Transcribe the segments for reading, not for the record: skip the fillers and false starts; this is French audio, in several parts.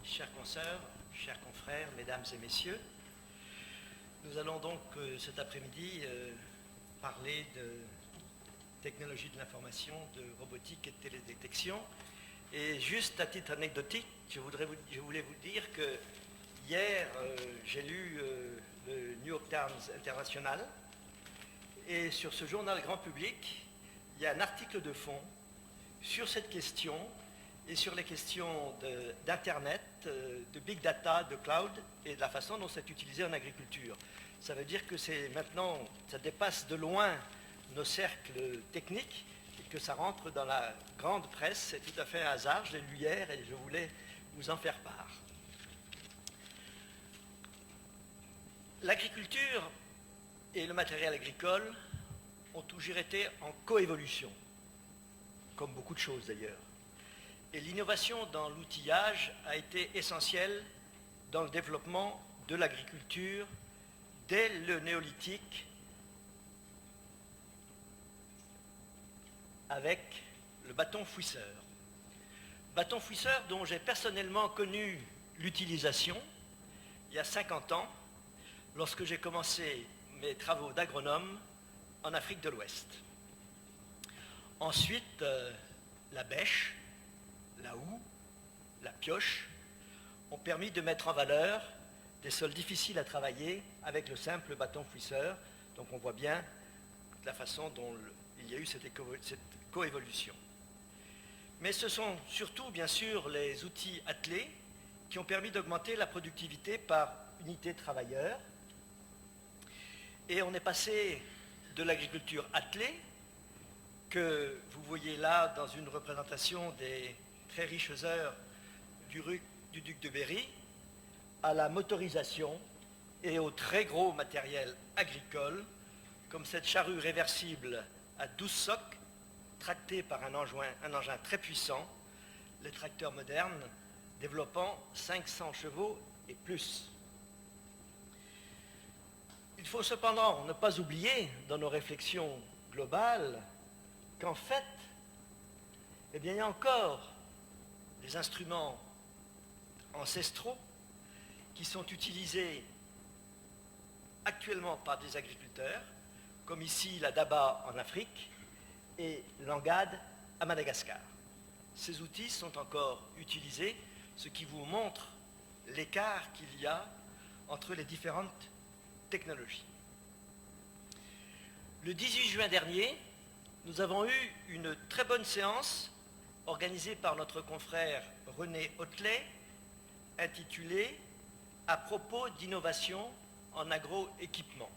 Chers consoeurs, chers confrères, mesdames et messieurs, nous allons donc cet après-midi parler de technologie de l'information, de robotique et de télédétection. Et juste à titre anecdotique, je voulais vous dire que hier, j'ai lu le New York Times International, et sur ce journal grand public, il y a un article de fond sur cette question et sur les questions d'Internet, de Big Data, de Cloud et de la façon dont c'est utilisé en agriculture. Ça veut dire que c'est maintenant, ça dépasse de loin nos cercles techniques et que ça rentre dans la grande presse. C'est tout à fait un hasard, je l'ai lu hier et je voulais vous en faire part. L'agriculture et le matériel agricole ont toujours été en coévolution, comme beaucoup de choses d'ailleurs. Et l'innovation dans l'outillage a été essentielle dans le développement de l'agriculture dès le néolithique, avec le bâton fouisseur. Bâton fouisseur dont j'ai personnellement connu l'utilisation il y a 50 ans, lorsque j'ai commencé mes travaux d'agronome en Afrique de l'Ouest. Ensuite, la bêche, la houe, la pioche ont permis de mettre en valeur des sols difficiles à travailler avec le simple bâton fouisseur. Donc on voit bien la façon dont il y a eu cette coévolution. Mais ce sont surtout, bien sûr, les outils attelés qui ont permis d'augmenter la productivité par unité de travailleurs. Et on est passé de l'agriculture attelée, que vous voyez là dans une représentation des très riches heures du duc de Berry, à la motorisation et au très gros matériel agricole, comme cette charrue réversible à 12 socs, tractée par un engin très puissant, les tracteurs modernes développant 500 chevaux et plus. Il faut cependant ne pas oublier, dans nos réflexions globales, qu'en fait, il y a encore des instruments ancestraux qui sont utilisés actuellement par des agriculteurs, comme ici la daba en Afrique et l'angade à Madagascar. Ces outils sont encore utilisés, ce qui vous montre l'écart qu'il y a entre les différentes technologies. Le 18 juin dernier, nous avons eu une très bonne séance organisée par notre confrère René Hotelet, intitulée « À propos d'innovation en agroéquipement ».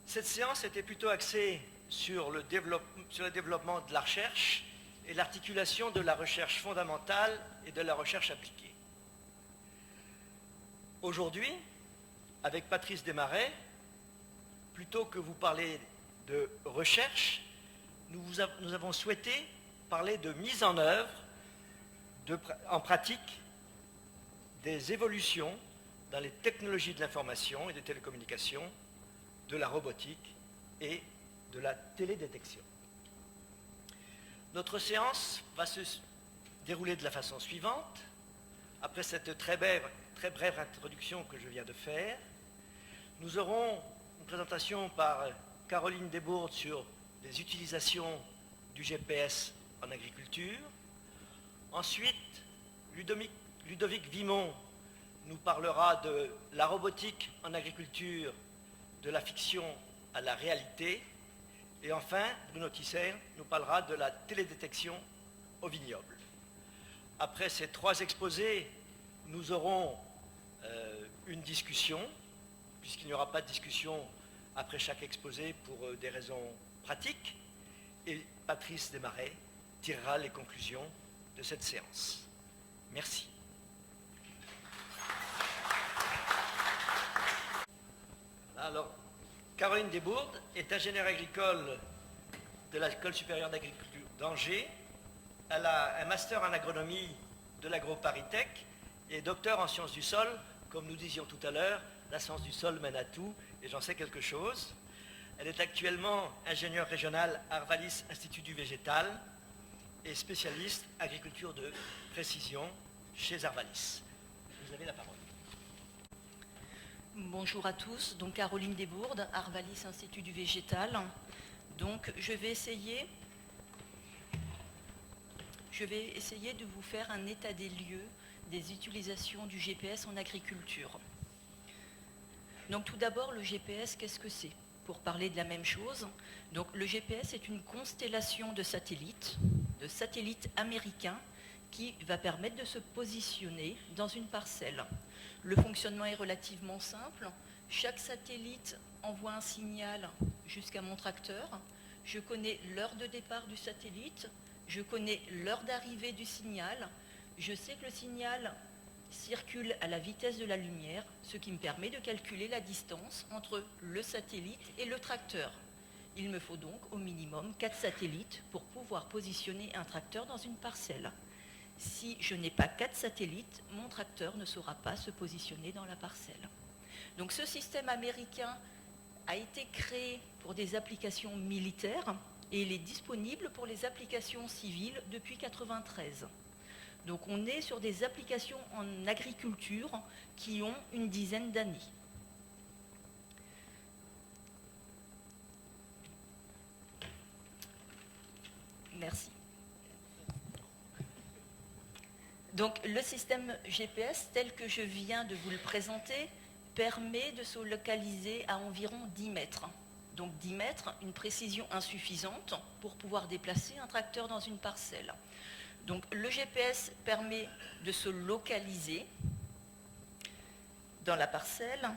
Cette séance était plutôt axée sur le développement de la recherche et l'articulation de la recherche fondamentale et de la recherche appliquée. Aujourd'hui, avec Patrice Desmarais, plutôt que vous parler de recherche, nous avons souhaité parler de mise en œuvre, en pratique, des évolutions dans les technologies de l'information et des télécommunications, de la robotique et de la télédétection. Notre séance va se dérouler de la façon suivante. Après cette très brève introduction que je viens de faire, nous aurons une présentation par Caroline Desbourdes sur les utilisations du GPS en agriculture. Ensuite, Ludovic Vimon nous parlera de la robotique en agriculture, de la fiction à la réalité. Et enfin, Bruno Tisser nous parlera de la télédétection au vignoble. Après ces trois exposés, nous aurons une discussion, puisqu'il n'y aura pas de discussion après chaque exposé pour des raisons pratiques, et Patrice Desmarais tirera les conclusions de cette séance. Merci. Alors, Caroline Desbourdes est ingénieure agricole de l'École supérieure d'agriculture d'Angers. Elle a un master en agronomie de l'AgroParisTech et docteur en sciences du sol. Comme nous disions tout à l'heure, la science du sol mène à tout, et j'en sais quelque chose. Elle est actuellement ingénieure régionale Arvalis Institut du Végétal et spécialiste agriculture de précision chez Arvalis. Vous avez la parole. Bonjour à tous, donc Caroline Desbourdes, Arvalis Institut du Végétal. Donc je vais essayer de vous faire un état des lieux des utilisations du GPS en agriculture. Donc tout d'abord, le GPS, qu'est-ce que c'est? Pour parler de la même chose, donc le GPS est une constellation de satellites américains qui va permettre de se positionner dans une parcelle. Le fonctionnement est relativement simple. Chaque satellite envoie un signal jusqu'à mon tracteur. Je connais l'heure de départ du satellite, je connais l'heure d'arrivée du signal. Je sais que le signal circule à la vitesse de la lumière, ce qui me permet de calculer la distance entre le satellite et le tracteur. Il me faut donc au minimum 4 satellites pour pouvoir positionner un tracteur dans une parcelle. Si je n'ai pas 4 satellites, mon tracteur ne saura pas se positionner dans la parcelle. Donc ce système américain a été créé pour des applications militaires et il est disponible pour les applications civiles depuis 1993. Donc on est sur des applications en agriculture qui ont une dizaine d'années. Merci. Donc le système GPS tel que je viens de vous le présenter permet de se localiser à environ 10 mètres. Donc 10 mètres, une précision insuffisante pour pouvoir déplacer un tracteur dans une parcelle. Donc le GPS permet de se localiser dans la parcelle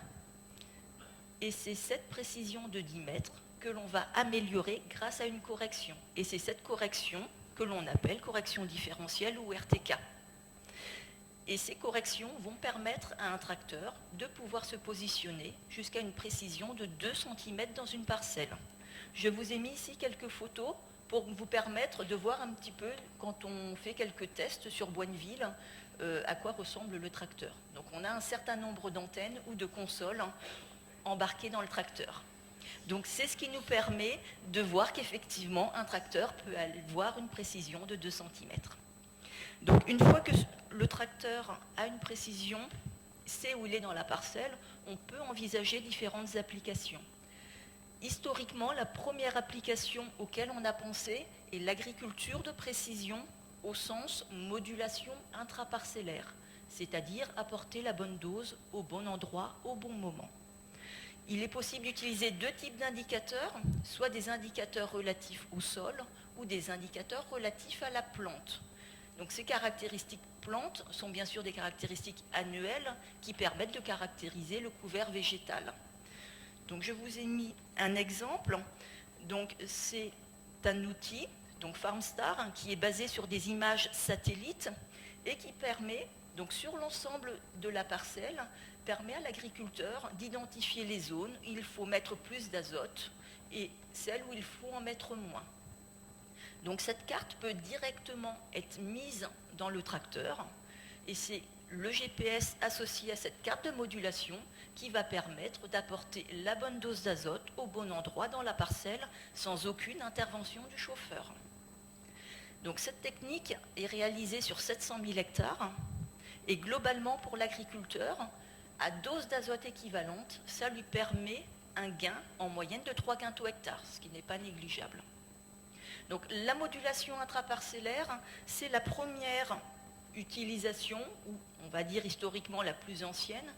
et c'est cette précision de 10 mètres que l'on va améliorer grâce à une correction. Et c'est cette correction que l'on appelle correction différentielle ou RTK. Et ces corrections vont permettre à un tracteur de pouvoir se positionner jusqu'à une précision de 2 cm dans une parcelle. Je vous ai mis ici quelques photos pour vous permettre de voir un petit peu, quand on fait quelques tests sur Boinville, à quoi ressemble le tracteur. Donc on a un certain nombre d'antennes ou de consoles embarquées dans le tracteur. Donc c'est ce qui nous permet de voir qu'effectivement un tracteur peut avoir une précision de 2 cm. Donc une fois que le tracteur a une précision, sait où il est dans la parcelle, on peut envisager différentes applications. Historiquement, la première application auquel on a pensé est l'agriculture de précision au sens modulation intraparcellaire, c'est-à-dire apporter la bonne dose au bon endroit au bon moment. Il est possible d'utiliser 2 types d'indicateurs, soit des indicateurs relatifs au sol ou des indicateurs relatifs à la plante. Donc ces caractéristiques plantes sont bien sûr des caractéristiques annuelles qui permettent de caractériser le couvert végétal. Donc je vous ai mis un exemple. Donc c'est un outil, donc FarmStar, qui est basé sur des images satellites et qui permet, donc sur l'ensemble de la parcelle, permet à l'agriculteur d'identifier les zones où il faut mettre plus d'azote et celles où il faut en mettre moins. Donc cette carte peut directement être mise dans le tracteur et c'est le GPS associé à cette carte de modulation qui va permettre d'apporter la bonne dose d'azote au bon endroit dans la parcelle sans aucune intervention du chauffeur. Donc cette technique est réalisée sur 700 000 hectares et globalement pour l'agriculteur, à dose d'azote équivalente, ça lui permet un gain en moyenne de 3 quintaux hectares, ce qui n'est pas négligeable. Donc la modulation intraparcellaire, c'est la première utilisation, ou on va dire historiquement la plus ancienne,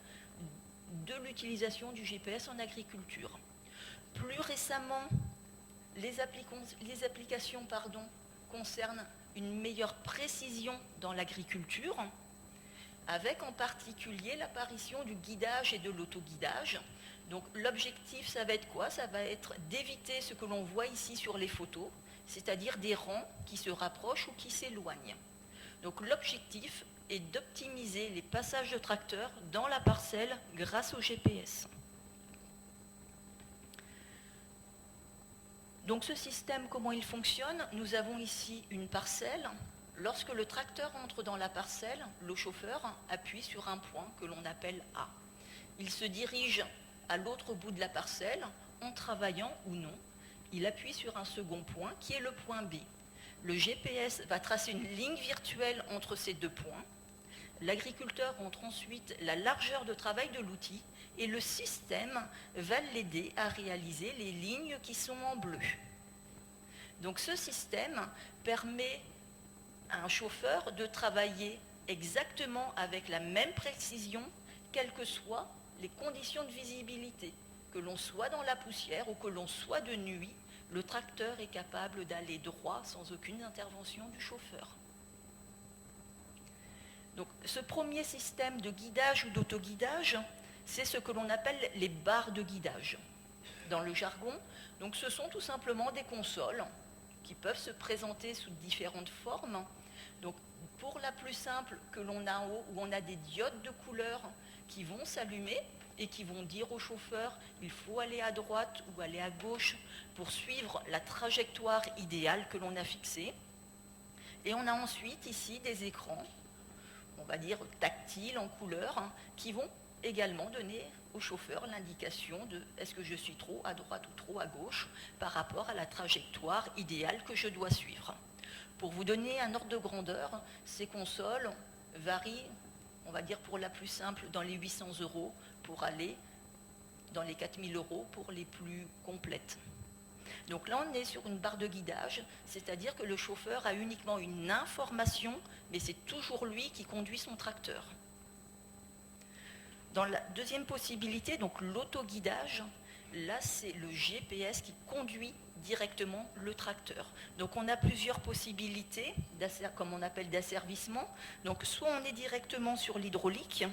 de l'utilisation du GPS en agriculture. Plus récemment, les applications concernent une meilleure précision dans l'agriculture, avec en particulier l'apparition du guidage et de l'autoguidage. Donc l'objectif, ça va être quoi? Ça va être d'éviter ce que l'on voit ici sur les photos, c'est-à-dire des rangs qui se rapprochent ou qui s'éloignent. Donc l'objectif est d'optimiser les passages de tracteurs dans la parcelle grâce au GPS. Donc ce système, comment il fonctionne? Nous avons ici une parcelle. Lorsque le tracteur entre dans la parcelle, le chauffeur appuie sur un point que l'on appelle A. Il se dirige à l'autre bout de la parcelle en travaillant ou non. Il appuie sur un second point qui est le point B. Le GPS va tracer une ligne virtuelle entre ces 2 points. L'agriculteur montre ensuite la largeur de travail de l'outil et le système va l'aider à réaliser les lignes qui sont en bleu. Donc ce système permet à un chauffeur de travailler exactement avec la même précision, quelles que soient les conditions de visibilité. Que l'on soit dans la poussière ou que l'on soit de nuit, le tracteur est capable d'aller droit sans aucune intervention du chauffeur. Donc, ce premier système de guidage ou d'autoguidage, c'est ce que l'on appelle les barres de guidage. Dans le jargon, donc, ce sont tout simplement des consoles qui peuvent se présenter sous différentes formes. Donc, pour la plus simple que l'on a en haut, où on a des diodes de couleur qui vont s'allumer et qui vont dire au chauffeur il faut aller à droite ou aller à gauche pour suivre la trajectoire idéale que l'on a fixée. Et on a ensuite ici des écrans, on va dire tactiles en couleur, qui vont également donner au chauffeur l'indication de est-ce que je suis trop à droite ou trop à gauche par rapport à la trajectoire idéale que je dois suivre. Pour vous donner un ordre de grandeur, ces consoles varient, on va dire pour la plus simple, dans les 800 € pour aller dans les 4000 € pour les plus complètes. Donc là, on est sur une barre de guidage, c'est-à-dire que le chauffeur a uniquement une information, mais c'est toujours lui qui conduit son tracteur. Dans la deuxième possibilité, donc l'autoguidage, là, c'est le GPS qui conduit directement le tracteur. Donc on a plusieurs possibilités, comme on appelle d'asservissement. Donc soit on est directement sur l'hydraulique,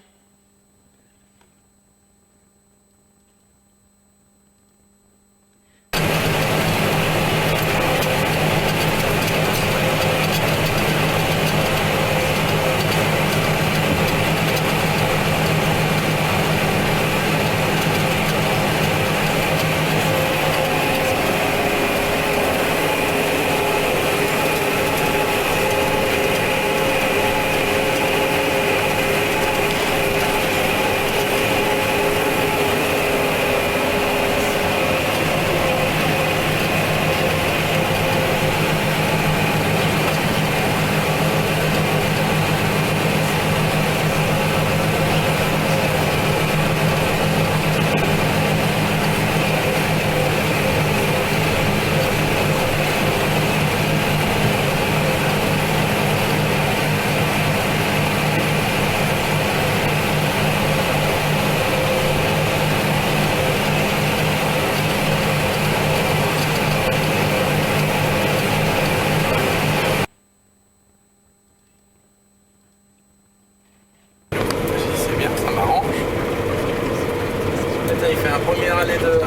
il fait un premier aller de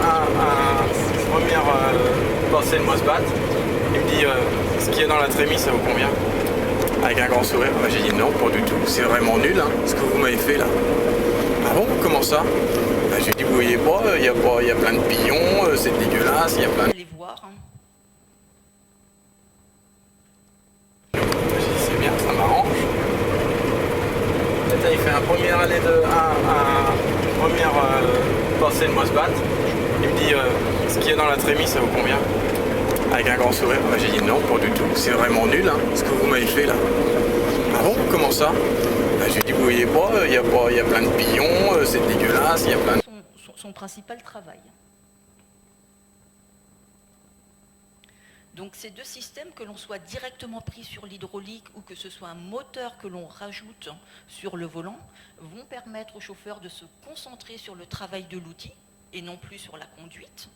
première passée de Mosbat. Il me dit ce qu'il y a dans la trémie, ça vous convient? Avec un grand sourire. J'ai dit non, pas du tout. C'est vraiment nul ce que vous m'avez fait là. Ah bon? Comment ça? J'ai dit vous voyez pas, il y a plein de pions, c'est dégueulasse, il y a plein de... Allez voir. J'ai dit c'est bien, ça m'arrange. Il fait un premier aller de première passée de Mosbat. Il me dit ce qu'il y a dans la trémie, ça vous convient? Avec un grand sourire. J'ai dit non, pas du tout. C'est vraiment nul ce que vous m'avez fait là. Ah bon? Comment ça? J'ai dit vous voyez pas, il y a plein de pions, c'est dégueulasse, il y a plein de... Son principal travail. Donc ces deux systèmes, que l'on soit directement pris sur l'hydraulique ou que ce soit un moteur que l'on rajoute sur le volant, vont permettre au chauffeur de se concentrer sur le travail de l'outil et non plus sur la conduite.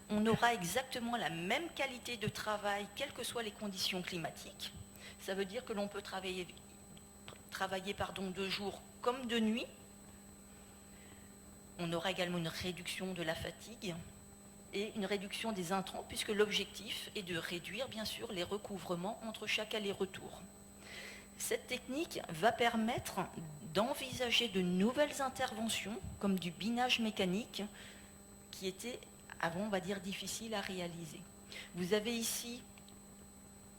On aura exactement la même qualité de travail, quelles que soient les conditions climatiques. Ça veut dire que l'on peut travailler de jour comme de nuit. On aura également une réduction de la fatigue et une réduction des intrants, puisque l'objectif est de réduire bien sûr les recouvrements entre chaque aller-retour. Cette technique va permettre d'envisager de nouvelles interventions, comme du binage mécanique, qui était avant, on va dire, difficile à réaliser. Vous avez ici,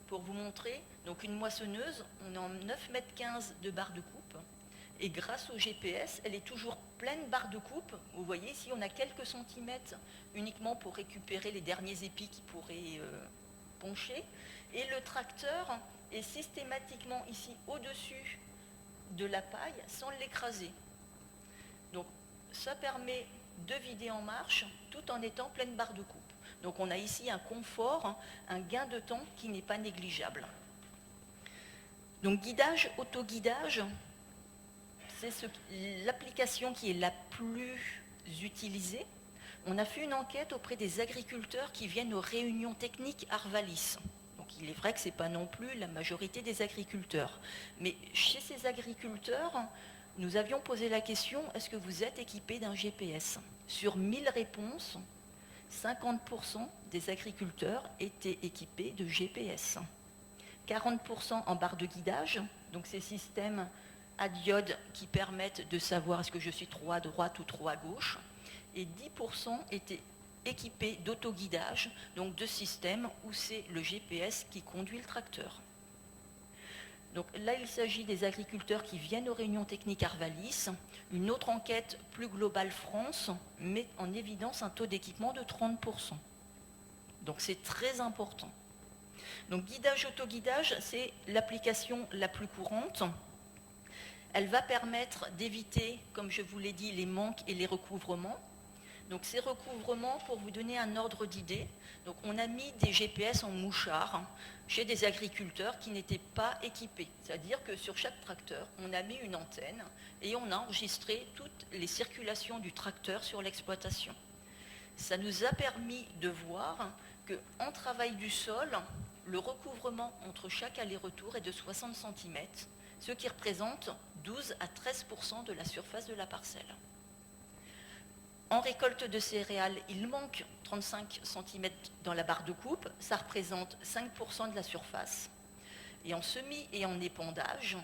pour vous montrer, donc une moissonneuse, on est en 9,15 m de barre de coupe, et grâce au GPS, elle est toujours pleine barre de coupe. Vous voyez ici, on a quelques centimètres uniquement pour récupérer les derniers épis qui pourraient poncher. Et le tracteur est systématiquement ici au-dessus de la paille sans l'écraser. Donc ça permet de vider en marche tout en étant pleine barre de coupe. Donc on a ici un confort, un gain de temps qui n'est pas négligeable. Donc guidage, autoguidage, c'est l'application qui est la plus utilisée. On a fait une enquête auprès des agriculteurs qui viennent aux réunions techniques Arvalis. Donc il est vrai que ce n'est pas non plus la majorité des agriculteurs. Mais chez ces agriculteurs, nous avions posé la question, est-ce que vous êtes équipé d'un GPS? Sur 1000 réponses, 50% des agriculteurs étaient équipés de GPS. 40% en barre de guidage, donc ces systèmes à diode qui permettent de savoir est-ce que je suis trop à droite ou trop à gauche. Et 10% étaient équipés d'autoguidage, donc de systèmes où c'est le GPS qui conduit le tracteur. Donc là, il s'agit des agriculteurs qui viennent aux réunions techniques Arvalis. Une autre enquête plus globale France met en évidence un taux d'équipement de 30%. Donc c'est très important. Donc guidage, autoguidage, c'est l'application la plus courante. Elle va permettre d'éviter, comme je vous l'ai dit, les manques et les recouvrements. Donc ces recouvrements, pour vous donner un ordre d'idée, donc on a mis des GPS en mouchard chez des agriculteurs qui n'étaient pas équipés. C'est-à-dire que sur chaque tracteur, on a mis une antenne et on a enregistré toutes les circulations du tracteur sur l'exploitation. Ça nous a permis de voir qu'en travail du sol, le recouvrement entre chaque aller-retour est de 60 cm, ce qui représente 12 à 13% de la surface de la parcelle. En récolte de céréales, il manque 35 cm dans la barre de coupe, ça représente 5% de la surface. Et en semis et en épandage,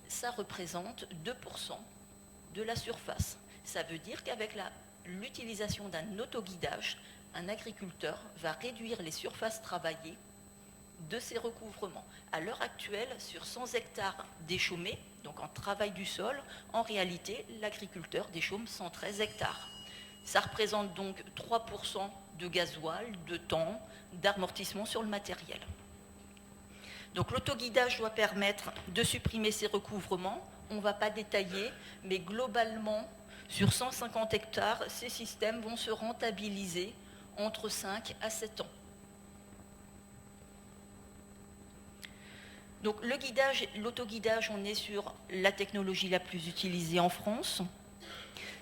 ça représente 2% de la surface. Ça veut dire qu'avec l'utilisation d'un autoguidage, un agriculteur va réduire les surfaces travaillées de ces recouvrements. À l'heure actuelle, sur 100 hectares déchaumés, donc en travail du sol, en réalité, l'agriculteur déchaume 113 hectares. Ça représente donc 3% de gasoil, de temps, d'amortissement sur le matériel. Donc l'autoguidage doit permettre de supprimer ces recouvrements. On ne va pas détailler, mais globalement, sur 150 hectares, ces systèmes vont se rentabiliser entre 5 à 7 ans. Donc le guidage, l'autoguidage, on est sur la technologie la plus utilisée en France.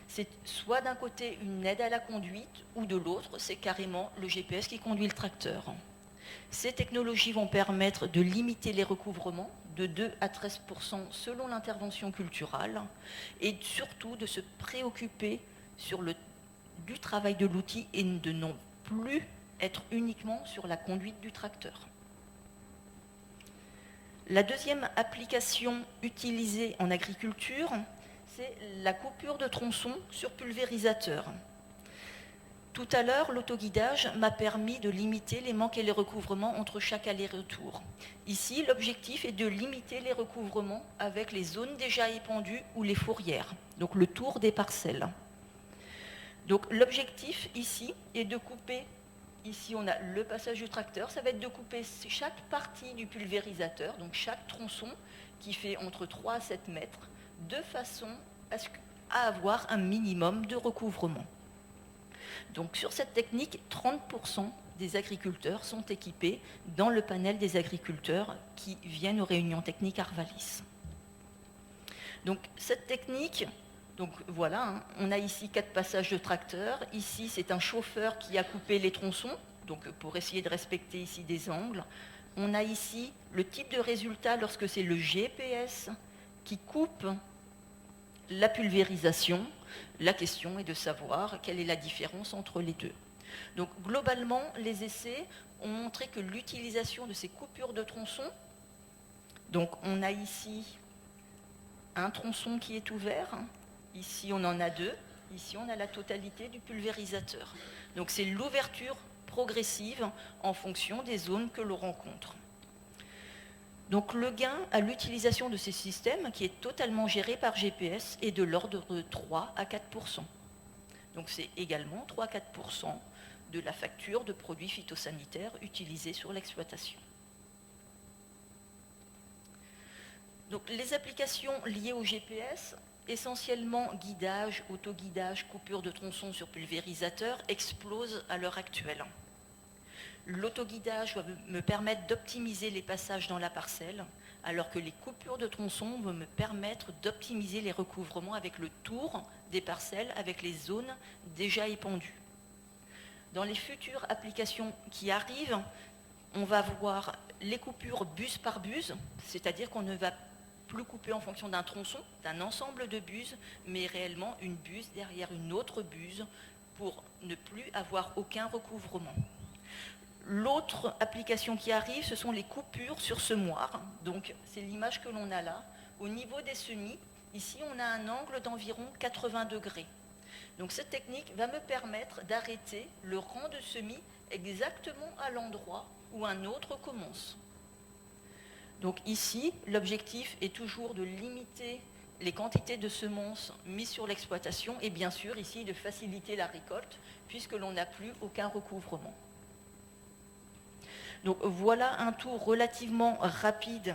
C'est soit d'un côté une aide à la conduite, ou de l'autre, c'est carrément le GPS qui conduit le tracteur. Ces technologies vont permettre de limiter les recouvrements de 2 à 13% selon l'intervention culturale, et surtout de se préoccuper du travail de l'outil et de non plus être uniquement sur la conduite du tracteur. La deuxième application utilisée en agriculture, c'est la coupure de tronçons sur pulvérisateur. Tout à l'heure, l'autoguidage m'a permis de limiter les manques et les recouvrements entre chaque aller-retour. Ici, l'objectif est de limiter les recouvrements avec les zones déjà épandues ou les fourrières, donc le tour des parcelles. Donc l'objectif ici est de couper, ici on a le passage du tracteur, ça va être de couper chaque partie du pulvérisateur, donc chaque tronçon qui fait entre 3 à 7 mètres, de façon à avoir un minimum de recouvrement. Donc sur cette technique, 30% des agriculteurs sont équipés dans le panel des agriculteurs qui viennent aux réunions techniques Arvalis. Donc cette technique, donc voilà, on a ici 4 passages de tracteur. Ici, c'est un chauffeur qui a coupé les tronçons, donc pour essayer de respecter ici des angles. On a ici le type de résultat lorsque c'est le GPS qui coupe la pulvérisation. La question est de savoir quelle est la différence entre les deux. Donc globalement, les essais ont montré que l'utilisation de ces coupures de tronçons, donc on a ici un tronçon qui est ouvert, ici on en a 2, ici on a la totalité du pulvérisateur. Donc c'est l'ouverture progressive en fonction des zones que l'on rencontre. Donc le gain à l'utilisation de ces systèmes, qui est totalement géré par GPS, est de l'ordre de 3 à 4%. Donc c'est également 3 à 4% de la facture de produits phytosanitaires utilisés sur l'exploitation. Donc, les applications liées au GPS, essentiellement guidage, autoguidage, coupure de tronçons sur pulvérisateur, explosent à l'heure actuelle. L'autoguidage va me permettre d'optimiser les passages dans la parcelle, alors que les coupures de tronçons vont me permettre d'optimiser les recouvrements avec le tour des parcelles, avec les zones déjà épandues. Dans les futures applications qui arrivent, on va voir les coupures buse par buse, c'est-à-dire qu'on ne va plus couper en fonction d'un tronçon, d'un ensemble de buses, mais réellement une buse derrière une autre buse pour ne plus avoir aucun recouvrement. L'autre application qui arrive, ce sont les coupures sur semoir. Donc, c'est l'image que l'on a là. Au niveau des semis, ici, on a un angle d'environ 80 degrés. Donc, cette technique va me permettre d'arrêter le rang de semis exactement à l'endroit où un autre commence. Donc, ici, l'objectif est toujours de limiter les quantités de semences mises sur l'exploitation et bien sûr, ici, de faciliter la récolte puisque l'on n'a plus aucun recouvrement. Donc voilà un tour relativement rapide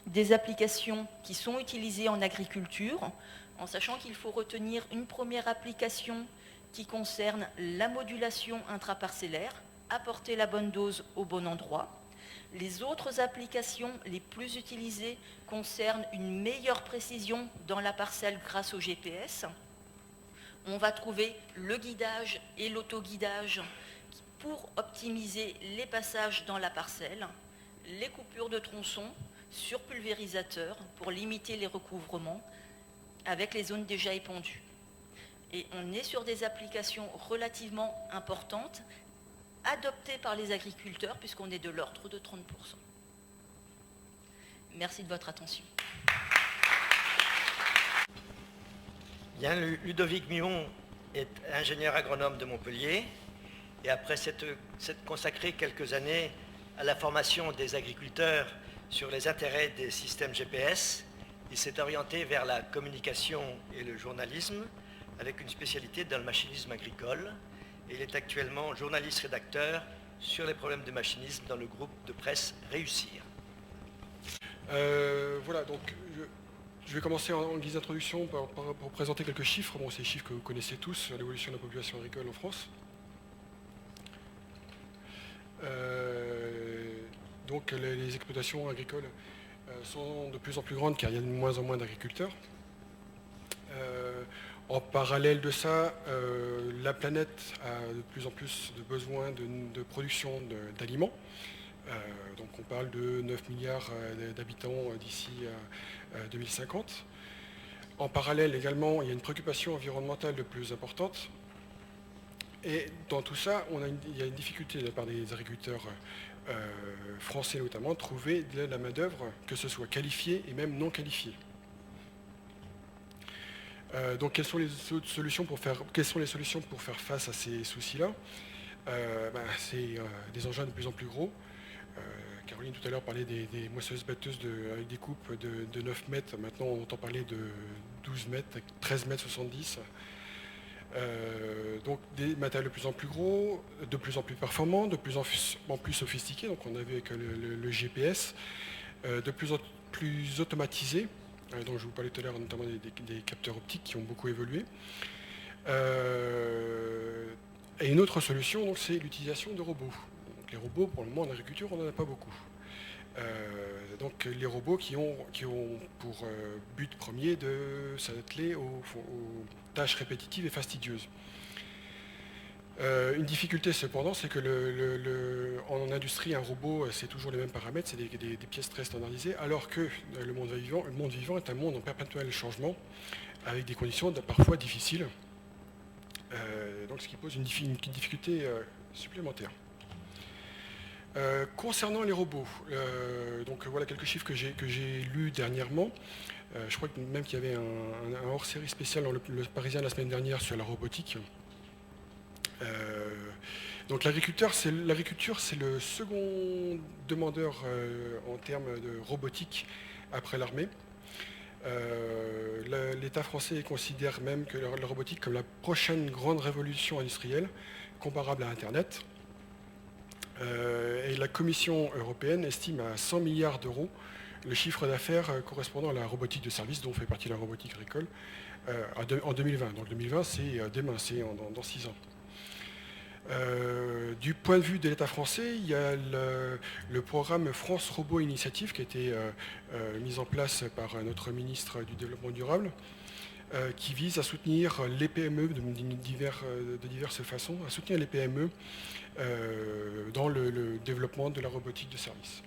des applications qui sont utilisées en agriculture, en sachant qu'il faut retenir une première application qui concerne la modulation intraparcellaire, apporter la bonne dose au bon endroit. Les autres applications les plus utilisées concernent une meilleure précision dans la parcelle grâce au GPS. On va trouver le guidage et l'autoguidage pour optimiser les passages dans la parcelle, les coupures de tronçons sur pulvérisateur pour limiter les recouvrements avec les zones déjà épandues. Et on est sur des applications relativement importantes, adoptées par les agriculteurs, puisqu'on est de l'ordre de 30%. Merci de votre attention. Bien, Ludovic Mion est ingénieur agronome de Montpellier. Et après s'être consacré quelques années à la formation des agriculteurs sur les intérêts des systèmes GPS, il s'est orienté vers la communication et le journalisme avec une spécialité dans le machinisme agricole. Et il est actuellement journaliste-rédacteur sur les problèmes de machinisme dans le groupe de presse Réussir. Voilà, donc je vais commencer en guise d'introduction pour présenter quelques chiffres. Bon, c'est des chiffres que vous connaissez tous sur l'évolution de la population agricole en France. Donc les exploitations agricoles sont de plus en plus grandes car il y a de moins en moins d'agriculteurs. En parallèle de ça, la planète a de plus en plus de besoins de production d'aliments. Donc on parle de 9 milliards d'habitants d'ici 2050. En parallèle également, il y a une préoccupation environnementale de plus importante. Et dans tout ça, il y a une difficulté de la part des agriculteurs français notamment, de trouver de la main-d'œuvre, que ce soit qualifiée et même non qualifiée. Donc quelles sont les solutions pour faire face à ces soucis-là? C'est des engins de plus en plus gros. Caroline tout à l'heure parlait des moissonneuses-batteuses avec des coupes de 9 mètres. Maintenant on entend parler de 12 mètres, 13 mètres 70. Donc des matériels de plus en plus gros, de plus en plus performants, de plus en plus sophistiqués, donc on a vu avec le GPS, de plus en plus automatisés, dont je vous parlais tout à l'heure notamment des capteurs optiques qui ont beaucoup évolué. Et une autre solution, c'est l'utilisation de robots. Donc, les robots, pour le moment en agriculture, on n'en a pas beaucoup. Donc les robots qui ont pour but premier de s'atteler aux tâches répétitives et fastidieuses. Une difficulté cependant, c'est que en industrie, un robot, c'est toujours les mêmes paramètres, c'est des pièces très standardisées, alors que le monde vivant est un monde en perpétuel changement, avec des conditions parfois difficiles, donc ce qui pose une difficulté supplémentaire. Concernant les robots, donc voilà quelques chiffres que j'ai lus dernièrement. Je crois même qu'il y avait un hors-série spécial dans le Parisien la semaine dernière sur la robotique. Donc l'agriculture, c'est le second demandeur en termes de robotique après l'armée. L'État français considère même que la robotique comme la prochaine grande révolution industrielle, comparable à Internet. Et la Commission européenne estime à 100 milliards d'euros le chiffre d'affaires correspondant à la robotique de service, dont fait partie la robotique agricole, en 2020. Donc 2020, c'est demain, c'est dans 6 ans. Du point de vue de l'État français, il y a le programme France Robot Initiative qui a été mis en place par notre ministre du Développement durable, qui vise à soutenir les PME de diverses façons, à soutenir les PME dans le développement de la robotique de service.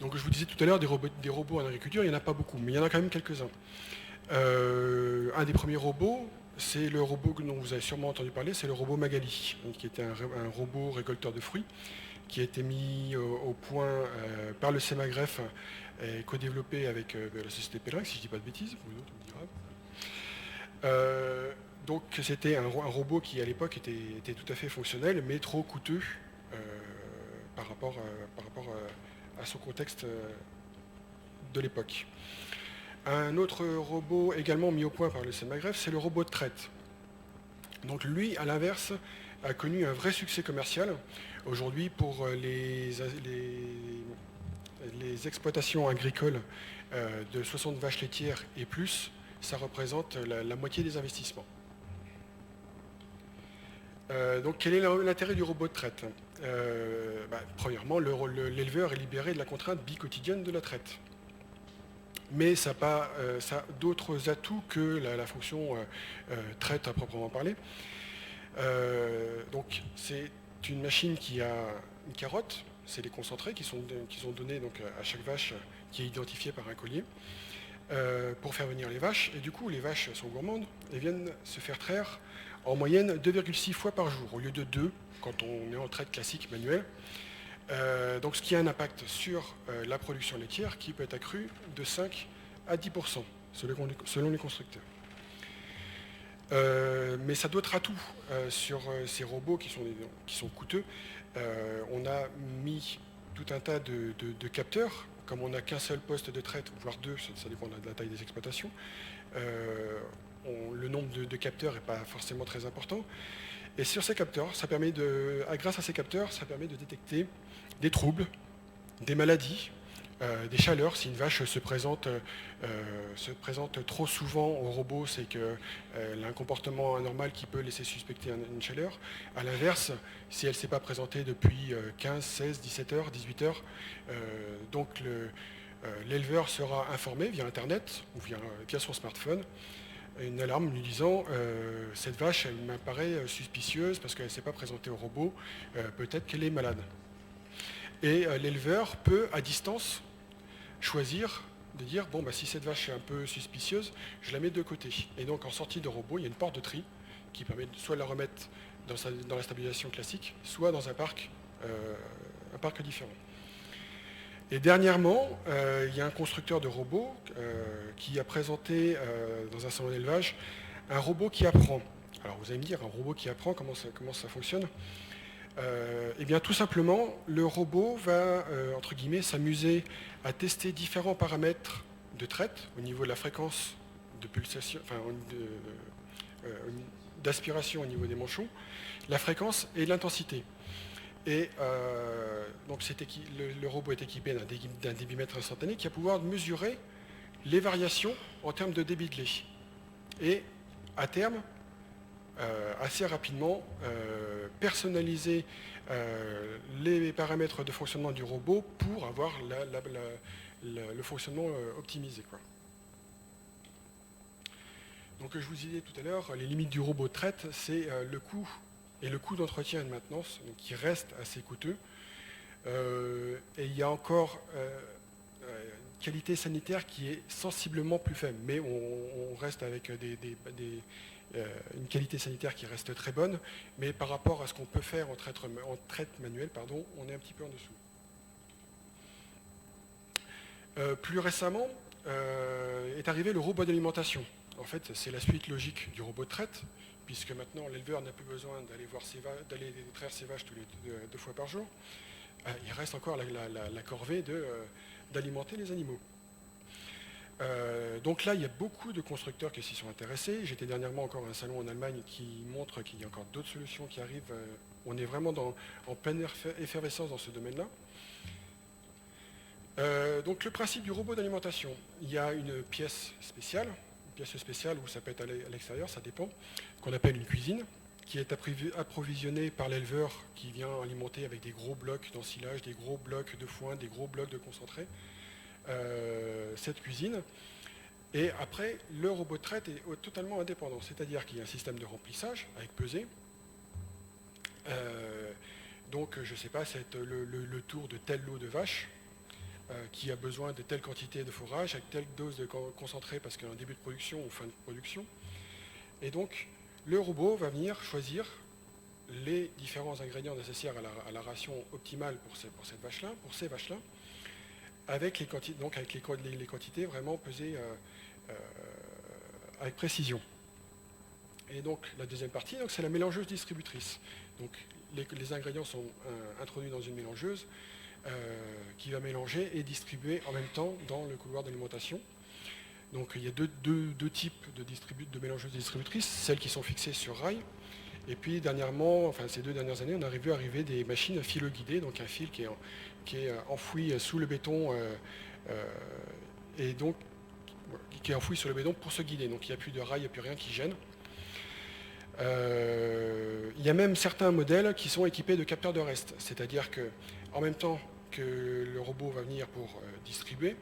Donc je vous disais tout à l'heure, des robots en agriculture, il n'y en a pas beaucoup, mais il y en a quand même quelques-uns. Un des premiers robots, c'est le robot dont vous avez sûrement entendu parler, c'est le robot Magali, qui était un robot récolteur de fruits, qui a été mis au point par le CEMAGREF et co-développé avec la société Pellerinx, si je ne dis pas de bêtises, vous autres me direz. Donc c'était un robot qui à l'époque était tout à fait fonctionnel, mais trop coûteux par rapport à son contexte de l'époque. Un autre robot également mis au point par le CEMAGREF, c'est le robot de traite. Donc lui, à l'inverse, a connu un vrai succès commercial. Aujourd'hui, pour les exploitations agricoles de 60 vaches laitières et plus, ça représente la moitié des investissements. Donc quel est l'intérêt du robot de traite? Premièrement, l'éleveur est libéré de la contrainte bi-quotidienne de la traite. Mais ça a d'autres atouts que la fonction traite à proprement parler. Donc c'est une machine qui a une carotte, c'est les concentrés qui sont donnés donc, à chaque vache qui est identifiée par un collier pour faire venir les vaches. Et du coup, les vaches sont gourmandes et viennent se faire traire en moyenne 2,6 fois par jour, au lieu de 2 quand on est en traite classique manuelle. Donc ce qui a un impact sur la production laitière qui peut être accrue de 5 à 10% selon les constructeurs. Mais ça a d'autres atouts sur ces robots qui sont coûteux. On a mis tout un tas de capteurs, comme on n'a qu'un seul poste de traite, voire 2, ça dépend de la taille des exploitations. Le nombre de capteurs n'est pas forcément très important. Et sur ces capteurs, grâce à ces capteurs, ça permet de détecter des troubles, des maladies, des chaleurs. Si une vache se présente trop souvent au robot, c'est qu'elle a un comportement anormal qui peut laisser suspecter une chaleur. A l'inverse, si elle ne s'est pas présentée depuis 15, 16, 17 heures, 18 heures, donc l'éleveur sera informé via Internet ou via son smartphone, une alarme lui disant cette vache elle m'apparaît suspicieuse parce qu'elle ne s'est pas présentée au robot, peut-être qu'elle est malade. Et l'éleveur peut à distance choisir de dire bon si cette vache est un peu suspicieuse, je la mets de côté. Et donc en sortie de robot, il y a une porte de tri qui permet soit de la remettre dans la stabilisation classique, soit dans un parc différent. Et dernièrement, il y a un constructeur de robots qui a présenté dans un salon d'élevage un robot qui apprend. Alors vous allez me dire, un robot qui apprend, comment ça fonctionne? Eh bien tout simplement, le robot va, entre guillemets, s'amuser à tester différents paramètres de traite au niveau de la fréquence de pulsation, d'aspiration au niveau des manchons, la fréquence et l'intensité. Et donc le robot est équipé d'un débitmètre instantané qui va pouvoir mesurer les variations en termes de débit de lait. Et à terme, assez rapidement, personnaliser les paramètres de fonctionnement du robot pour avoir le fonctionnement optimisé, quoi. Donc je vous disais tout à l'heure, les limites du robot de traite, c'est le coût et le coût d'entretien et de maintenance, donc, qui reste assez coûteux. Et il y a encore une qualité sanitaire qui est sensiblement plus faible, mais on reste avec une qualité sanitaire qui reste très bonne, mais par rapport à ce qu'on peut faire en traite manuelle, on est un petit peu en dessous. Plus récemment, est arrivé le robot d'alimentation. En fait, c'est la suite logique du robot de traite, puisque maintenant l'éleveur n'a plus besoin d'aller traire ses vaches tous les 2 fois par jour. Il reste encore la corvée d'alimenter les animaux. Donc là, il y a beaucoup de constructeurs qui s'y sont intéressés. J'étais dernièrement encore à un salon en Allemagne qui montre qu'il y a encore d'autres solutions qui arrivent. On est vraiment en pleine effervescence dans ce domaine-là. Donc le principe du robot d'alimentation, il y a une pièce spéciale où ça peut être à l'extérieur, ça dépend, qu'on appelle une cuisine, qui est approvisionnée par l'éleveur qui vient alimenter avec des gros blocs d'ensilage, des gros blocs de foin, des gros blocs de concentré, cette cuisine. Et après, le robot de traite est totalement indépendant, c'est-à-dire qu'il y a un système de remplissage avec pesée. Donc, je ne sais pas, c'est le tour de tel lot de vache qui a besoin de telle quantité de fourrage avec telle dose de concentré parce qu'il y a un début de production ou fin de production. Et donc, le robot va venir choisir les différents ingrédients nécessaires à la ration optimale pour ces vaches-là, avec les quantités, donc avec les quantités vraiment pesées avec précision. Et donc la deuxième partie, c'est la mélangeuse distributrice. Donc les ingrédients sont introduits dans une mélangeuse qui va mélanger et distribuer en même temps dans le couloir d'alimentation. Donc il y a deux types de mélangeuses distributrices, celles qui sont fixées sur rail. Et puis dernièrement, enfin ces 2 dernières années, on a vu arriver des machines filo-guidées, donc un fil qui est enfoui sous le béton et donc qui est enfoui sur le béton pour se guider. Donc il n'y a plus de rail, il n'y a plus rien qui gêne. Il y a même certains modèles qui sont équipés de capteurs de reste, c'est-à-dire qu'en même temps que le robot va venir pour distribuer,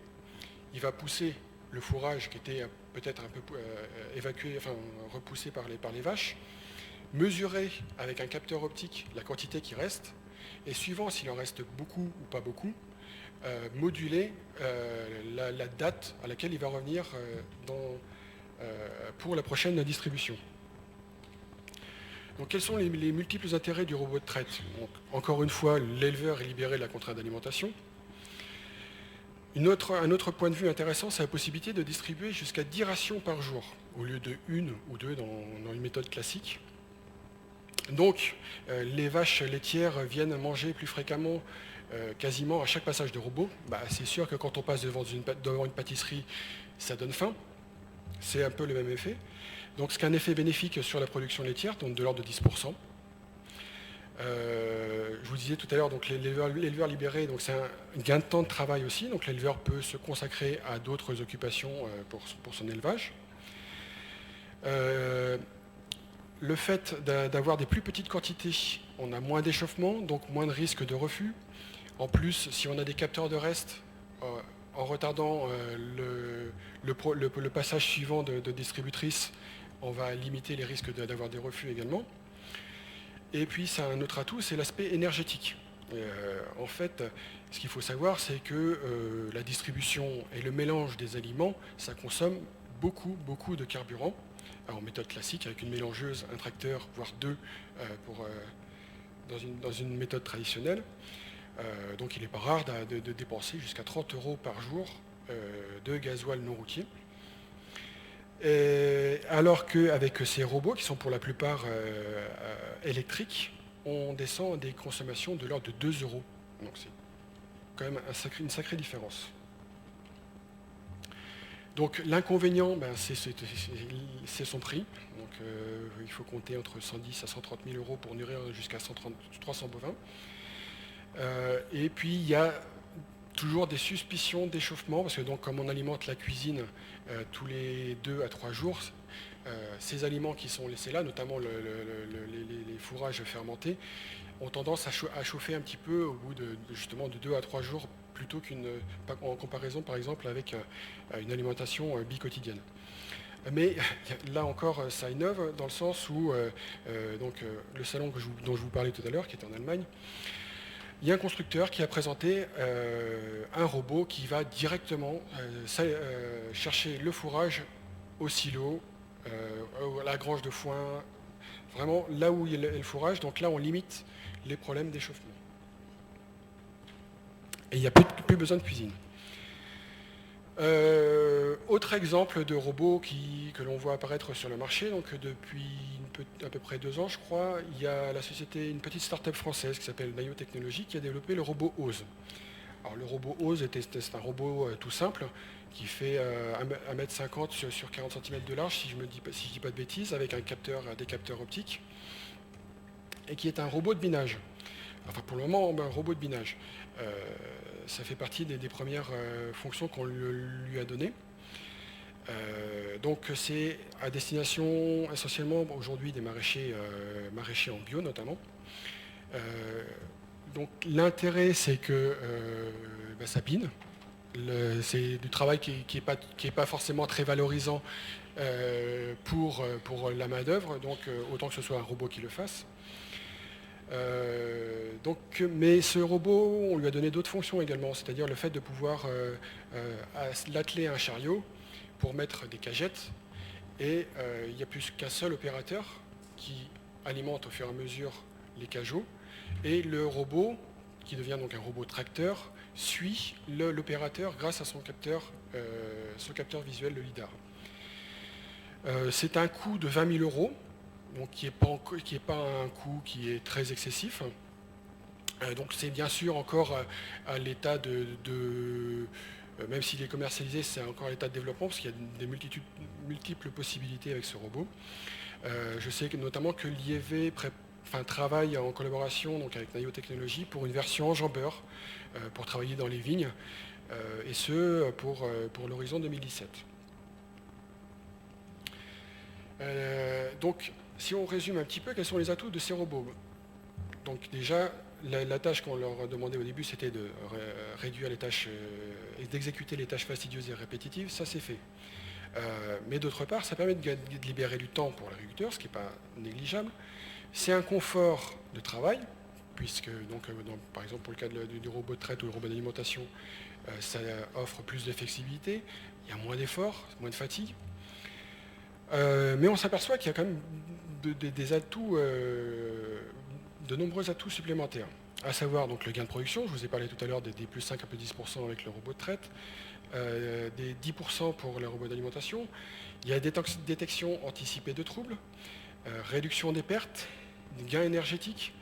il va pousser le fourrage qui était peut-être un peu évacué, enfin repoussé par les vaches, mesurer avec un capteur optique la quantité qui reste, et suivant s'il en reste beaucoup ou pas beaucoup, moduler la date à laquelle il va revenir pour la prochaine distribution. Donc quels sont les multiples intérêts du robot de traite? Donc, encore une fois, l'éleveur est libéré de la contrainte d'alimentation. Un autre point de vue intéressant, c'est la possibilité de distribuer jusqu'à 10 rations par jour, au lieu de 1 ou 2 dans une méthode classique. Donc, les vaches laitières viennent manger plus fréquemment, quasiment à chaque passage de robot. C'est sûr que quand on passe devant une pâtisserie, ça donne faim. C'est un peu le même effet. Donc, c'est un effet bénéfique sur la production laitière, donc de l'ordre de 10%. Je vous disais tout à l'heure, donc l'éleveur libéré, donc c'est un gain de temps de travail aussi. Donc, l'éleveur peut se consacrer à d'autres occupations pour son élevage. Le fait d'avoir des plus petites quantités, on a moins d'échauffement, donc moins de risque de refus. En plus, si on a des capteurs de reste, en retardant le passage suivant de distributrice, on va limiter les risques d'avoir des refus également. Et puis, ça a un autre atout, c'est l'aspect énergétique. En fait, ce qu'il faut savoir, c'est que la distribution et le mélange des aliments, ça consomme beaucoup de carburant. En méthode classique, avec une mélangeuse, un tracteur, voire 2 dans une méthode traditionnelle. Donc il n'est pas rare de dépenser jusqu'à 30 € par jour de gasoil non routier. Alors qu'avec ces robots, qui sont pour la plupart électriques, on descend à des consommations de l'ordre de 2 €. Donc c'est quand même une sacrée différence. Donc l'inconvénient, c'est son prix. Donc il faut compter entre 110 à 130 000 € pour nourrir jusqu'à 300 bovins. Et puis il y a toujours des suspicions d'échauffement, parce que donc comme on alimente la cuisine tous les 2 à 3 jours, ces aliments qui sont laissés là, notamment les fourrages fermentés, ont tendance à chauffer un petit peu au bout justement de 2 à 3 jours, plutôt en comparaison par exemple avec une alimentation bi-quotidienne. Mais là encore, ça innove dans le sens où le salon dont je vous parlais tout à l'heure, qui est en Allemagne, il y a un constructeur qui a présenté un robot qui va directement chercher le fourrage au silo, à la grange de foin, vraiment là où il y a le fourrage. Donc là, on limite les problèmes d'échauffement. Et il n'y a plus besoin de cuisine. Autre exemple de robot que l'on voit apparaître sur le marché, donc depuis à peu près 2 ans, je crois, il y a une petite start-up française qui s'appelle Naïo Technologies qui a développé le robot OSE. Alors le robot OSE, c'est un robot tout simple qui fait 1,50 m sur 40 cm de large, si je ne dis pas de bêtises, avec des capteurs optiques, et qui est un robot de binage. enfin pour le moment, un robot de binage. Ça fait partie des premières fonctions qu'on lui a données. Donc c'est à destination essentiellement aujourd'hui des maraîchers en bio notamment. Donc l'intérêt c'est que ça pine. C'est du travail qui est pas forcément très valorisant pour la main d'œuvre, donc autant que ce soit un robot qui le fasse. Mais ce robot, on lui a donné d'autres fonctions également, c'est-à-dire le fait de pouvoir l'atteler à un chariot pour mettre des cagettes, et il n'y a plus qu'un seul opérateur qui alimente au fur et à mesure les cageots, et le robot, qui devient donc un robot tracteur, suit l'opérateur grâce à son capteur visuel, le LIDAR. C'est un coût de 20 000 €, donc qui n'est pas un coût qui est très excessif. Donc c'est bien sûr encore à l'état même s'il est commercialisé, c'est encore à l'état de développement, parce qu'il y a des multiples possibilités avec ce robot. Je sais notamment que l'IEV travaille en collaboration donc avec Naïo Technologies pour une version enjambeur, pour travailler dans les vignes, et ce pour l'horizon 2017. Donc si on résume un petit peu, quels sont les atouts de ces robots? Donc déjà, la tâche qu'on leur demandait au début, c'était de réduire les tâches et d'exécuter les tâches fastidieuses et répétitives. Ça, c'est fait. Mais d'autre part, ça permet de libérer du temps pour l'agriculteur, ce qui n'est pas négligeable. C'est un confort de travail, puisque, par exemple, pour le cas du robot de traite ou du robot d'alimentation, ça offre plus de flexibilité, il y a moins d'efforts, moins de fatigue. Mais on s'aperçoit qu'il y a quand même des atouts, de nombreux atouts supplémentaires, à savoir donc le gain de production. Je vous ai parlé tout à l'heure des plus 5 à plus 10% avec le robot de traite, des 10% pour le robot d'alimentation. Il y a détection anticipée de troubles, réduction des pertes, gains énergétiques.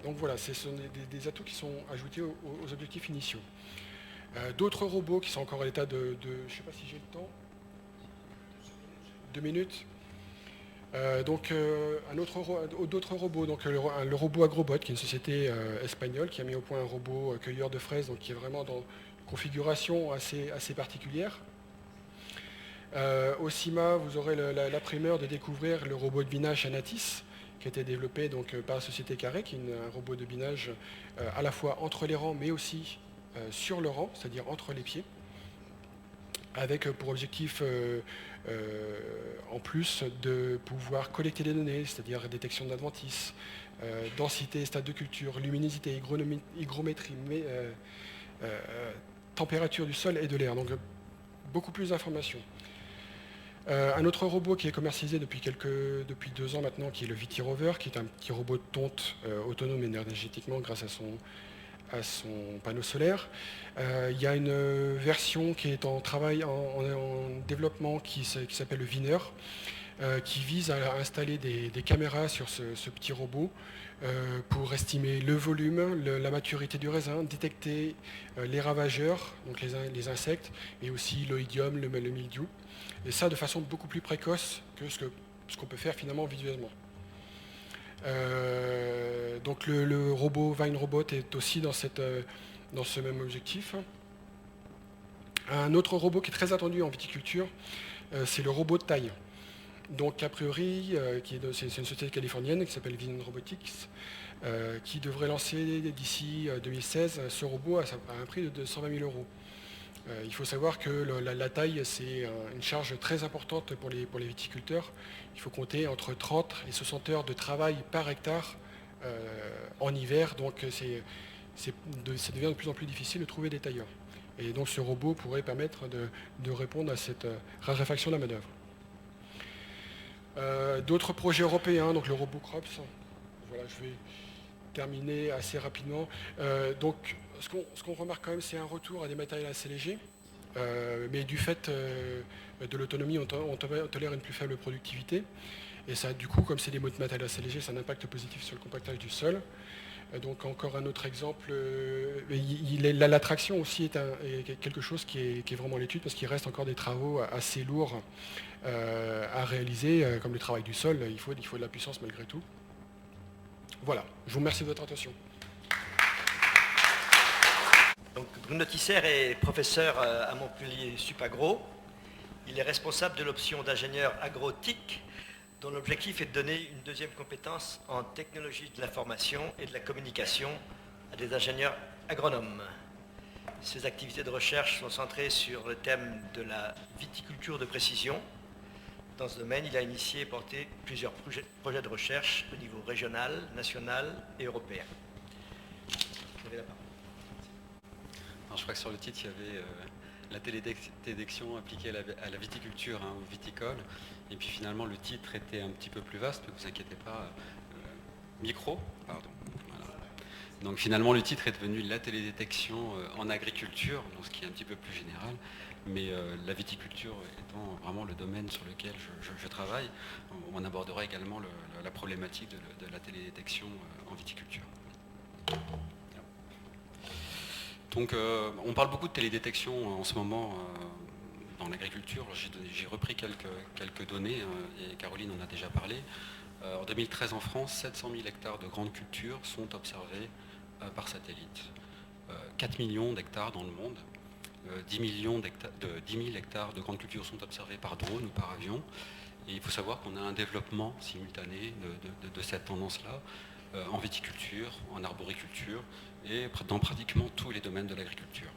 Donc voilà, ce sont des atouts qui sont ajoutés aux objectifs initiaux. D'autres robots qui sont encore à l'état je ne sais pas si j'ai le temps. 2 minutes. D'autres robots, donc le robot Agrobot, qui est une société espagnole qui a mis au point un robot cueilleur de fraises, donc qui est vraiment dans une configuration assez particulière. Au CIMA, vous aurez la primeur de découvrir le robot de binage Anatis, qui a été développé donc, par la société Carré, qui est un robot de binage à la fois entre les rangs, mais aussi sur le rang, c'est-à-dire entre les pieds, avec pour objectif en plus de pouvoir collecter des données, c'est-à-dire détection d'adventices, densité, stade de culture, luminosité, hygrométrie, température du sol et de l'air, donc beaucoup plus d'informations. Un autre robot qui est commercialisé depuis 2 ans maintenant, qui est le VT Rover, qui est un petit robot de tonte autonome énergétiquement grâce à son panneau solaire. Il y a une version qui est en travail, en développement, qui s'appelle le Viner, qui vise à installer des caméras sur ce petit robot pour estimer le volume, la maturité du raisin, détecter les ravageurs, donc les insectes, et aussi l'oïdium, le mildiou. Et ça de façon beaucoup plus précoce que ce qu'on peut faire finalement visuellement. Donc le robot VineRobot est aussi dans ce même objectif. Un autre robot qui est très attendu en viticulture, c'est le robot de taille. Donc a priori, c'est une société californienne qui s'appelle Vision Robotics, qui devrait lancer d'ici 2016 ce robot à un prix de 120 000 €. Il faut savoir que la taille, c'est une charge très importante pour les viticulteurs. Il faut compter entre 30 et 60 heures de travail par hectare en hiver, donc ça devient de plus en plus difficile de trouver des tailleurs. Et donc ce robot pourrait permettre de répondre à cette raréfaction de la main-d'œuvre. D'autres projets européens, donc le robot Crops. Voilà, je vais terminer assez rapidement. Donc ce qu'on remarque quand même, c'est un retour à des matériels assez légers, mais du fait de l'autonomie, on tolère une plus faible productivité. Et ça, du coup, comme c'est des matériels assez légers, ça a un impact positif sur le compactage du sol. Donc encore un autre exemple, la traction aussi est quelque chose qui est vraiment à l'étude, parce qu'il reste encore des travaux assez lourds à réaliser, comme le travail du sol, il faut de la puissance malgré tout. Voilà, je vous remercie de votre attention. Bruno Tisser est professeur à Montpellier Supagro. Il est responsable de l'option d'ingénieur agro-TIC, dont l'objectif est de donner une deuxième compétence en technologie de l'information et de la communication à des ingénieurs agronomes. Ses activités de recherche sont centrées sur le thème de la viticulture de précision. Dans ce domaine, il a initié et porté plusieurs projets de recherche au niveau régional, national et européen. Vous avez la parole. Alors, je crois que sur le titre, il y avait la télédétection appliquée à la viticulture, hein, au viticole. Et puis finalement, le titre était un petit peu plus vaste, mais vous inquiétez pas. Micro, pardon. Voilà. Donc finalement, le titre est devenu la télédétection en agriculture, donc ce qui est un petit peu plus général. Mais la viticulture étant vraiment le domaine sur lequel je travaille, on abordera également la problématique de la télédétection en viticulture. Donc on parle beaucoup de télédétection en ce moment dans l'agriculture. J'ai repris quelques données, et Caroline en a déjà parlé. En 2013 en France, 700 000 hectares de grandes cultures sont observés par satellite. 4 millions d'hectares dans le monde. 10 000 hectares de grandes cultures sont observés par drone ou par avion. Et il faut savoir qu'on a un développement simultané de cette tendance-là en viticulture, en arboriculture et dans pratiquement tous les domaines de l'agriculture.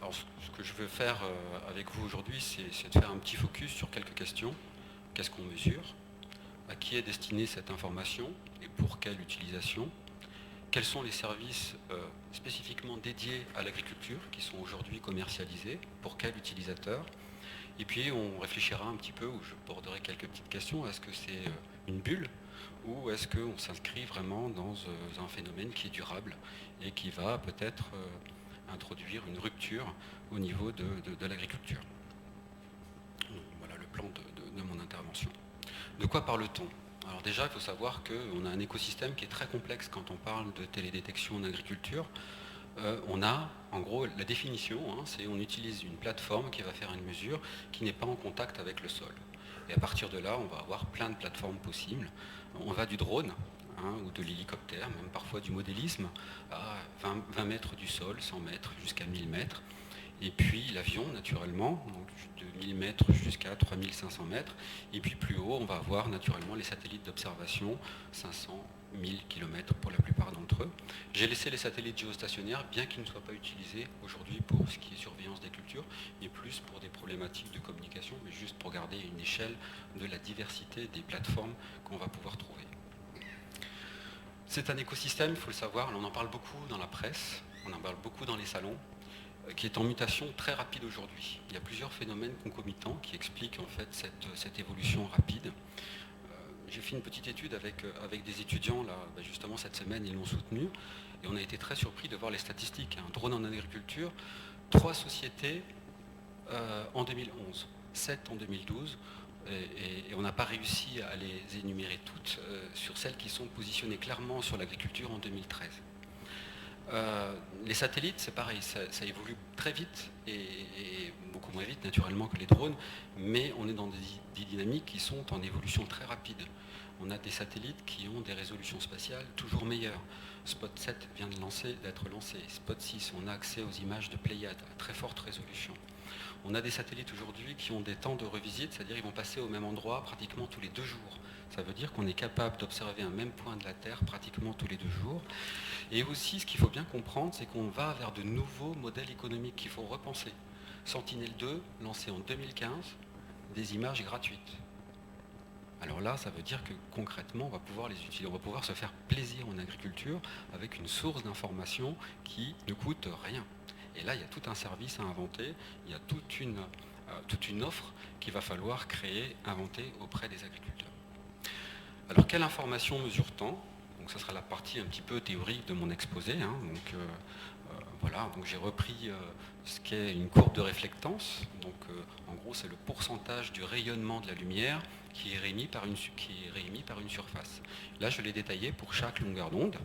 Alors ce que je veux faire avec vous aujourd'hui, c'est de faire un petit focus sur quelques questions. Qu'est-ce qu'on mesure? À qui est destinée cette information et pour quelle utilisation? Quels sont les services spécifiquement dédiés à l'agriculture qui sont aujourd'hui commercialisés? Pour quel utilisateur? Et puis on réfléchira un petit peu, ou je borderai quelques petites questions. Est-ce que c'est une bulle ou est-ce qu'on s'inscrit vraiment dans un phénomène qui est durable et qui va peut-être introduire une rupture au niveau de l'agriculture? Voilà le plan de mon intervention. De quoi parle-t-on? Alors déjà, il faut savoir qu'on a un écosystème qui est très complexe quand on parle de télédétection en agriculture. On a, en gros, la définition, hein, c'est on utilise une plateforme qui va faire une mesure qui n'est pas en contact avec le sol. Et à partir de là, on va avoir plein de plateformes possibles. On va du drone, hein, ou de l'hélicoptère, même parfois du modélisme, à 20 mètres du sol, 100 mètres, jusqu'à 1000 mètres. Et puis l'avion, naturellement, donc de 1000 mètres jusqu'à 3500 mètres. Et puis plus haut, on va avoir naturellement les satellites d'observation, 500, 1000 km pour la plupart d'entre eux. J'ai laissé les satellites géostationnaires, bien qu'ils ne soient pas utilisés aujourd'hui pour ce qui est surveillance des cultures, mais plus pour des problématiques de communication, mais juste pour garder une échelle de la diversité des plateformes qu'on va pouvoir trouver. C'est un écosystème, il faut le savoir, on en parle beaucoup dans la presse, on en parle beaucoup dans les salons, qui est en mutation très rapide aujourd'hui. Il y a plusieurs phénomènes concomitants qui expliquent en fait cette évolution rapide. J'ai fait une petite étude avec des étudiants, là, justement cette semaine, ils l'ont soutenu, et on a été très surpris de voir les statistiques. Un drone en agriculture, 3 sociétés en 2011, 7 en 2012, et on n'a pas réussi à les énumérer toutes sur celles qui sont positionnées clairement sur l'agriculture en 2013. Les satellites, c'est pareil, ça évolue très vite et beaucoup moins vite naturellement que les drones, mais on est dans des dynamiques qui sont en évolution très rapide. On a des satellites qui ont des résolutions spatiales toujours meilleures. Spot 7 vient d'être lancé. Spot 6, on a accès aux images de Pléiades à très forte résolution. On a des satellites aujourd'hui qui ont des temps de revisite, c'est-à-dire qu'ils vont passer au même endroit pratiquement tous les 2 jours. Ça veut dire qu'on est capable d'observer un même point de la Terre pratiquement tous les 2 jours. Et aussi, ce qu'il faut bien comprendre, c'est qu'on va vers de nouveaux modèles économiques qu'il faut repenser. Sentinelle-2, lancé en 2015, des images gratuites. Alors là, ça veut dire que concrètement, on va pouvoir les utiliser, on va pouvoir se faire plaisir en agriculture avec une source d'information qui ne coûte rien. Et là, il y a tout un service à inventer, il y a toute une offre qu'il va falloir créer, inventer auprès des agriculteurs. Alors, quelle information mesure-t-on? Donc, ça sera la partie un petit peu théorique de mon exposé. Hein. Voilà, donc j'ai repris ce qu'est une courbe de réflectance. Donc, en gros, c'est le pourcentage du rayonnement de la lumière qui est réémis par une surface. Là, je l'ai détaillé pour chaque longueur d'onde,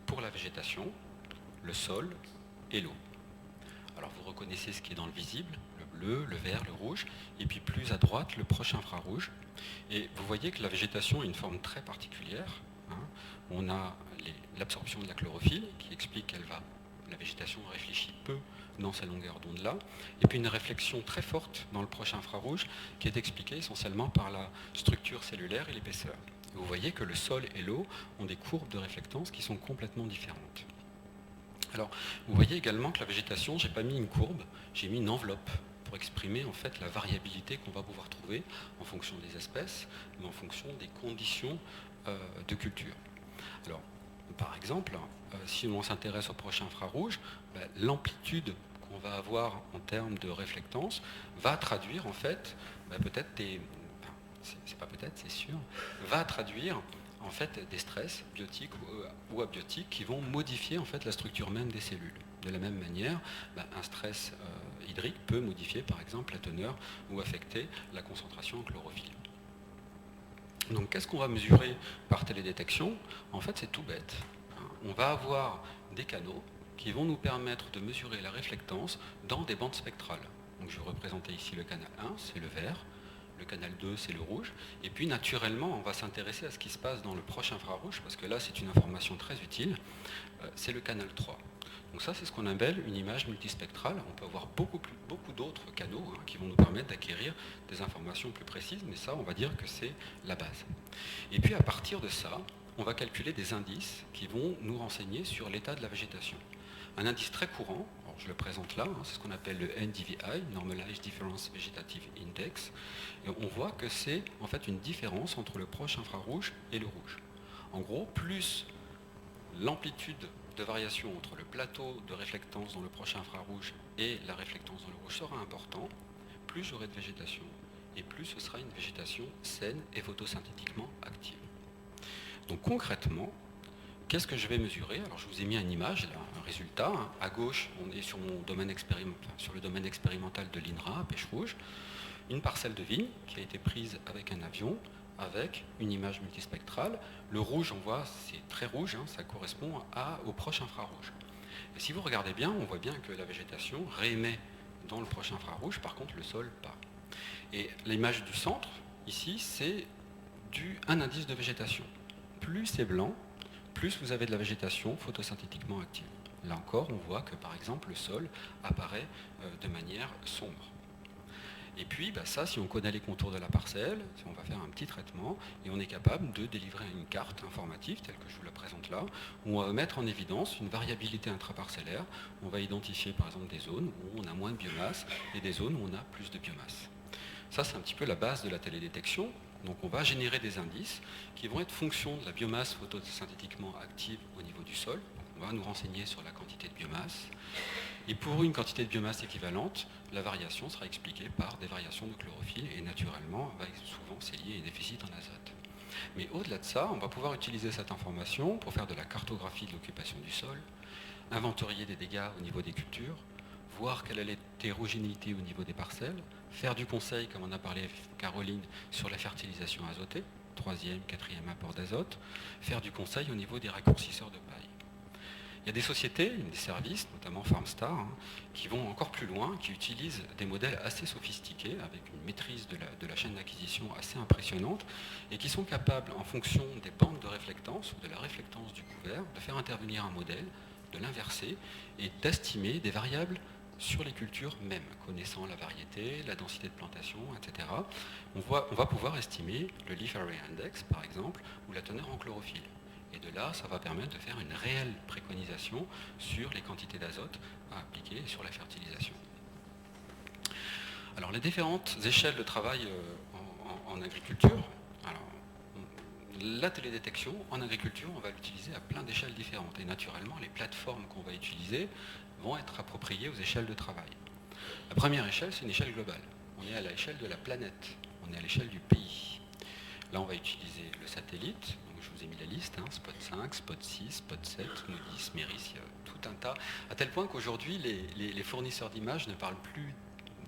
pour la végétation, le sol et l'eau. Alors, vous reconnaissez ce qui est dans le visible, le bleu, le vert, le rouge, et puis plus à droite, le proche infrarouge. Et vous voyez que la végétation a une forme très particulière. Hein. On a l'absorption de la chlorophylle qui explique qu'elle va La végétation réfléchit peu dans ces longueurs d'onde-là. Et puis une réflexion très forte dans le proche infrarouge qui est expliquée essentiellement par la structure cellulaire et l'épaisseur. Vous voyez que le sol et l'eau ont des courbes de réflectance qui sont complètement différentes. Alors, vous voyez également que la végétation, je n'ai pas mis une courbe, j'ai mis une enveloppe pour exprimer en fait la variabilité qu'on va pouvoir trouver en fonction des espèces, mais en fonction des conditions de culture. Alors, par exemple, si on s'intéresse au proche infrarouge, l'amplitude qu'on va avoir en termes de réflectance va traduire en fait peut-être des... c'est pas peut-être, c'est sûr, va traduire en fait des stress biotiques ou abiotiques qui vont modifier en fait la structure même des cellules. De la même manière, un stress hydrique peut modifier par exemple la teneur ou affecter la concentration en chlorophylle. Donc qu'est-ce qu'on va mesurer par télédétection? En fait c'est tout bête. On va avoir des canaux qui vont nous permettre de mesurer la réflectance dans des bandes spectrales. Donc je vais représenter ici le canal 1, c'est le vert. Le canal 2, c'est le rouge. Et puis, naturellement, on va s'intéresser à ce qui se passe dans le proche infrarouge, parce que là, c'est une information très utile. C'est le canal 3. Donc ça, c'est ce qu'on appelle une image multispectrale. On peut avoir beaucoup d'autres canaux qui vont nous permettre d'acquérir des informations plus précises, mais ça, on va dire que c'est la base. Et puis, à partir de ça, on va calculer des indices qui vont nous renseigner sur l'état de la végétation. Un indice très courant, alors je le présente là, c'est ce qu'on appelle le NDVI, Normalized Difference Vegetative Index, et on voit que c'est en fait une différence entre le proche infrarouge et le rouge. En gros, plus l'amplitude de variation entre le plateau de réflectance dans le proche infrarouge et la réflectance dans le rouge sera important, plus j'aurai de végétation, et plus ce sera une végétation saine et photosynthétiquement active. Donc concrètement, qu'est-ce que je vais mesurer? Alors je vous ai mis une image, là, un résultat. À gauche, on est sur le domaine expérimental de l'INRA, à Pêche-Rouge. Une parcelle de vigne qui a été prise avec un avion, avec une image multispectrale. Le rouge, on voit, c'est très rouge, ça correspond au proche infrarouge. Et si vous regardez bien, on voit bien que la végétation réémet dans le proche infrarouge, par contre le sol pas. Et l'image du centre, ici, c'est un indice de végétation. Plus c'est blanc, plus vous avez de la végétation photosynthétiquement active. Là encore, on voit que par exemple le sol apparaît de manière sombre. Et puis ça, si on connaît les contours de la parcelle, si on va faire un petit traitement, et on est capable de délivrer une carte informative, telle que je vous la présente là, où on va mettre en évidence une variabilité intraparcellaire. On va identifier par exemple des zones où on a moins de biomasse et des zones où on a plus de biomasse. Ça, c'est un petit peu la base de la télédétection. Donc on va générer des indices qui vont être fonction de la biomasse photosynthétiquement active au niveau du sol. Donc on va nous renseigner sur la quantité de biomasse. Et pour une quantité de biomasse équivalente, la variation sera expliquée par des variations de chlorophylle et naturellement, souvent c'est lié à un déficit en azote. Mais au-delà de ça, on va pouvoir utiliser cette information pour faire de la cartographie de l'occupation du sol, inventorier des dégâts au niveau des cultures, voir quelle est l'hétérogénéité au niveau des parcelles, faire du conseil, comme on a parlé avec Caroline, sur la fertilisation azotée, 3e, 4e apport d'azote, faire du conseil au niveau des raccourcisseurs de paille. Il y a des sociétés, des services, notamment Farmstar, qui vont encore plus loin, qui utilisent des modèles assez sophistiqués, avec une maîtrise de la chaîne d'acquisition assez impressionnante, et qui sont capables, en fonction des bandes de réflectance, ou de la réflectance du couvert, de faire intervenir un modèle, de l'inverser, et d'estimer des variables sur les cultures mêmes, connaissant la variété, la densité de plantation, etc. On va pouvoir estimer le Leaf Area Index, par exemple, ou la teneur en chlorophylle. Et de là, ça va permettre de faire une réelle préconisation sur les quantités d'azote à appliquer et sur la fertilisation. Alors, les différentes échelles de travail en agriculture. Alors, la télédétection, en agriculture, on va l'utiliser à plein d'échelles différentes. Et naturellement, les plateformes qu'on va utiliser vont être appropriées aux échelles de travail. La première échelle, c'est une échelle globale. On est à l'échelle de la planète, on est à l'échelle du pays. Là, on va utiliser le satellite, donc je vous ai mis la liste, Spot 5, Spot 6, Spot 7, Moody's, Meris, il y a tout un tas, à tel point qu'aujourd'hui, les fournisseurs d'images ne parlent plus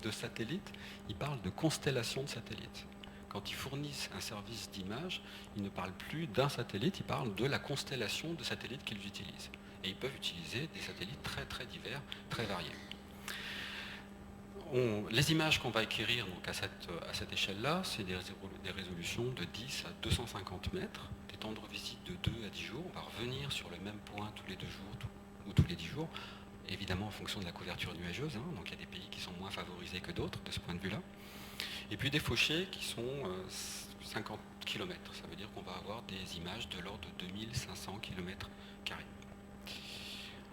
de satellites, ils parlent de constellations de satellites. Quand ils fournissent un service d'image, ils ne parlent plus d'un satellite, ils parlent de la constellation de satellites qu'ils utilisent. Et ils peuvent utiliser des satellites très très divers, très variés. Les images qu'on va acquérir donc, à cette échelle-là, c'est des résolutions de 10 à 250 mètres, des temps de visite de 2 à 10 jours. On va revenir sur le même point tous les 2 jours ou tous les 10 jours évidemment en fonction de la couverture nuageuse, hein, donc il y a des pays qui sont moins favorisés que d'autres de ce point de vue-là. Et puis des fauchés qui sont 50 km, ça veut dire qu'on va avoir des images de l'ordre de 2500 km².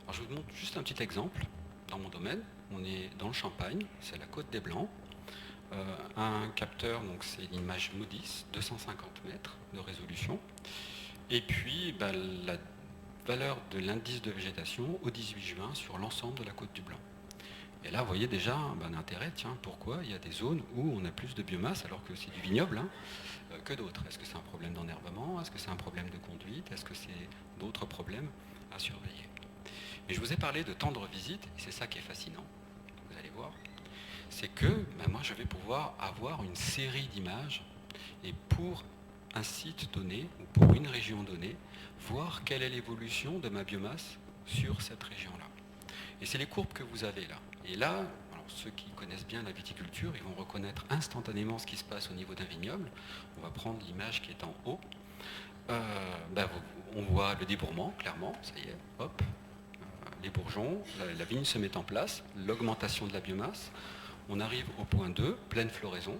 Alors je vous montre juste un petit exemple. Dans mon domaine, on est dans le Champagne, c'est la Côte des Blancs. Un capteur, donc c'est une image Modis, 250 mètres de résolution. Et puis la valeur de l'indice de végétation au 18 juin sur l'ensemble de la Côte du Blanc. Et là, vous voyez déjà un intérêt, tiens, pourquoi il y a des zones où on a plus de biomasse alors que c'est du vignoble hein, que d'autres. Est-ce que c'est un problème d'enherbement? Est-ce que c'est un problème de conduite? Est-ce que c'est d'autres problèmes à surveiller? Mais je vous ai parlé de temps de revisite, et c'est ça qui est fascinant, vous allez voir, c'est que moi je vais pouvoir avoir une série d'images, et pour un site donné, ou pour une région donnée, voir quelle est l'évolution de ma biomasse sur cette région-là. Et c'est les courbes que vous avez là. Et là, alors ceux qui connaissent bien la viticulture, ils vont reconnaître instantanément ce qui se passe au niveau d'un vignoble. On va prendre l'image qui est en haut. On voit le débourrement, clairement, ça y est, hop. Les bourgeons, la vigne se met en place, l'augmentation de la biomasse. On arrive au point 2, pleine floraison.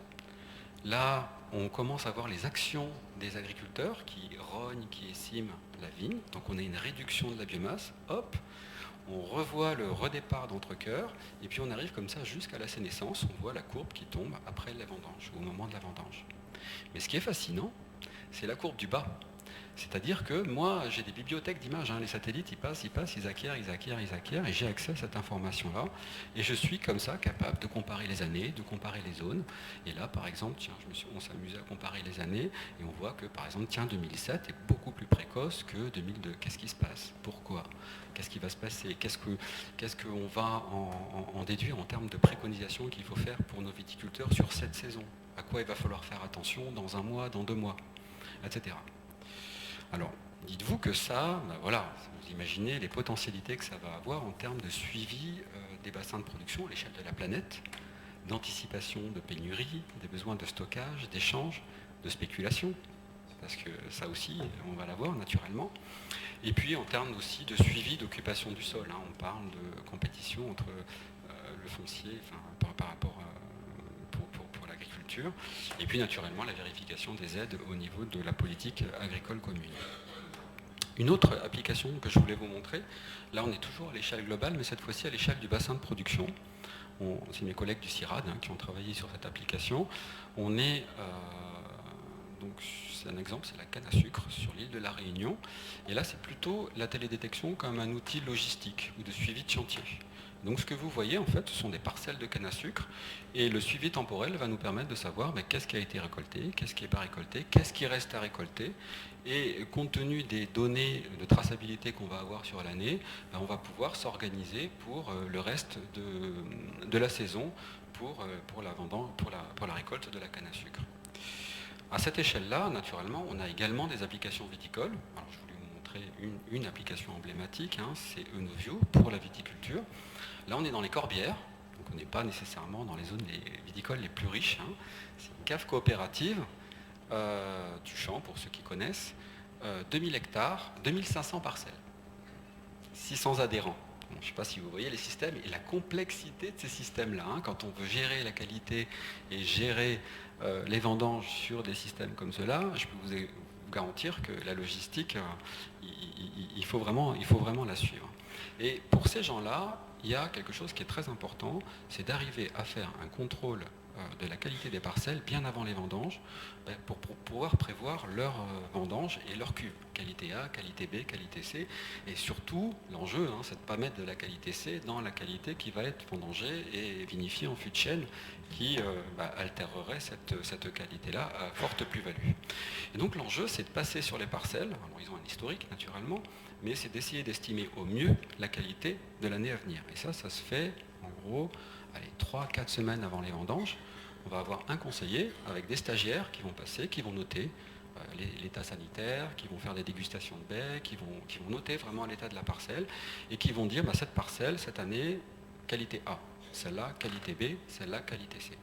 Là, on commence à voir les actions des agriculteurs qui rognent, qui éciment la vigne. Donc on a une réduction de la biomasse, hop. On revoit le redépart d'entre-cœurs, et puis on arrive comme ça jusqu'à la sénescence. On voit la courbe qui tombe après la vendange, au moment de la vendange. Mais ce qui est fascinant, c'est la courbe du bas. C'est-à-dire que moi, j'ai des bibliothèques d'images, hein. Les satellites, ils passent, ils acquièrent, et j'ai accès à cette information-là. Et je suis comme ça capable de comparer les années, de comparer les zones. Et là, par exemple, tiens, on s'est amusé à comparer les années, et on voit que, par exemple, 2007 est beaucoup plus précoce que 2002. Qu'est-ce qui se passe? Pourquoi? Qu'est-ce qui va se passer? Qu'est-ce qu'on va en déduire en termes de préconisation qu'il faut faire pour nos viticulteurs sur cette saison? À quoi il va falloir faire attention dans un mois, dans 2 mois, etc. Alors, dites-vous que ça, voilà, vous imaginez les potentialités que ça va avoir en termes de suivi des bassins de production à l'échelle de la planète, d'anticipation de pénurie, des besoins de stockage, d'échange, de spéculation, parce que ça aussi, on va l'avoir naturellement. Et puis en termes aussi de suivi d'occupation du sol, hein, on parle de compétition entre le foncier, par rapport pour l'agriculture, et puis naturellement la vérification des aides au niveau de la politique agricole commune. Une autre application que je voulais vous montrer, là on est toujours à l'échelle globale, mais cette fois-ci à l'échelle du bassin de production. C'est mes collègues du CIRAD hein, qui ont travaillé sur cette application. On est, donc c'est un exemple, c'est la canne à sucre sur l'île de la Réunion. Et là c'est plutôt la télédétection comme un outil logistique ou de suivi de chantier. Donc ce que vous voyez en fait, ce sont des parcelles de canne à sucre et le suivi temporel va nous permettre de savoir qu'est-ce qui a été récolté, qu'est-ce qui n'est pas récolté, qu'est-ce qui reste à récolter. Et compte tenu des données de traçabilité qu'on va avoir sur l'année, on va pouvoir s'organiser pour le reste de la saison pour la récolte de la canne à sucre. À cette échelle-là, naturellement, on a également des applications viticoles. Alors, je voulais vous montrer une application emblématique, hein, c'est Enovio pour la viticulture. Là, on est dans les Corbières, donc on n'est pas nécessairement dans les zones viticoles les plus riches. Hein. C'est une cave coopérative du champ, pour ceux qui connaissent, 2000 hectares, 2500 parcelles, 600 adhérents. Bon, je ne sais pas si vous voyez les systèmes et la complexité de ces systèmes-là. Hein, quand on veut gérer la qualité et gérer les vendanges sur des systèmes comme cela, je peux vous garantir que la logistique, il faut vraiment la suivre. Et pour ces gens-là, il y a quelque chose qui est très important, c'est d'arriver à faire un contrôle de la qualité des parcelles bien avant les vendanges pour pouvoir prévoir leur vendange et leur cuve. Qualité A, qualité B, qualité C. Et surtout, l'enjeu, hein, c'est de ne pas mettre de la qualité C dans la qualité qui va être vendangée et vinifiée en fût de chêne qui altérerait cette qualité-là à forte plus-value. Et donc l'enjeu, c'est de passer sur les parcelles. Alors, ils ont un historique, naturellement, mais c'est d'essayer d'estimer au mieux la qualité de l'année à venir. Et ça se fait, en gros, 3-4 semaines avant les vendanges. On va avoir un conseiller avec des stagiaires qui vont passer, qui vont noter l'état sanitaire, qui vont faire des dégustations de baies, qui vont noter vraiment l'état de la parcelle et qui vont dire cette parcelle, cette année, qualité A, celle-là, qualité B, celle-là, qualité C.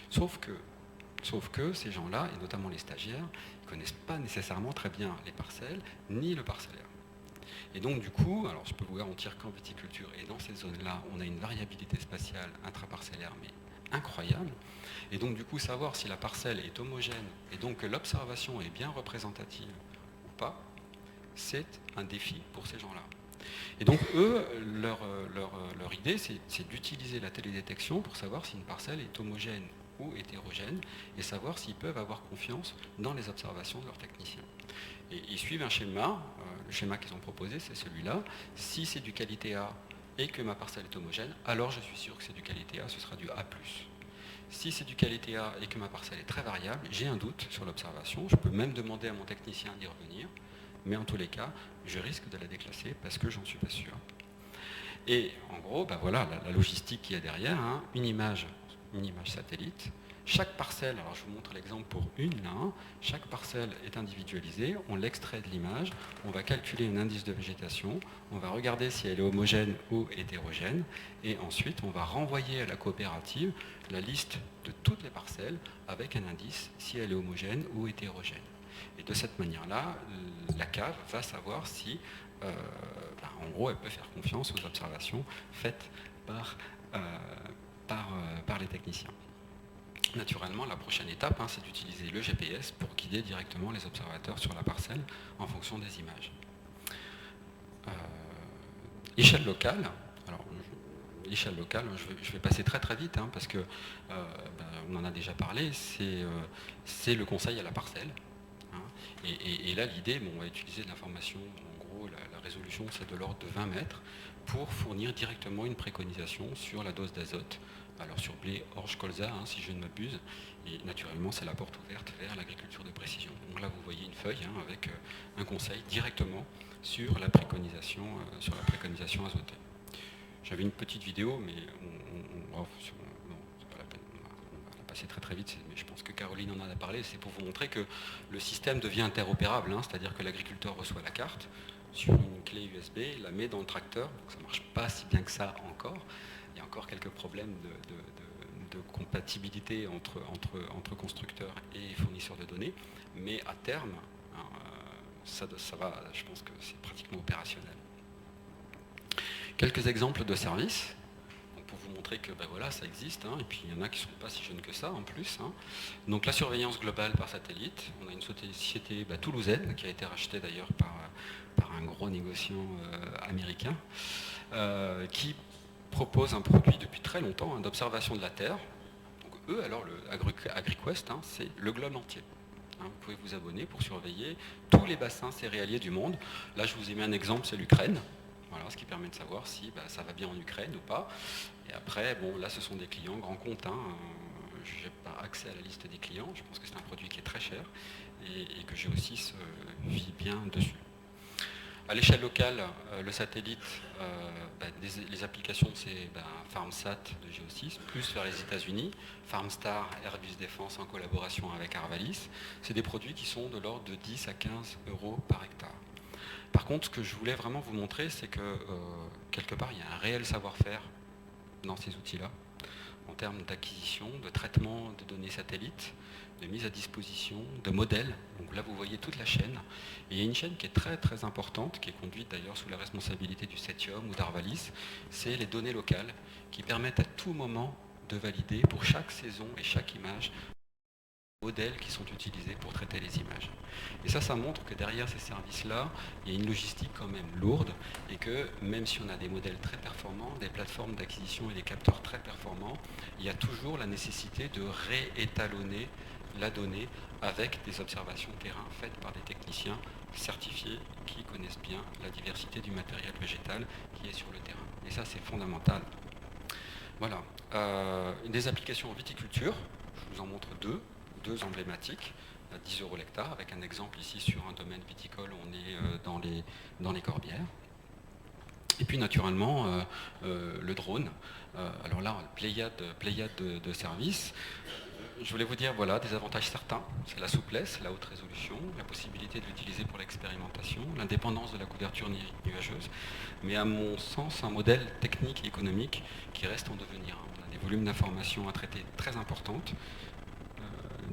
Sauf que ces gens-là, et notamment les stagiaires, ne connaissent pas nécessairement très bien les parcelles, ni le parcellaire. Et donc du coup, alors je peux vous garantir qu'en viticulture et dans ces zones-là, on a une variabilité spatiale intraparcellaire mais incroyable. Et donc du coup, savoir si la parcelle est homogène et donc que l'observation est bien représentative ou pas, c'est un défi pour ces gens-là. Et donc eux, leur idée, c'est d'utiliser la télédétection pour savoir si une parcelle est homogène ou hétérogène et savoir s'ils peuvent avoir confiance dans les observations de leurs techniciens. Et ils suivent un schéma, le schéma qu'ils ont proposé, c'est celui-là. Si c'est du qualité A et que ma parcelle est homogène, alors je suis sûr que c'est du qualité A, ce sera du A+. Si c'est du qualité A et que ma parcelle est très variable, j'ai un doute sur l'observation, je peux même demander à mon technicien d'y revenir, mais en tous les cas, je risque de la déclasser parce que j'en suis pas sûr. Et en gros, ben voilà la logistique qu'il y a derrière, hein, une image satellite. Chaque parcelle, alors je vous montre l'exemple pour une là, hein, chaque parcelle est individualisée, on l'extrait de l'image, on va calculer un indice de végétation, on va regarder si elle est homogène ou hétérogène, et ensuite on va renvoyer à la coopérative la liste de toutes les parcelles avec un indice si elle est homogène ou hétérogène. Et de cette manière-là, la cave va savoir si, en gros, elle peut faire confiance aux observations faites par les techniciens. Naturellement, la prochaine étape, hein, c'est d'utiliser le GPS pour guider directement les observateurs sur la parcelle en fonction des images. Échelle locale. Alors, l'échelle locale, je vais passer très très vite, hein, parce que on en a déjà parlé, c'est le conseil à la parcelle. Hein, et là, l'idée, on va utiliser de l'information, en gros, la résolution, c'est de l'ordre de 20 mètres, pour fournir directement une préconisation sur la dose d'azote. Alors sur blé, orge, colza, hein, si je ne m'abuse, et naturellement c'est la porte ouverte vers l'agriculture de précision. Donc là vous voyez une feuille, hein, avec un conseil directement sur la préconisation azotée. J'avais une petite vidéo, mais c'est pas la peine, on va la passer très très vite, mais je pense que Caroline en a parlé, c'est pour vous montrer que le système devient interopérable, hein, c'est-à-dire que l'agriculteur reçoit la carte sur une clé USB, la met dans le tracteur, donc ça ne marche pas si bien que ça encore. Il y a encore quelques problèmes de compatibilité entre constructeurs et fournisseurs de données, mais à terme, hein, ça va, je pense que c'est pratiquement opérationnel. Quelques exemples de services, donc pour vous montrer que voilà, ça existe, hein, et puis il y en a qui ne sont pas si jeunes que ça en plus. Hein. Donc la surveillance globale par satellite, on a une société toulousaine qui a été rachetée d'ailleurs par un gros négociant américain, qui propose un produit depuis très longtemps, hein, d'observation de la Terre. Donc eux, alors le AgriQuest, hein, c'est le globe entier. Hein, vous pouvez vous abonner pour surveiller tous les bassins céréaliers du monde. Là, je vous ai mis un exemple, c'est l'Ukraine. Voilà, ce qui permet de savoir si ça va bien en Ukraine ou pas. Et après, là, ce sont des clients grands comptes. Hein, je n'ai pas accès à la liste des clients. Je pense que c'est un produit qui est très cher et que Geosys vit bien dessus. À l'échelle locale, le satellite, les applications, c'est FarmSat de Geosys, plus vers les États-Unis, FarmStar, Airbus Défense en collaboration avec Arvalis. C'est des produits qui sont de l'ordre de 10 à 15 € par hectare. Par contre, ce que je voulais vraiment vous montrer, c'est que quelque part, il y a un réel savoir-faire dans ces outils-là, en termes d'acquisition, de traitement de données satellites, de mise à disposition, de modèles. Donc là, vous voyez toute la chaîne. Et il y a une chaîne qui est très très importante, qui est conduite d'ailleurs sous la responsabilité du Cetium ou d'Arvalis, c'est les données locales, qui permettent à tout moment de valider pour chaque saison et chaque image les modèles qui sont utilisés pour traiter les images. Et ça montre que derrière ces services-là, il y a une logistique quand même lourde, et que même si on a des modèles très performants, des plateformes d'acquisition et des capteurs très performants, il y a toujours la nécessité de réétalonner la donnée avec des observations terrain faites par des techniciens certifiés qui connaissent bien la diversité du matériel végétal qui est sur le terrain. Et ça, c'est fondamental. Voilà. Des applications en viticulture, je vous en montre deux emblématiques, à 10 € l'hectare, avec un exemple ici sur un domaine viticole, on est dans les Corbières. Et puis naturellement, le drone. Alors là, pléiade de services. Je voulais vous dire, voilà, des avantages certains, c'est la souplesse, la haute résolution, la possibilité de l'utiliser pour l'expérimentation, l'indépendance de la couverture nuageuse, mais à mon sens, un modèle technique et économique qui reste en devenir. On a des volumes d'informations à traiter très importantes,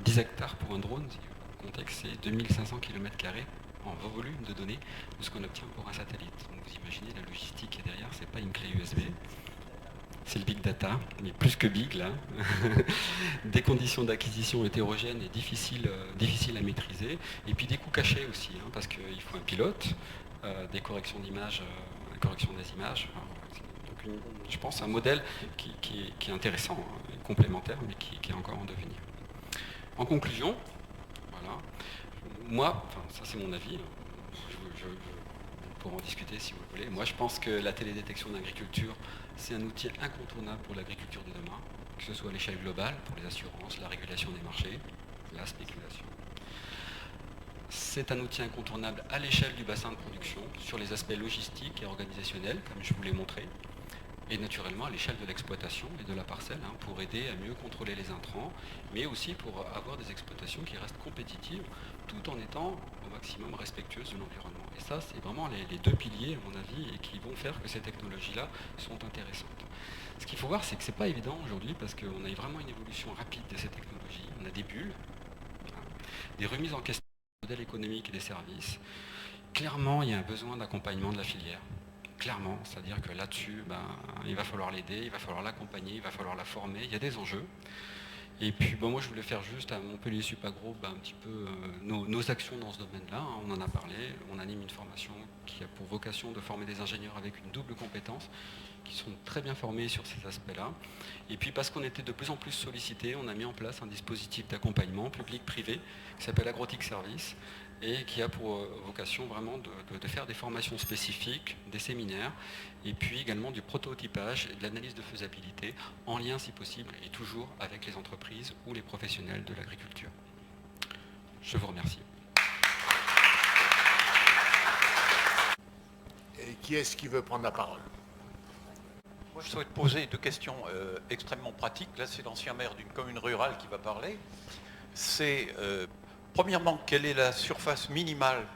10 hectares pour un drone, si vous comptez que c'est 2500 km² en volume de données de ce qu'on obtient pour un satellite. Donc vous imaginez la logistique qui est derrière, c'est pas une clé USB, c'est le big data, mais plus que big là. Des conditions d'acquisition hétérogènes et difficiles à maîtriser, et puis des coûts cachés aussi, hein, parce qu'il faut un pilote, des corrections d'images, correction des images. Donc je pense un modèle qui est intéressant, complémentaire, mais qui est encore en devenir. En conclusion, voilà, moi, enfin, ça c'est mon avis, pour en discuter si vous voulez. Moi je pense que la télédétection d'agriculture, c'est un outil incontournable pour l'agriculture de demain, que ce soit à l'échelle globale, pour les assurances, la régulation des marchés, la spéculation. C'est un outil incontournable à l'échelle du bassin de production, sur les aspects logistiques et organisationnels, comme je vous l'ai montré, et naturellement à l'échelle de l'exploitation et de la parcelle, hein, pour aider à mieux contrôler les intrants, mais aussi pour avoir des exploitations qui restent compétitives, tout en étant au maximum respectueuses de l'environnement. Et ça, c'est vraiment les deux piliers, à mon avis, et qui vont faire que ces technologies-là sont intéressantes. Ce qu'il faut voir, c'est que ce n'est pas évident aujourd'hui, parce qu'on a vraiment une évolution rapide de ces technologies. On a des bulles, hein, des remises en question des modèles économiques et des services. Clairement, il y a un besoin d'accompagnement de la filière. Clairement, c'est-à-dire que là-dessus, il va falloir l'aider, il va falloir l'accompagner, il va falloir la former, il y a des enjeux. Et puis moi je voulais faire juste à Montpellier Supagro un petit peu nos actions dans ce domaine-là, hein, on en a parlé, on anime une formation qui a pour vocation de former des ingénieurs avec une double compétence, qui sont très bien formés sur ces aspects-là. Et puis parce qu'on était de plus en plus sollicités, on a mis en place un dispositif d'accompagnement public-privé qui s'appelle Agrotic Service, et qui a pour vocation vraiment de faire des formations spécifiques, des séminaires, et puis également du prototypage et de l'analyse de faisabilité, en lien si possible, et toujours avec les entreprises ou les professionnels de l'agriculture. Je vous remercie. Et qui est-ce qui veut prendre la parole? Moi, je souhaite poser deux questions extrêmement pratiques. Là, c'est l'ancien maire d'une commune rurale qui va parler. C'est... premièrement, quelle est la surface minimale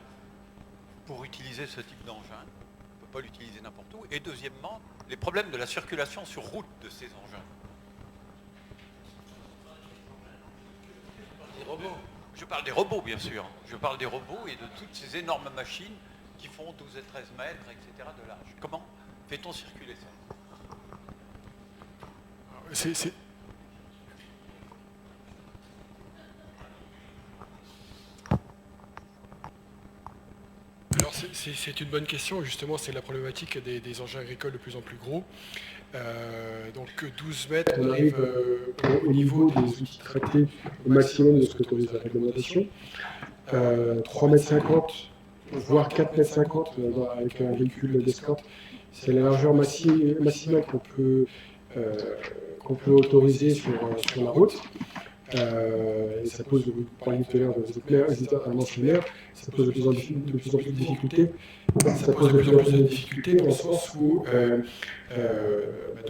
pour utiliser ce type d'engin? On ne peut pas l'utiliser n'importe où. Et deuxièmement, les problèmes de la circulation sur route de ces engins. Des robots. Je parle des robots, bien sûr. Je parle des robots et de toutes ces énormes machines qui font 12 et 13 mètres, etc. de large. Comment fait-on circuler ça? Alors c'est une bonne question, justement c'est la problématique des engins agricoles de plus en plus gros. Donc 12 mètres, on arrive au niveau des outils traités au maximum de ce qu'autorise la réglementation. 3,50 m, voire 4,50 m avec un véhicule d'escorte, c'est la largeur maximale qu'on peut autoriser sur la route. Et ça pose, vous parliez tout à l'heure des mentionnaires, ça pose de plus en plus de difficultés. Ça pose de plus en plus de difficultés dans le sens où de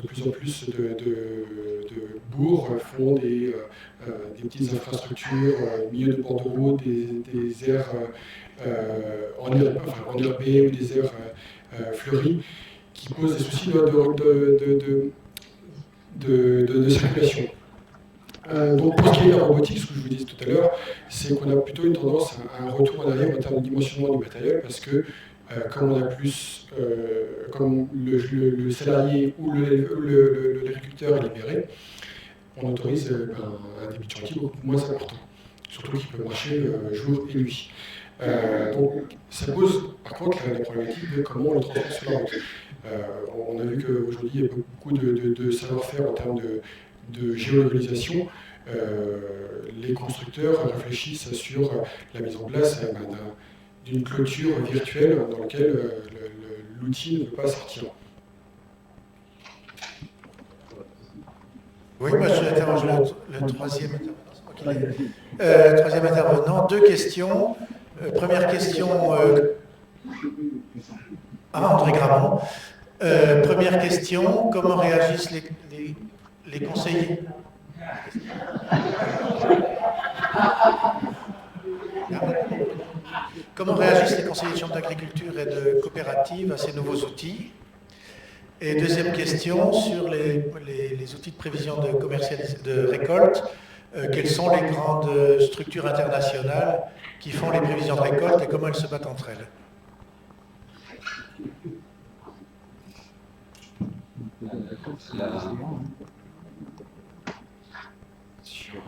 plus en plus de bourgs font des petites infrastructures au milieu de bords de route, des aires enherbées ou des aires fleuries, qui posent des soucis de circulation. Donc pour ce qui est de la robotique, ce que je vous disais tout à l'heure, c'est qu'on a plutôt une tendance à un retour en arrière en termes de dimensionnement du matériel, parce que comme on a plus, comme le salarié ou l'agriculteur est libéré, on autorise un débit de chantier beaucoup moins important, surtout qu'il peut marcher jour et nuit. Donc ça pose par contre la problématique de comment on le transporte sur la route. On a vu qu'aujourd'hui il y a beaucoup de savoir-faire en termes de géolocalisation. Les constructeurs réfléchissent sur la mise en place d'une clôture virtuelle dans laquelle l'outil ne peut pas sortir. Oui, moi je interroge le troisième intervenant. Deux questions. Première question. André Gramont. Première question, comment réagissent les conseillers? Comment réagissent les conseillers de chambre d'agriculture et de coopératives à ces nouveaux outils? Et deuxième question, sur les outils de prévision de récolte, quelles sont les grandes structures internationales qui font les prévisions de récolte et comment elles se battent entre elles. Sur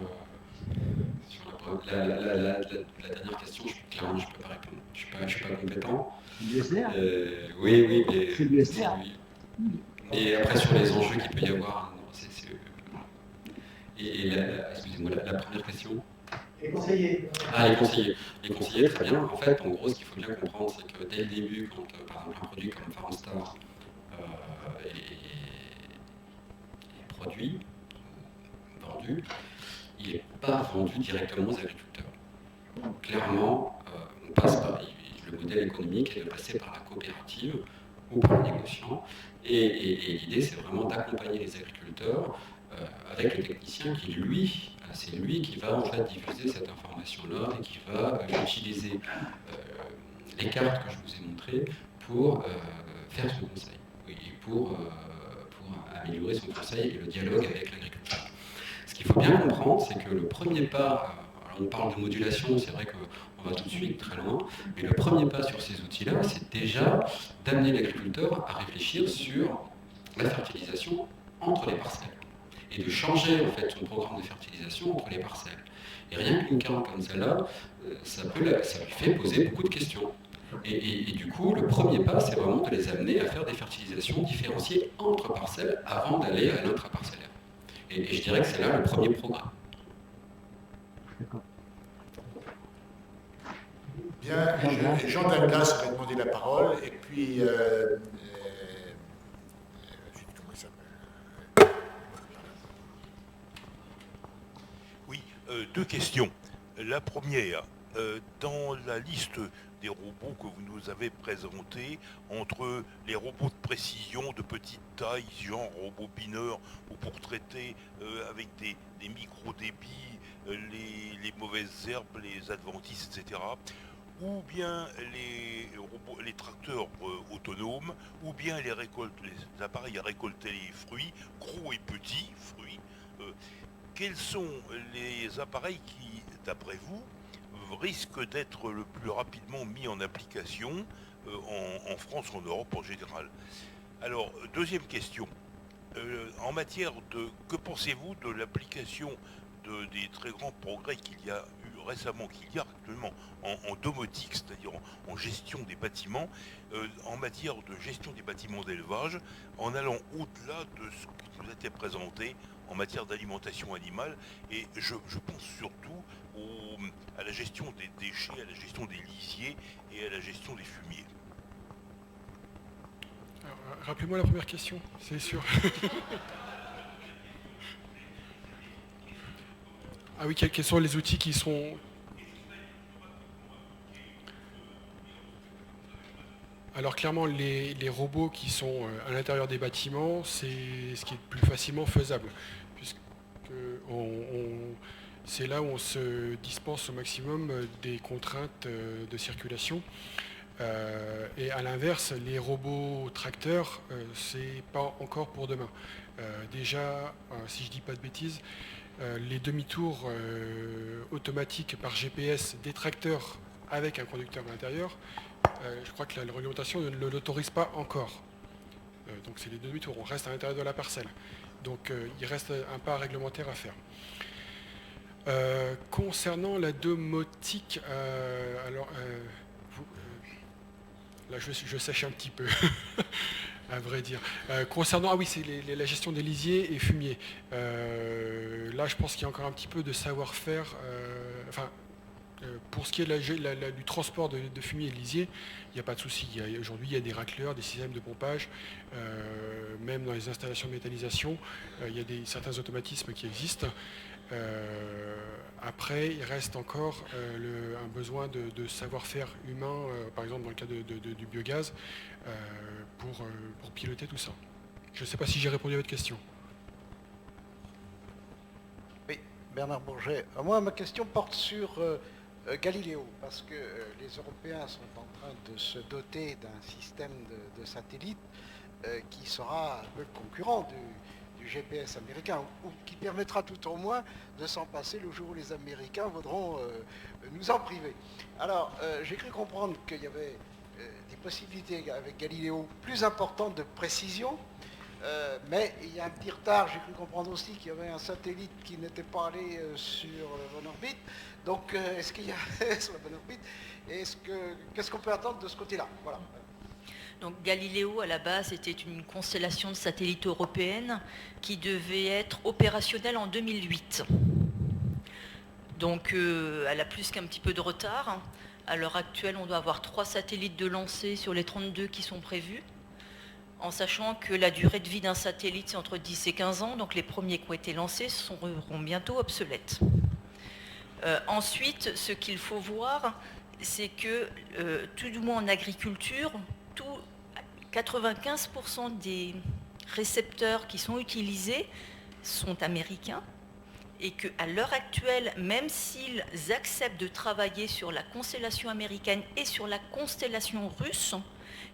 la dernière question, clairement, je ne peux pas répondre. Je ne suis pas compétent. Oui, mais après, sur les enjeux qu'il peut y avoir, excusez-moi, la première question. Les conseillers. Ah, les conseillers. Les conseillers, très bien. En fait, en gros, ce qu'il faut bien comprendre, c'est que dès le début, quand, par exemple, un produit comme Farmstar est produit, vendu, il n'est pas vendu directement aux agriculteurs. Clairement, on passe par le modèle économique est de passer par la coopérative ou par le négociant. Et l'idée, c'est vraiment d'accompagner les agriculteurs avec le technicien qui, lui, c'est lui qui va en fait diffuser cette information-là et qui va utiliser les cartes que je vous ai montrées pour faire son conseil et pour améliorer son conseil et le dialogue avec l'agriculteur. Ce qu'il faut bien comprendre, c'est que le premier pas, alors on parle de modulation, c'est vrai qu'on va tout de suite très loin, mais le premier pas sur ces outils-là, c'est déjà d'amener l'agriculteur à réfléchir sur la fertilisation entre les parcelles et de changer en fait son programme de fertilisation entre les parcelles. Et rien qu'une carte comme celle-là, ça lui fait poser beaucoup de questions. Et du coup, le premier pas, c'est vraiment de les amener à faire des fertilisations différenciées entre parcelles avant d'aller à l'intraparcellaire. Et je dirais que c'est là le premier progrès. Bien, Jean Dalgas avait demandé la parole, et puis... comment il s'appelle ? Oui, deux questions. La première, dans la liste des robots que vous nous avez présentés, entre les robots de précision de petite taille, genre robot bineur, ou pour traiter avec des micro-débits, les mauvaises herbes, les adventices, etc., ou bien les tracteurs autonomes, ou bien les appareils à récolter les fruits, gros et petits fruits. Quels sont les appareils qui, d'après vous, risquent d'être le plus rapidement mis en application en France, en Europe en général? Alors, deuxième question. En matière de... Que pensez-vous de l'application des très grands progrès qu'il y a eu récemment, qu'il y a actuellement en domotique, c'est-à-dire en gestion des bâtiments, en matière de gestion des bâtiments d'élevage, en allant au-delà de ce qui nous était présenté en matière d'alimentation animale, et je pense surtout à la gestion des déchets, à la gestion des lisiers et à la gestion des fumiers. Rappelez-moi la première question, c'est sûr. Ah oui, quels sont les outils qui sont... Alors clairement, les robots qui sont à l'intérieur des bâtiments, c'est ce qui est le plus facilement faisable, puisque c'est là où on se dispense au maximum des contraintes de circulation. Et à l'inverse, les robots tracteurs, c'est pas encore pour demain. Déjà, si je dis pas de bêtises, les demi-tours automatiques par GPS des tracteurs avec un conducteur à l'intérieur, je crois que la réglementation ne l'autorise pas encore. Donc c'est les demi-tours, on reste à l'intérieur de la parcelle. Donc il reste un pas réglementaire à faire. Concernant la domotique, là je sèche un petit peu, à vrai dire. Concernant, c'est la gestion des lisiers et fumiers. Là je pense qu'il y a encore un petit peu de savoir-faire, pour ce qui est du transport de fumier et de lisier, il n'y a pas de souci. Aujourd'hui, il y a des racleurs, des systèmes de pompage, même dans les installations de méthanisation, il y a certains automatismes qui existent. Après, il reste encore un besoin de savoir-faire humain, par exemple dans le cas du biogaz, pour piloter tout ça. Je ne sais pas si j'ai répondu à votre question. Oui, Bernard Bourget. Moi, ma question porte sur Galileo, parce que les Européens sont en train de se doter d'un système de satellites qui sera un peu le concurrent du du GPS américain, ou qui permettra tout au moins de s'en passer le jour où les Américains voudront nous en priver. Alors, j'ai cru comprendre qu'il y avait des possibilités avec Galileo plus importantes de précision, mais il y a un petit retard. J'ai cru comprendre aussi qu'il y avait un satellite qui n'était pas allé sur la bonne orbite. Donc, est-ce qu'il y a sur la bonne orbite? Qu'est-ce qu'on peut attendre de ce côté-là? Voilà. Donc Galileo, à la base, était une constellation de satellites européenne qui devait être opérationnelle en 2008. Donc elle a plus qu'un petit peu de retard. À l'heure actuelle, on doit avoir 3 satellites de lancés sur les 32 qui sont prévus, en sachant que la durée de vie d'un satellite, c'est entre 10 et 15 ans, donc les premiers qui ont été lancés seront bientôt obsolètes. Ensuite, ce qu'il faut voir, c'est que, tout du moins en agriculture, 95% des récepteurs qui sont utilisés sont américains, et qu'à l'heure actuelle, même s'ils acceptent de travailler sur la constellation américaine et sur la constellation russe,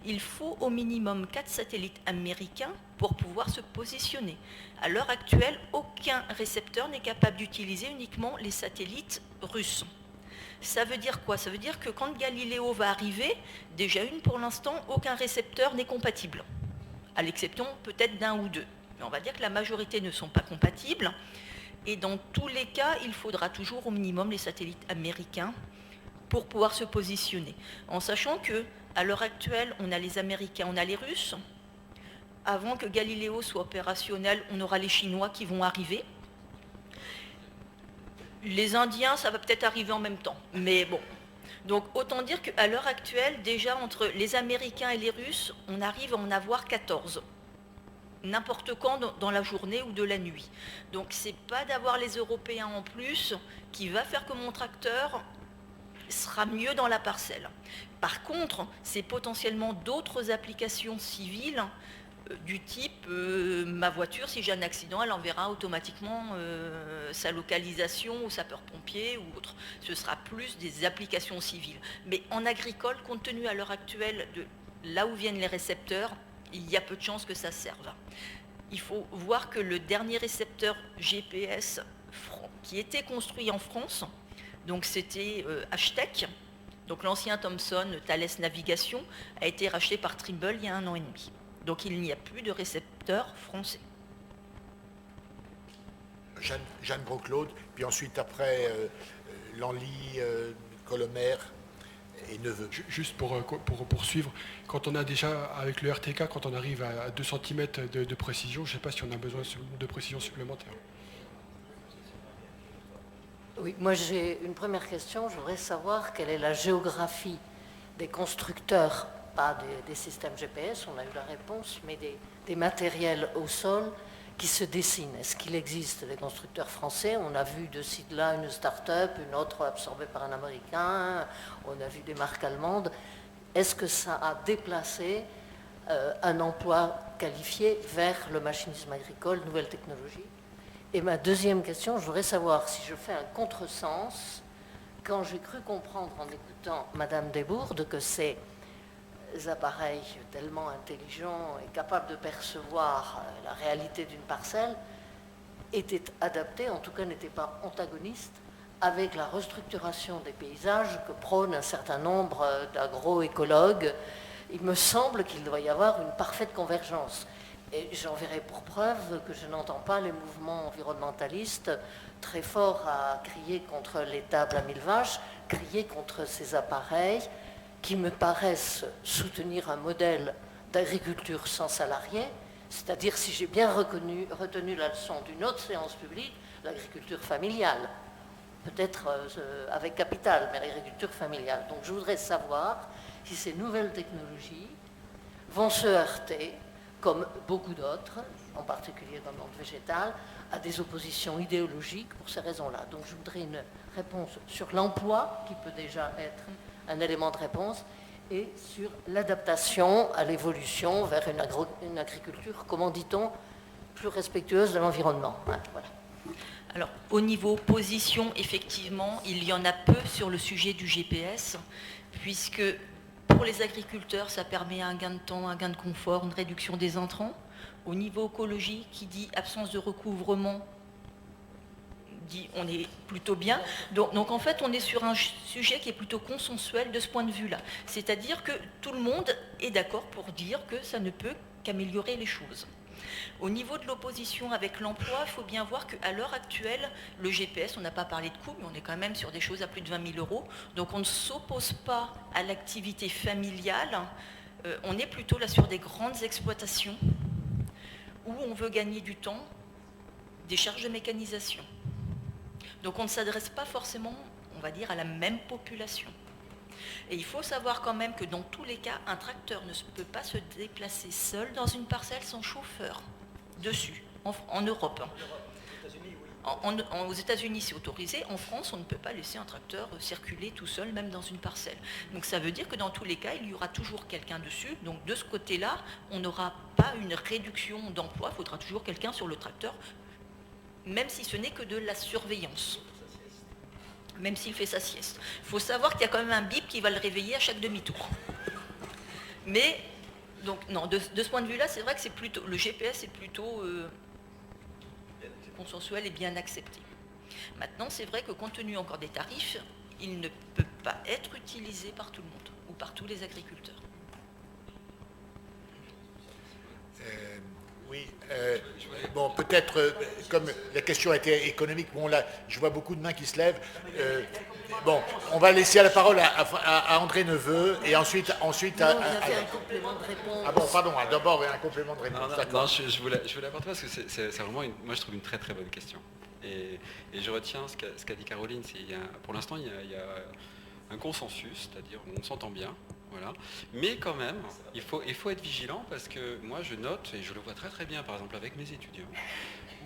il faut au minimum 4 satellites américains pour pouvoir se positionner. À l'heure actuelle, aucun récepteur n'est capable d'utiliser uniquement les satellites russes. Ça veut dire quoi? Ça veut dire que quand Galileo va arriver, déjà pour l'instant, aucun récepteur n'est compatible, à l'exception peut-être d'un ou deux. Mais on va dire que la majorité ne sont pas compatibles. Et dans tous les cas, il faudra toujours au minimum les satellites américains pour pouvoir se positionner. En sachant qu'à l'heure actuelle, on a les Américains, on a les Russes. Avant que Galileo soit opérationnel, on aura les Chinois qui vont arriver. Les Indiens, ça va peut-être arriver en même temps, mais bon. Donc autant dire qu'à l'heure actuelle, déjà entre les Américains et les Russes, on arrive à en avoir 14. N'importe quand dans la journée ou de la nuit. Donc c'est pas d'avoir les Européens en plus qui va faire que mon tracteur sera mieux dans la parcelle. Par contre, c'est potentiellement d'autres applications civiles du type ma voiture, si j'ai un accident, elle enverra automatiquement sa localisation au sapeur-pompier ou autre. Ce sera plus des applications civiles. Mais en agricole, compte tenu à l'heure actuelle de là où viennent les récepteurs, il y a peu de chances que ça serve. Il faut voir que le dernier récepteur GPS qui était construit en France, donc c'était Hashtec, donc l'ancien Thomson Thales Navigation, a été racheté par Trimble il y a 1 an et demi. Donc il n'y a plus de récepteur français. Jeanne Broclaude, puis ensuite après Lanly, Colomer et Neveu. Juste pour poursuivre, quand on a déjà, avec le RTK, quand on arrive à 2 cm de précision, je ne sais pas si on a besoin de précision supplémentaire. Oui, moi j'ai une première question. Je voudrais savoir quelle est la géographie des constructeurs, pas des systèmes GPS, on a eu la réponse, mais des matériels au sol qui se dessinent. Est-ce qu'il existe des constructeurs français? On a vu de ci de là une start-up, une autre absorbée par un Américain, on a vu des marques allemandes. Est-ce que ça a déplacé un emploi qualifié vers le machinisme agricole, nouvelles technologies? Et ma deuxième question, je voudrais savoir si je fais un contresens, quand j'ai cru comprendre en écoutant Madame Desbourdes que ces appareils tellement intelligents et capables de percevoir la réalité d'une parcelle étaient adaptés, en tout cas n'étaient pas antagonistes, avec la restructuration des paysages que prônent un certain nombre d'agroécologues. Il me semble qu'il doit y avoir une parfaite convergence. Et j'en verrai pour preuve que je n'entends pas les mouvements environnementalistes très forts à crier contre les tables à 1000 vaches, crier contre ces appareils qui me paraissent soutenir un modèle d'agriculture sans salariés, c'est-à-dire, si j'ai bien retenu la leçon d'une autre séance publique, l'agriculture familiale, peut-être avec capital, mais l'agriculture familiale. Donc je voudrais savoir si ces nouvelles technologies vont se heurter, comme beaucoup d'autres, en particulier dans le monde végétal, à des oppositions idéologiques pour ces raisons-là. Donc je voudrais une réponse sur l'emploi, qui peut déjà être un élément de réponse, et sur l'adaptation à l'évolution vers une agriculture, comment dit-on, plus respectueuse de l'environnement. Voilà. Alors, au niveau position, effectivement, il y en a peu sur le sujet du GPS, puisque pour les agriculteurs, ça permet un gain de temps, un gain de confort, une réduction des intrants. Au niveau écologie, qui dit absence de recouvrement, dit on est plutôt bien. Donc en fait, on est sur un sujet qui est plutôt consensuel de ce point de vue-là. C'est-à-dire que tout le monde est d'accord pour dire que ça ne peut qu'améliorer les choses. Au niveau de l'opposition avec l'emploi, il faut bien voir qu'à l'heure actuelle, le GPS, on n'a pas parlé de coût, mais on est quand même sur des choses à plus de 20 000 €. Donc on ne s'oppose pas à l'activité familiale, on est plutôt là sur des grandes exploitations où on veut gagner du temps, des charges de mécanisation. Donc on ne s'adresse pas forcément, on va dire, à la même population. Et il faut savoir quand même que dans tous les cas, un tracteur ne peut pas se déplacer seul dans une parcelle sans chauffeur dessus, en Europe. Aux États-Unis, c'est autorisé. En France, on ne peut pas laisser un tracteur circuler tout seul, même dans une parcelle. Donc ça veut dire que dans tous les cas, il y aura toujours quelqu'un dessus. Donc de ce côté-là, on n'aura pas une réduction d'emploi. Il faudra toujours quelqu'un sur le tracteur, même si ce n'est que de la surveillance. Même s'il fait sa sieste. Il faut savoir qu'il y a quand même un bip qui va le réveiller à chaque demi-tour. Mais, donc, non, de ce point de vue-là, c'est vrai que c'est plutôt, le GPS est plutôt consensuel et bien accepté. Maintenant, c'est vrai que compte tenu encore des tarifs, il ne peut pas être utilisé par tout le monde ou par tous les agriculteurs. Oui, bon, peut-être, comme la question était économique, bon, là, je vois beaucoup de mains qui se lèvent. Bon, on va laisser la parole à André Neveu, et ensuite Non, vous avez un complément de réponse. Ah bon, pardon, d'abord, un complément de réponse. Non, je voulais apporter parce que c'est vraiment, moi je trouve une très très bonne question. Et je retiens ce qu'a dit Caroline, pour l'instant il y a un consensus, c'est-à-dire on s'entend bien. Voilà. Mais quand même, il faut être vigilant parce que moi je note, et je le vois très très bien par exemple avec mes étudiants,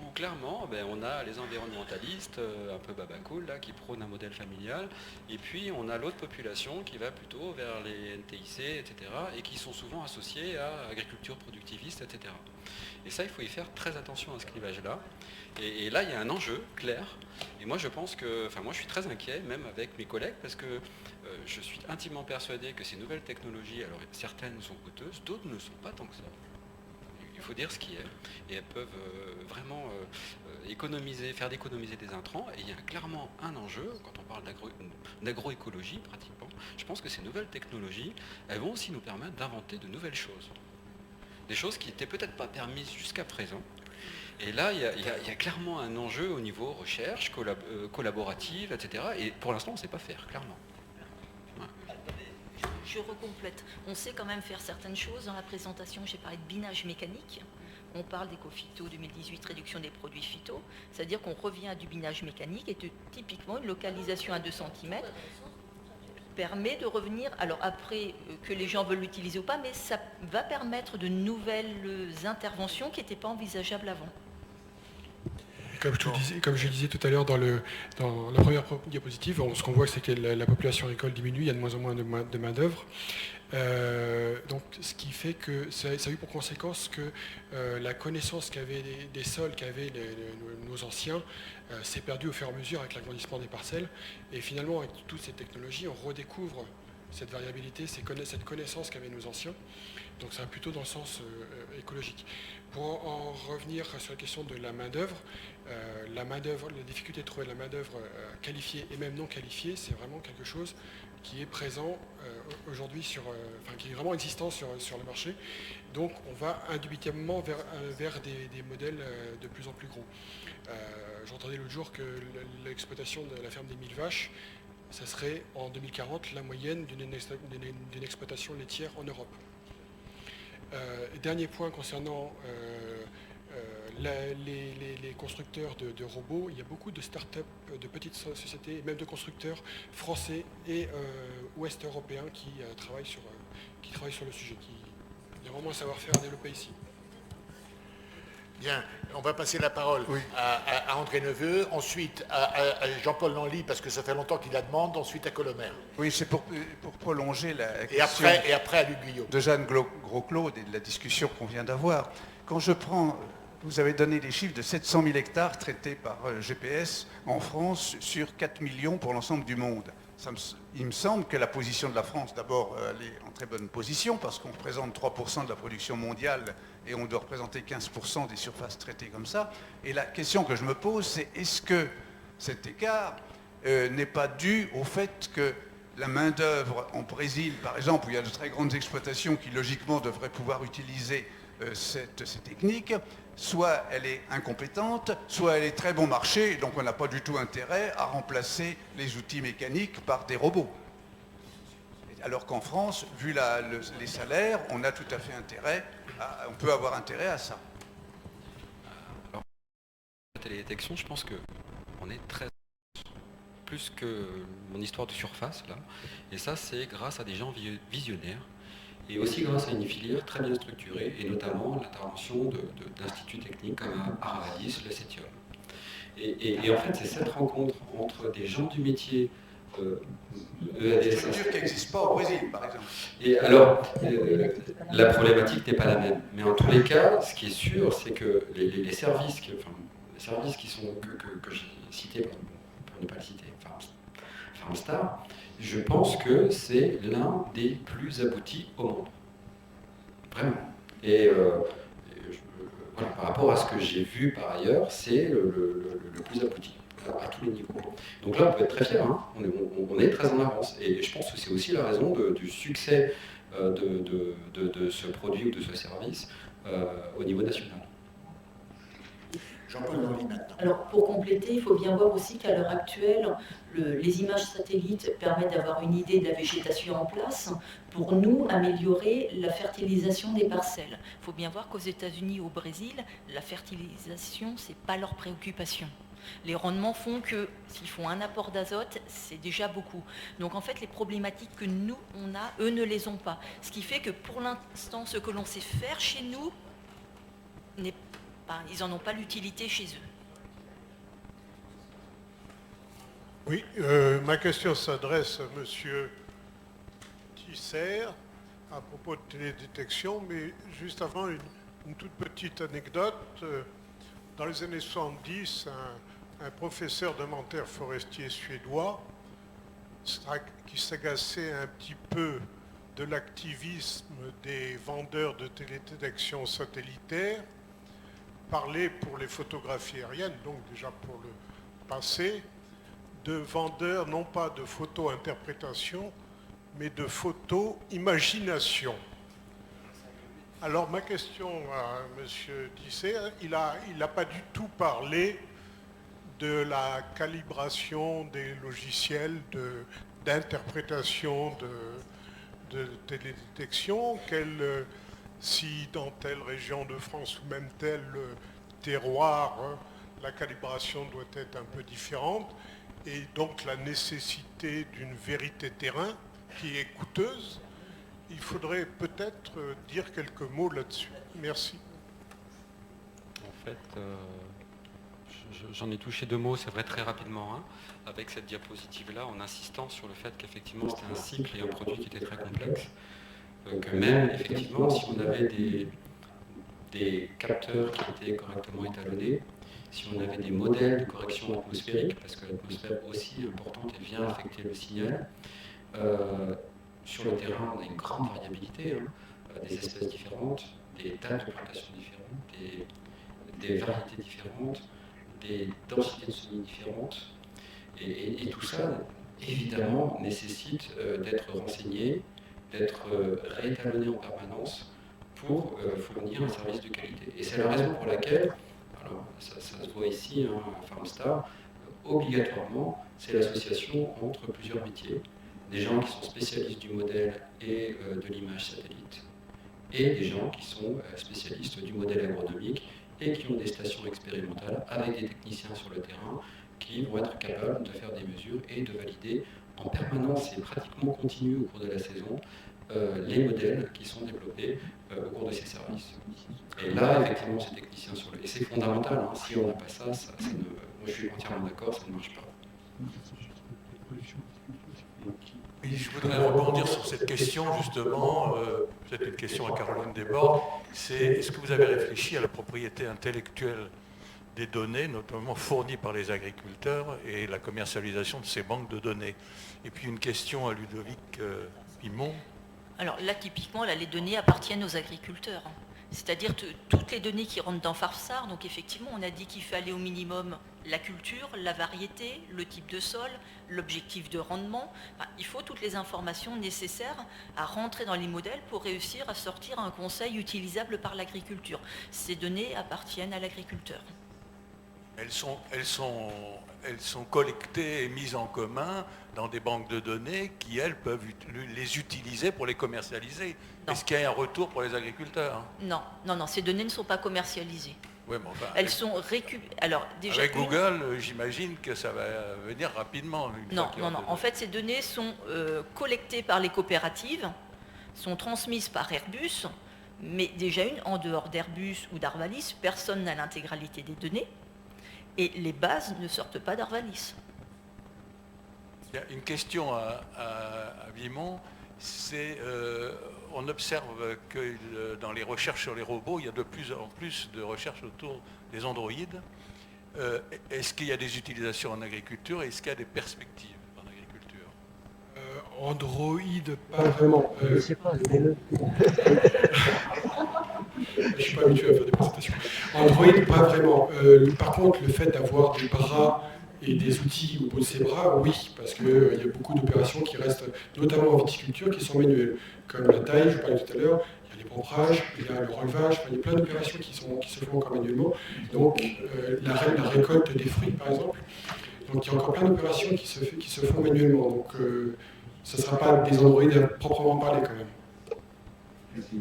où clairement on a les environnementalistes, un peu babacool là, qui prônent un modèle familial, et puis on a l'autre population qui va plutôt vers les NTIC, etc., et qui sont souvent associés à agriculture productiviste, etc. Et ça, il faut y faire très attention à ce clivage-là. Et là, il y a un enjeu clair. Et moi, je pense que, moi, je suis très inquiet, même avec mes collègues, parce que je suis intimement persuadé que ces nouvelles technologies, alors certaines sont coûteuses, d'autres ne sont pas tant que ça. Il faut dire ce qui est. Et elles peuvent vraiment faire d'économiser des intrants. Et il y a clairement un enjeu, quand on parle d'agroécologie, pratiquement. Je pense que ces nouvelles technologies, elles vont aussi nous permettre d'inventer de nouvelles choses. Des choses qui n'étaient peut-être pas permises jusqu'à présent. Et là, il y a clairement un enjeu au niveau recherche, collaborative, etc. Et pour l'instant, on ne sait pas faire, clairement. Ouais. Je recomplète. On sait quand même faire certaines choses. Dans la présentation, j'ai parlé de binage mécanique. On parle d'éco-phyto 2018, réduction des produits phyto. C'est-à-dire qu'on revient à du binage mécanique et typiquement une localisation à 2 cm permet de revenir, alors après que les gens veulent l'utiliser ou pas, mais ça va permettre de nouvelles interventions qui n'étaient pas envisageables avant. Comme je disais tout à l'heure dans la première diapositive, ce qu'on voit, c'est que la population agricole diminue, il y a de moins en moins de main-d'œuvre. Donc, ce qui fait que ça a eu pour conséquence que la connaissance qu'avaient des sols qu'avaient nos anciens s'est perdue au fur et à mesure avec l'agrandissement des parcelles. Et finalement, avec toutes ces technologies, on redécouvre cette variabilité, cette connaissance qu'avaient nos anciens. Donc, ça va plutôt dans le sens écologique. Pour en revenir sur la question de la main-d'œuvre, la difficulté de trouver de la main-d'œuvre qualifiée et même non qualifiée, c'est vraiment quelque chose qui est présent aujourd'hui, qui est vraiment existant sur le marché. Donc on va indubitablement vers des modèles de plus en plus gros. J'entendais l'autre jour que l'exploitation de la ferme des 1000 vaches, ça serait en 2040 la moyenne d'une exploitation laitière en Europe. Dernier point concernant les constructeurs de robots, il y a beaucoup de start-up, de petites sociétés, même de constructeurs français et ouest européens qui travaillent sur le sujet. Il y a vraiment un savoir-faire à développer ici. Bien, on va passer la parole à André Neveu, ensuite à Jean-Paul Lanly, parce que ça fait longtemps qu'il la demande, ensuite à Colomer. Oui, c'est pour prolonger la question et après à Luc Guyot. De Jeanne Gros-Claude et de la discussion qu'on vient d'avoir. Quand je prends Vous avez donné des chiffres de 700 000 hectares traités par GPS en France sur 4 millions pour l'ensemble du monde. Il me semble que la position de la France, d'abord, elle est en très bonne position parce qu'on représente 3% de la production mondiale et on doit représenter 15% des surfaces traitées comme ça. Et la question que je me pose, c'est est-ce que cet écart n'est pas dû au fait que la main-d'œuvre en Brésil, par exemple, où il y a de très grandes exploitations qui, logiquement, devraient pouvoir utiliser ces techniques, soit elle est incompétente, soit elle est très bon marché, et donc on n'a pas du tout intérêt à remplacer les outils mécaniques par des robots. Alors qu'en France, vu les salaires, on a tout à fait intérêt, on peut avoir intérêt à ça. Alors, la télédétection, je pense qu'on est très plus que mon histoire de surface là, et ça c'est grâce à des gens visionnaires et aussi grâce à une filière très bien structurée et notamment l'intervention d'instituts techniques comme Arvadis, le CETIOM. Et en fait c'est cette rencontre entre des gens du métier EADS. Une structure qui n'existe pas au Brésil par exemple. Et alors la problématique n'est pas la même, mais en tous les cas ce qui est sûr c'est que les services qui sont que j'ai cités pour ne pas le citer, Farmstar, je pense que c'est l'un des plus aboutis au monde. Vraiment. Et voilà, par rapport à ce que j'ai vu par ailleurs, c'est le plus abouti à tous les niveaux. Donc là, on peut être très fier, hein. On est très en avance. Et je pense que c'est aussi la raison du succès de ce produit ou de ce service au niveau national. Alors, pour compléter, il faut bien voir aussi qu'à l'heure actuelle, les images satellites permettent d'avoir une idée de la végétation en place pour nous améliorer la fertilisation des parcelles. Il faut bien voir qu'aux États-Unis, au Brésil, la fertilisation, ce n'est pas leur préoccupation. Les rendements font que s'ils font un apport d'azote, c'est déjà beaucoup. Donc en fait, les problématiques que nous, on a, eux ne les ont pas. Ce qui fait que pour l'instant, ce que l'on sait faire chez nous, ils n'en ont pas l'utilité chez eux. Oui, ma question s'adresse à M. Tisser à propos de télédétection, mais juste avant, une toute petite anecdote. Dans les années 70, un professeur d'inventaire forestier suédois qui s'agaçait un petit peu de l'activisme des vendeurs de télédétection satellitaire parlait pour les photographies aériennes, donc déjà pour le passé, de vendeurs non pas de photo-interprétation, mais de photo-imagination. Alors ma question à M. Tisser, il n'a pas du tout parlé de la calibration des logiciels d'interprétation de télédétection, si dans telle région de France ou même tel terroir, la calibration doit être un peu différente, et donc la nécessité d'une vérité terrain qui est coûteuse. Il faudrait peut-être dire quelques mots là-dessus. Merci. En fait, j'en ai touché deux mots, c'est vrai, très rapidement, hein, avec cette diapositive-là, en insistant sur le fait qu'effectivement c'était un cycle et un produit qui était très complexe. Que même, effectivement, si on avait des capteurs qui étaient correctement étalonnés, si on avait des modèles de correction atmosphérique, parce que l'atmosphère aussi est importante et vient affecter le signal, sur le terrain, on a une grande variabilité, hein, des espèces différentes, des dates de plantation différentes, des variétés différentes, des densités de semis différentes, et tout ça, évidemment, nécessite d'être renseigné, d'être réétalonné en permanence pour fournir un service de qualité. Et c'est la raison pour laquelle, alors ça se voit ici, hein, Farmstar, obligatoirement, c'est l'association entre plusieurs métiers, des gens qui sont spécialistes du modèle et de l'image satellite, et des gens qui sont spécialistes du modèle agronomique et qui ont des stations expérimentales avec des techniciens sur le terrain qui vont être capables de faire des mesures et de valider en permanence et pratiquement continu au cours de la saison les modèles qui sont développés au cours de ces services. Et là, effectivement, ces techniciens sur le... Et c'est fondamental, hein, si on n'a pas ça, moi je suis entièrement d'accord, ça ne marche pas. Oui, je voudrais rebondir sur cette question, justement, peut-être une question à Caroline Desbordes, c'est est-ce que vous avez réfléchi à la propriété intellectuelle des données, notamment fournies par les agriculteurs, et la commercialisation de ces banques de données? Et puis une question à Ludovic Pimon. Alors là, typiquement, là, les données appartiennent aux agriculteurs. C'est-à-dire que toutes les données qui rentrent dans Farsar, donc effectivement, on a dit qu'il fallait au minimum la culture, la variété, le type de sol, l'objectif de rendement. Enfin, il faut toutes les informations nécessaires à rentrer dans les modèles pour réussir à sortir un conseil utilisable par l'agriculture. Ces données appartiennent à l'agriculteur. Elles sont collectées et mises en commun dans des banques de données qui, elles, peuvent les utiliser pour les commercialiser. Est-ce qu'il y a un retour pour les agriculteurs? Non, ces données ne sont pas commercialisées. Ouais, mais enfin, elles sont récupérées. Alors, déjà, avec Google, j'imagine que ça va venir rapidement. Non. En fait, ces données sont collectées par les coopératives, sont transmises par Airbus, mais déjà en dehors d'Airbus ou d'Arvalis, personne n'a l'intégralité des données. Et les bases ne sortent pas d'Arvalis. Il y a une question à Vimont, c'est on observe que dans les recherches sur les robots, il y a de plus en plus de recherches autour des androïdes. Est-ce qu'il y a des utilisations en agriculture et est-ce qu'il y a des perspectives en agriculture? Android, pas vraiment. Je ne sais pas, le je ne suis pas habitué à faire des présentations. Android, pas vraiment. Par contre, le fait d'avoir des bras et des outils au bout de ces bras, oui, parce qu'il y a beaucoup d'opérations qui restent, notamment en viticulture, qui sont manuelles. Comme la taille, je parlais tout à l'heure, il y a les pomprages, il y a le relevage, il y a plein d'opérations qui se font encore manuellement. Donc, la récolte des fruits, par exemple. Donc, il y a encore plein d'opérations qui se font manuellement. Donc, ce ne sera pas des androïdes à proprement parler, quand même. Merci.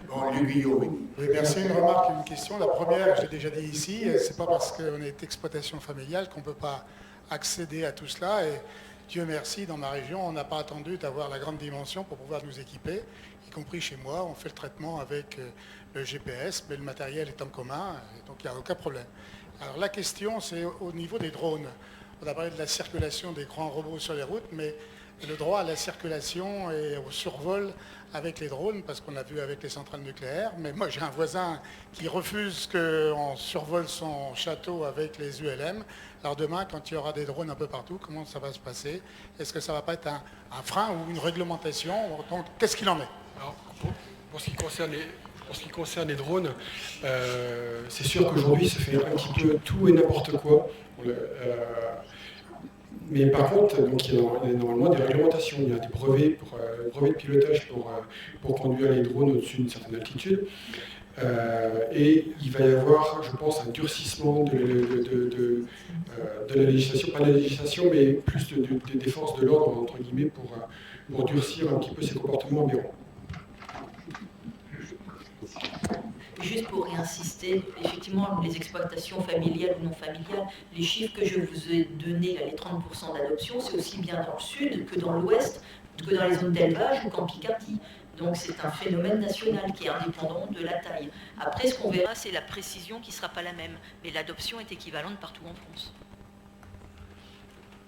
Bon, Luc Guillaume. Oui, merci. Une remarque et une question. La première, je l'ai déjà dit ici, c'est pas parce qu'on est exploitation familiale qu'on ne peut pas accéder à tout cela. Et Dieu merci, dans ma région, on n'a pas attendu d'avoir la grande dimension pour pouvoir nous équiper, y compris chez moi. On fait le traitement avec le GPS, mais le matériel est en commun, donc il n'y a aucun problème. Alors la question, c'est au niveau des drones. On a parlé de la circulation des grands robots sur les routes, mais le droit à la circulation et au survol avec les drones, parce qu'on l'a vu avec les centrales nucléaires, mais moi j'ai un voisin qui refuse qu'on survole son château avec les ULM. Alors demain, quand il y aura des drones un peu partout, comment ça va se passer? Est-ce que ça ne va pas être un frein ou une réglementation? Donc, qu'est-ce qu'il en est? Alors, pour ce qui concerne les drones, c'est sûr qu'aujourd'hui, ça fait un petit peu tout et n'importe quoi. Mais par contre, donc, il y a normalement des réglementations. Il y a des brevets de pilotage pour conduire les drones au-dessus d'une certaine altitude. Et il va y avoir, je pense, un durcissement de la législation, pas de la législation, mais plus des forces de l'ordre, entre guillemets, pour durcir un petit peu ces comportements aberrants. Juste pour réinsister, effectivement, les exploitations familiales ou non familiales, les chiffres que je vous ai donnés, là, les 30% d'adoption, c'est aussi bien dans le sud que dans l'ouest, que dans les zones d'élevage ou qu'en Picardie. Donc c'est un phénomène national qui est indépendant de la taille. Après, ce qu'on verra, c'est la précision qui ne sera pas la même, mais l'adoption est équivalente partout en France.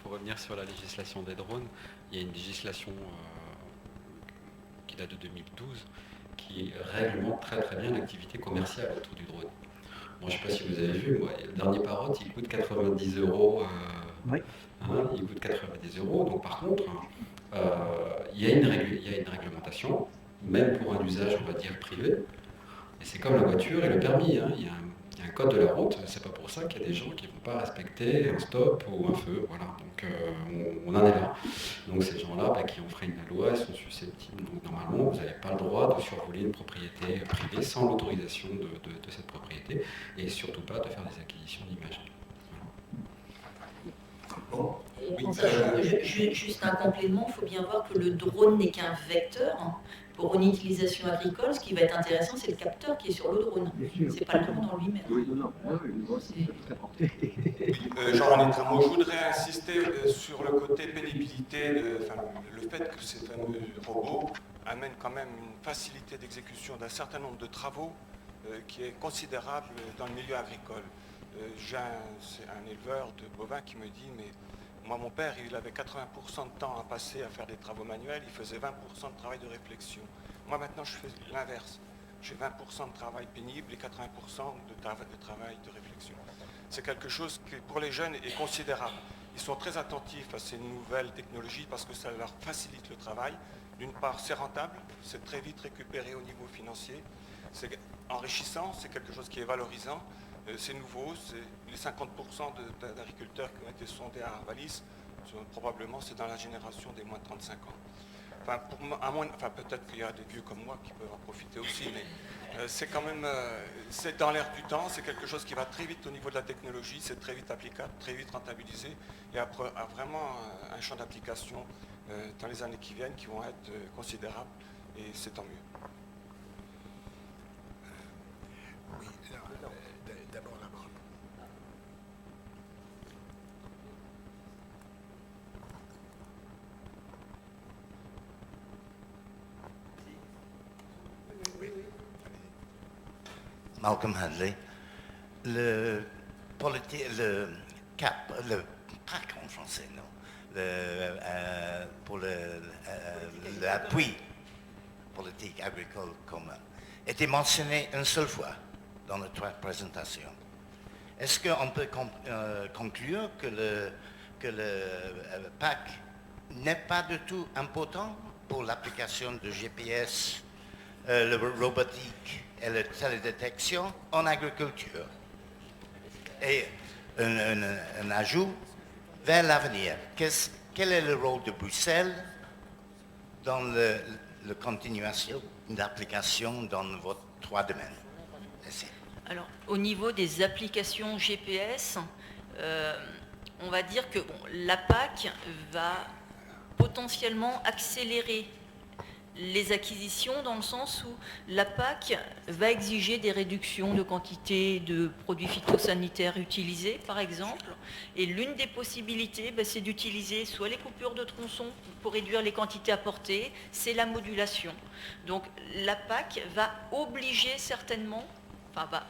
Pour revenir sur la législation des drones, il y a une législation qui date de 2012 qui réglemente très très bien l'activité commerciale autour du drone. Bon, je ne sais pas si vous avez vu, moi, le dernier Parrot, il coûte 90 €. Oui. Il coûte 90 €. Donc par contre, il y a une réglementation, même pour un usage, on va dire, privé. Et c'est comme la voiture et le permis. Il y a un code de la route. C'est pas pour ça qu'il y a des gens qui ne vont pas respecter un stop ou un feu. Voilà. Donc on en est là. Donc ces gens-là qui enfreignent la loi, ils sont susceptibles. Donc normalement, vous n'avez pas le droit de survoler une propriété privée sans l'autorisation de cette propriété et surtout pas de faire des acquisitions d'images. Bon. Juste un complément, il faut bien voir que le drone n'est qu'un vecteur. Pour une utilisation agricole, ce qui va être intéressant, c'est le capteur qui est sur le drone. C'est pas le drone en lui-même. Oui, non, le drone, c'est tout à portée. Jean-René Tramont, je voudrais insister sur le côté pénibilité, le fait que ces fameux robots amènent quand même une facilité d'exécution d'un certain nombre de travaux qui est considérable dans le milieu agricole. J'ai un éleveur de bovins qui me dit, mais Moi, mon père, il avait 80% de temps à passer à faire des travaux manuels, il faisait 20% de travail de réflexion. Moi, maintenant, je fais l'inverse. J'ai 20% de travail pénible et 80% de travail de réflexion. C'est quelque chose qui, pour les jeunes, est considérable. Ils sont très attentifs à ces nouvelles technologies parce que ça leur facilite le travail. D'une part, c'est rentable, c'est très vite récupéré au niveau financier. C'est enrichissant, c'est quelque chose qui est valorisant. C'est nouveau, c'est les 50% d'agriculteurs qui ont été sondés à Arvalis, probablement c'est dans la génération des moins de 35 ans. Enfin, peut-être qu'il y a des vieux comme moi qui peuvent en profiter aussi, mais c'est quand même, c'est dans l'air du temps, c'est quelque chose qui va très vite au niveau de la technologie, c'est très vite applicable, très vite rentabilisé, et a vraiment un champ d'application dans les années qui viennent qui vont être considérables, et c'est tant mieux. Oui, d'abord là-bas. Malcolm Hadley, le PAC en français, non, pour l'appui politique agricole commun, était mentionné une seule fois dans les 3 présentations. Est-ce qu'on peut conclure que le PAC n'est pas du tout important pour l'application de GPS, le robotique et la télédétection en agriculture? Et un ajout vers l'avenir. Quel est le rôle de Bruxelles dans la continuation d'application dans vos 3 domaines? Merci. Alors, au niveau des applications GPS, on va dire que la PAC va potentiellement accélérer les acquisitions dans le sens où la PAC va exiger des réductions de quantité de produits phytosanitaires utilisés, par exemple. Et l'une des possibilités, c'est d'utiliser soit les coupures de tronçons pour réduire les quantités apportées, c'est la modulation. Donc la PAC va obliger certainement, va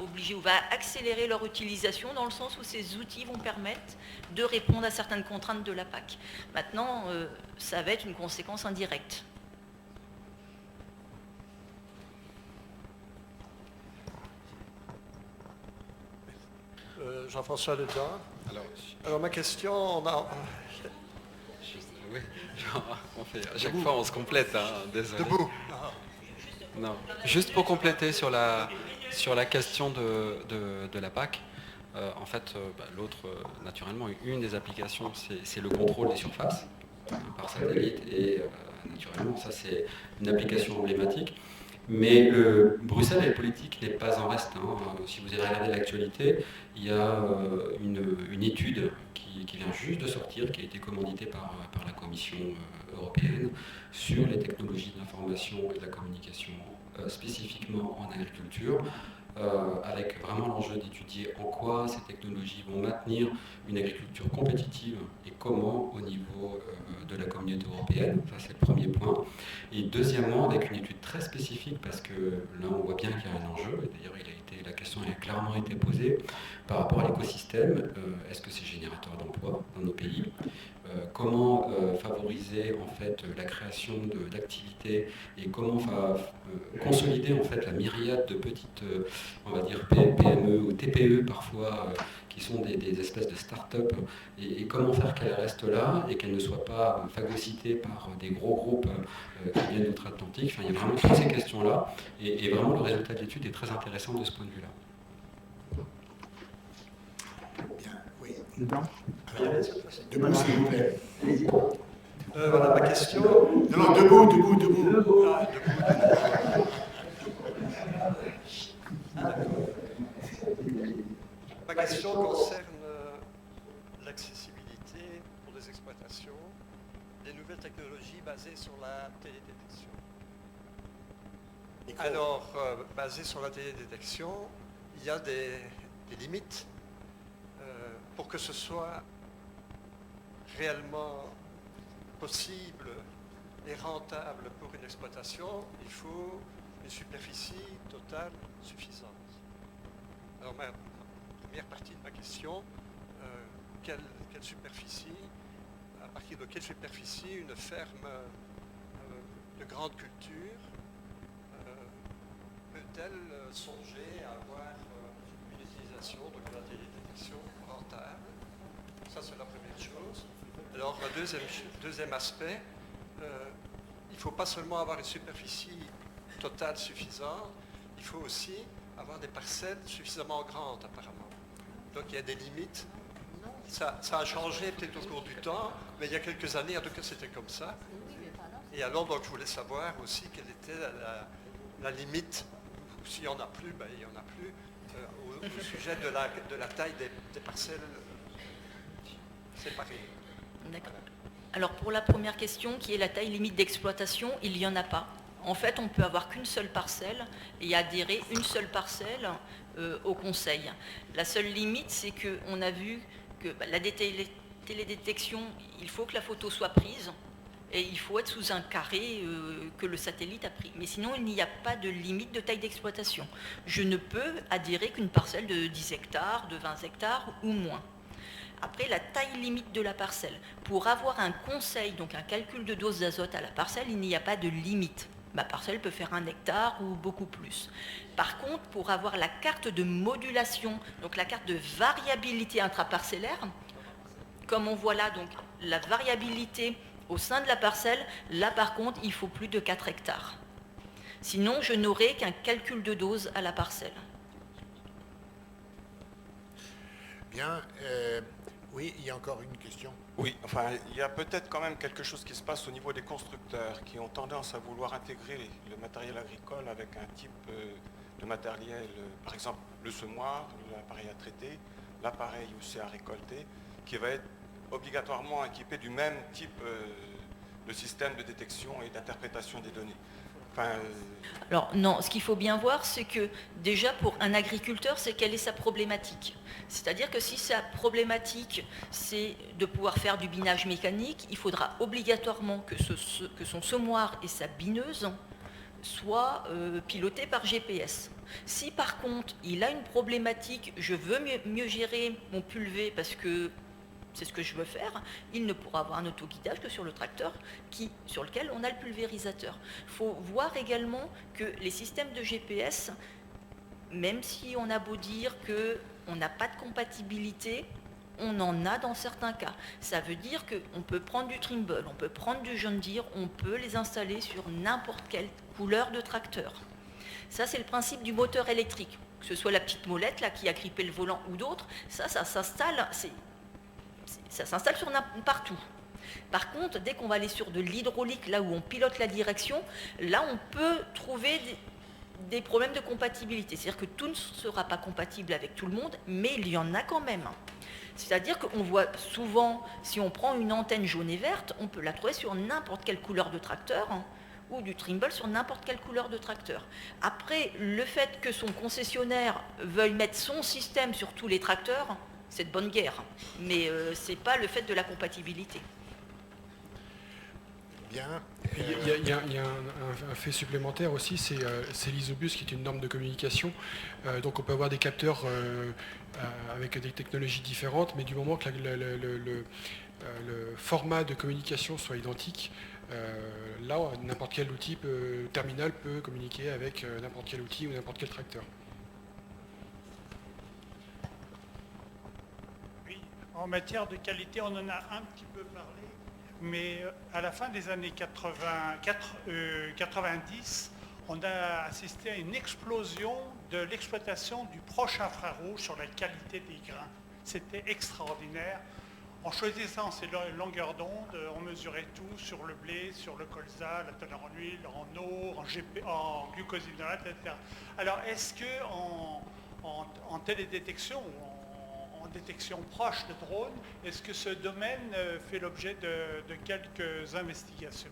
accélérer leur utilisation dans le sens où ces outils vont permettre de répondre à certaines contraintes de la PAC. Maintenant, ça va être une conséquence indirecte. Jean-François Ledard. Alors ma question, Oui, à chaque fois on se complète, hein, désolé. Debout. Non, juste pour compléter sur la question de la PAC, en fait, l'autre, naturellement, une des applications, c'est le contrôle des surfaces par satellite, et naturellement, ça c'est une application emblématique. Mais Bruxelles et la politique n'est pas en reste. Hein. Si vous avez regardé l'actualité, il y a une étude qui vient juste de sortir, qui a été commanditée par la Commission européenne sur les technologies de l'information et de la communication, spécifiquement en agriculture, avec vraiment l'enjeu d'étudier en quoi ces technologies vont maintenir une agriculture compétitive et comment au niveau de la communauté européenne. Ça, c'est le premier point. Et deuxièmement, avec une étude très spécifique, parce que là, on voit bien qu'il y a un enjeu, et d'ailleurs, la question a clairement été posée par rapport à l'écosystème. Est-ce que c'est générateur d'emplois dans nos pays? Comment favoriser en fait la création d'activités et comment consolider en fait la myriade de petites, on va dire PME ou TPE parfois, qui sont des espèces de start-up, et comment faire qu'elles restent là et qu'elles ne soient pas phagocytées par des gros groupes qui viennent d'outre-Atlantique. Enfin, il y a vraiment toutes ces questions-là, et vraiment le résultat de l'étude est très intéressant de ce point de vue-là. Debout, s'il vous plaît. voilà ma question. Non, debout. Ma question concerne l'accessibilité pour les exploitations des nouvelles technologies basées sur la télédétection. Alors, basées sur la télédétection, il y a des limites pour que ce soit réellement possible et rentable pour une exploitation. Il faut une superficie totale suffisante. Alors, ma première partie de ma question, quelle superficie partir de quelle superficie une ferme de grande culture peut-elle songer à avoir une utilisation de la télédétection rentable? Ça, c'est la première chose. Alors, le deuxième aspect, il ne faut pas seulement avoir une superficie totale suffisante, il faut aussi avoir des parcelles suffisamment grandes, apparemment. Donc, il y a des limites. Ça a changé peut-être au cours du temps, mais il y a quelques années, en tout cas, c'était comme ça. Et alors, donc, je voulais savoir aussi quelle était la limite, ou s'il n'y en a plus, ben, il n'y en a plus, au sujet de la taille des parcelles séparées. D'accord. Alors, pour la première question, qui est la taille limite d'exploitation, il n'y en a pas. En fait, on ne peut avoir qu'une seule parcelle et adhérer une seule parcelle au conseil. La seule limite, c'est qu'on a vu que la télédétection, il faut que la photo soit prise et il faut être sous un carré que le satellite a pris. Mais sinon, il n'y a pas de limite de taille d'exploitation. Je ne peux adhérer qu'une parcelle de 10 hectares, de 20 hectares ou moins. Après, la taille limite de la parcelle. Pour avoir un conseil, donc un calcul de dose d'azote à la parcelle, il n'y a pas de limite. Ma parcelle peut faire 1 hectare ou beaucoup plus. Par contre, pour avoir la carte de modulation, donc la carte de variabilité intraparcellaire, comme on voit là, donc la variabilité au sein de la parcelle, là par contre, il faut plus de 4 hectares. Sinon, je n'aurai qu'un calcul de dose à la parcelle. Bien. Oui, il y a encore une question. Oui, enfin, il y a peut-être quand même quelque chose qui se passe au niveau des constructeurs qui ont tendance à vouloir intégrer le matériel agricole avec un type de matériel, par exemple le semoir, l'appareil à traiter, l'appareil aussi à récolter, qui va être obligatoirement équipé du même type de système de détection et d'interprétation des données. Enfin, Alors non, ce qu'il faut bien voir, c'est que déjà pour un agriculteur, c'est quelle est sa problématique. C'est-à-dire que si sa problématique, c'est de pouvoir faire du binage mécanique, il faudra obligatoirement que son semoir et sa bineuse soient pilotés par GPS. Si par contre, il a une problématique, je veux mieux gérer mon pulvé parce que c'est ce que je veux faire, il ne pourra avoir un autoguidage que sur le tracteur sur lequel on a le pulvérisateur. Il faut voir également que les systèmes de GPS, même si on a beau dire qu'on n'a pas de compatibilité, on en a dans certains cas. Ça veut dire qu'on peut prendre du Trimble, on peut prendre du John Deere, on peut les installer sur n'importe quelle couleur de tracteur. Ça, c'est le principe du moteur électrique. Que ce soit la petite molette là, qui a grippé le volant ou d'autres, ça s'installe... Ça s'installe partout. Par contre, dès qu'on va aller sur de l'hydraulique, là où on pilote la direction, là on peut trouver des problèmes de compatibilité. C'est-à-dire que tout ne sera pas compatible avec tout le monde, mais il y en a quand même. C'est-à-dire qu'on voit souvent, si on prend une antenne jaune et verte, on peut la trouver sur n'importe quelle couleur de tracteur, ou du Trimble sur n'importe quelle couleur de tracteur. Après, le fait que son concessionnaire veuille mettre son système sur tous les tracteurs, c'est de bonne guerre, mais ce n'est pas le fait de la compatibilité. Bien. Il y a un fait supplémentaire aussi, c'est l'Isobus qui est une norme de communication. Donc on peut avoir des capteurs avec des technologies différentes, mais du moment que le format de communication soit identique, là n'importe quel outil terminal peut communiquer avec n'importe quel outil ou n'importe quel tracteur. En matière de qualité, on en a un petit peu parlé, mais à la fin des années 90, on a assisté à une explosion de l'exploitation du proche infrarouge sur la qualité des grains. C'était extraordinaire. En choisissant ces longueurs d'onde, on mesurait tout sur le blé, sur le colza, la teneur en huile, en eau, en glucosinolate, etc. Alors, est-ce que en télédétection ou en détection proche de drones, est-ce que ce domaine fait l'objet de quelques investigations?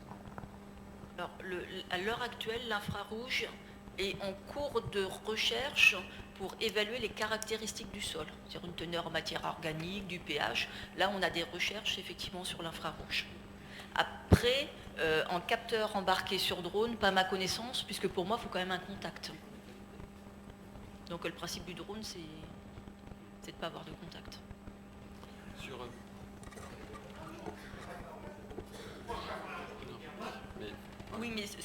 Alors, à l'heure actuelle, l'infrarouge est en cours de recherche pour évaluer les caractéristiques du sol, c'est-à-dire une teneur en matière organique, du pH. Là, on a des recherches effectivement sur l'infrarouge. Après, en capteur embarqué sur drone, pas à ma connaissance, puisque pour moi, il faut quand même un contact. Donc le principe du drone, c'est de ne pas avoir de contact.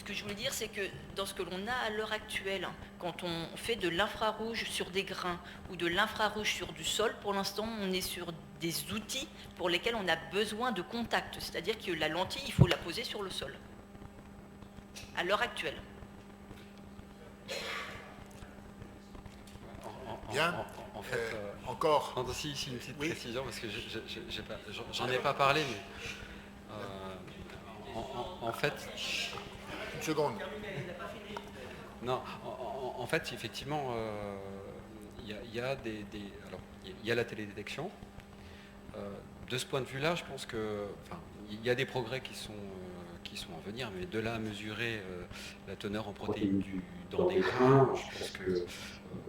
Ce que je voulais dire, c'est que dans ce que l'on a à l'heure actuelle, quand on fait de l'infrarouge sur des grains ou de l'infrarouge sur du sol, pour l'instant, on est sur des outils pour lesquels on a besoin de contact. C'est-à-dire que la lentille, il faut la poser sur le sol. À l'heure actuelle. Bien. En fait, encore. Non, si, une petite précision, parce que j'en ai pas parlé, mais en fait. Une seconde. Non, en fait, effectivement, il y a la télédétection. De ce point de vue-là, je pense que, il y a des progrès qui sont à venir, mais de là à mesurer la teneur en protéines dans des grains, je pense que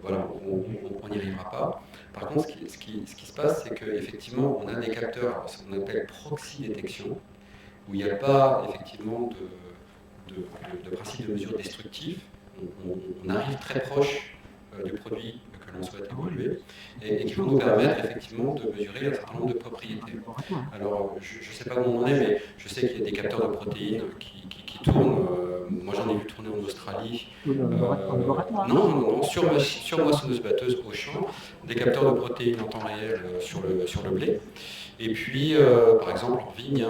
voilà, on n'y arrivera pas. Par contre, ce qui se passe, c'est qu'effectivement, on a des capteurs, ce qu'on appelle proxy détection, où il n'y a pas effectivement de principe de mesure destructif. On arrive très proche du produit que l'on souhaite évoluer et qui vont nous permettre effectivement de mesurer un certain nombre de propriétés. Alors, je ne sais pas où on en est, mais je sais qu'il y a des capteurs de protéines qui tournent. Moi, j'en ai vu tourner en Australie. Non, sur moissonneuse-batteuse au champ, des capteurs de protéines en temps réel sur le blé. Et puis, par exemple, en vigne,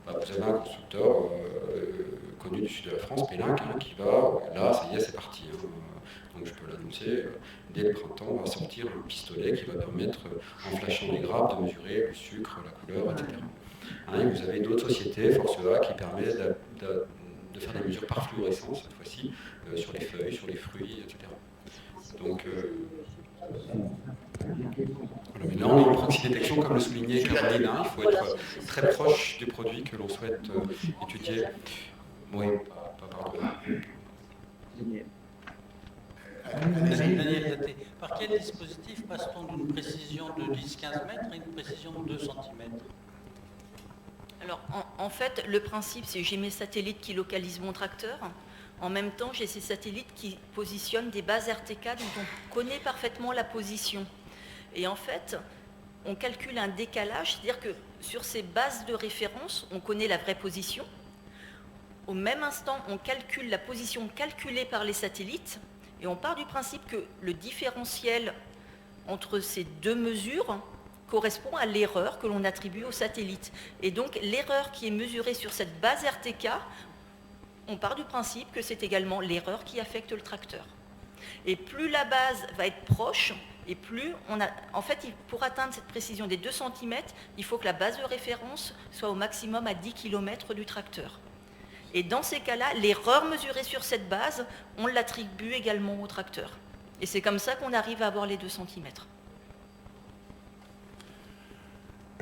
vous avez un constructeur connu du sud de la France, Pélinck, qui va, là, ça y est, c'est parti. Donc je peux l'annoncer, dès le printemps, on va sortir un pistolet qui va permettre, en flashant les grappes, de mesurer le sucre, la couleur, etc. Et vous avez d'autres sociétés, Force A, qui permet de faire des mesures par fluorescence, cette fois-ci, sur les feuilles, sur les fruits, etc. Donc, voilà, mais là, on est en proxy détection, comme le soulignait Caroline, il faut être très proche du produit que l'on souhaite étudier. Oui, pardon. Daniel Daté, par quel dispositif passe-t-on d'une précision de 10-15 mètres à une précision de 2 cm? Alors, en fait, le principe, c'est que j'ai mes satellites qui localisent mon tracteur. En même temps, j'ai ces satellites qui positionnent des bases RTK dont on connaît parfaitement la position. Et en fait, on calcule un décalage, c'est-à-dire que sur ces bases de référence, on connaît la vraie position. Au même instant, on calcule la position calculée par les satellites. Et on part du principe que le différentiel entre ces deux mesures correspond à l'erreur que l'on attribue au satellite. Et donc l'erreur qui est mesurée sur cette base RTK, on part du principe que c'est également l'erreur qui affecte le tracteur. Et plus la base va être proche, et plus on a... En fait, pour atteindre cette précision des 2 cm, il faut que la base de référence soit au maximum à 10 km du tracteur. Et dans ces cas-là, l'erreur mesurée sur cette base, on l'attribue également au tracteur. Et c'est comme ça qu'on arrive à avoir les 2 cm.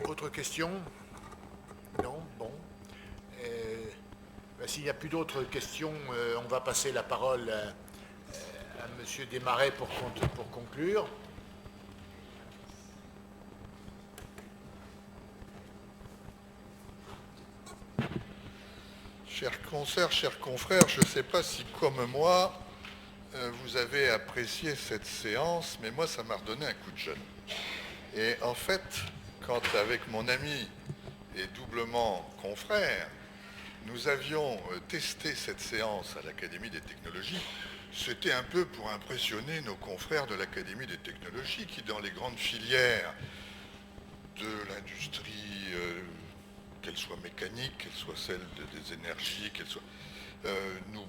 Autre question? Non? Bon. S'il n'y a plus d'autres questions, on va passer la parole à M. Desmarais pour conclure. Chers consoeurs, chers confrères, je ne sais pas si, comme moi, vous avez apprécié cette séance, mais moi, ça m'a redonné un coup de jeune. Et en fait, quand avec mon ami et doublement confrère, nous avions testé cette séance à l'Académie des technologies, c'était un peu pour impressionner nos confrères de l'Académie des technologies qui, dans les grandes filières de l'industrie, qu'elle soit mécanique, qu'elle soit celle des énergies, qu'elle soit... nous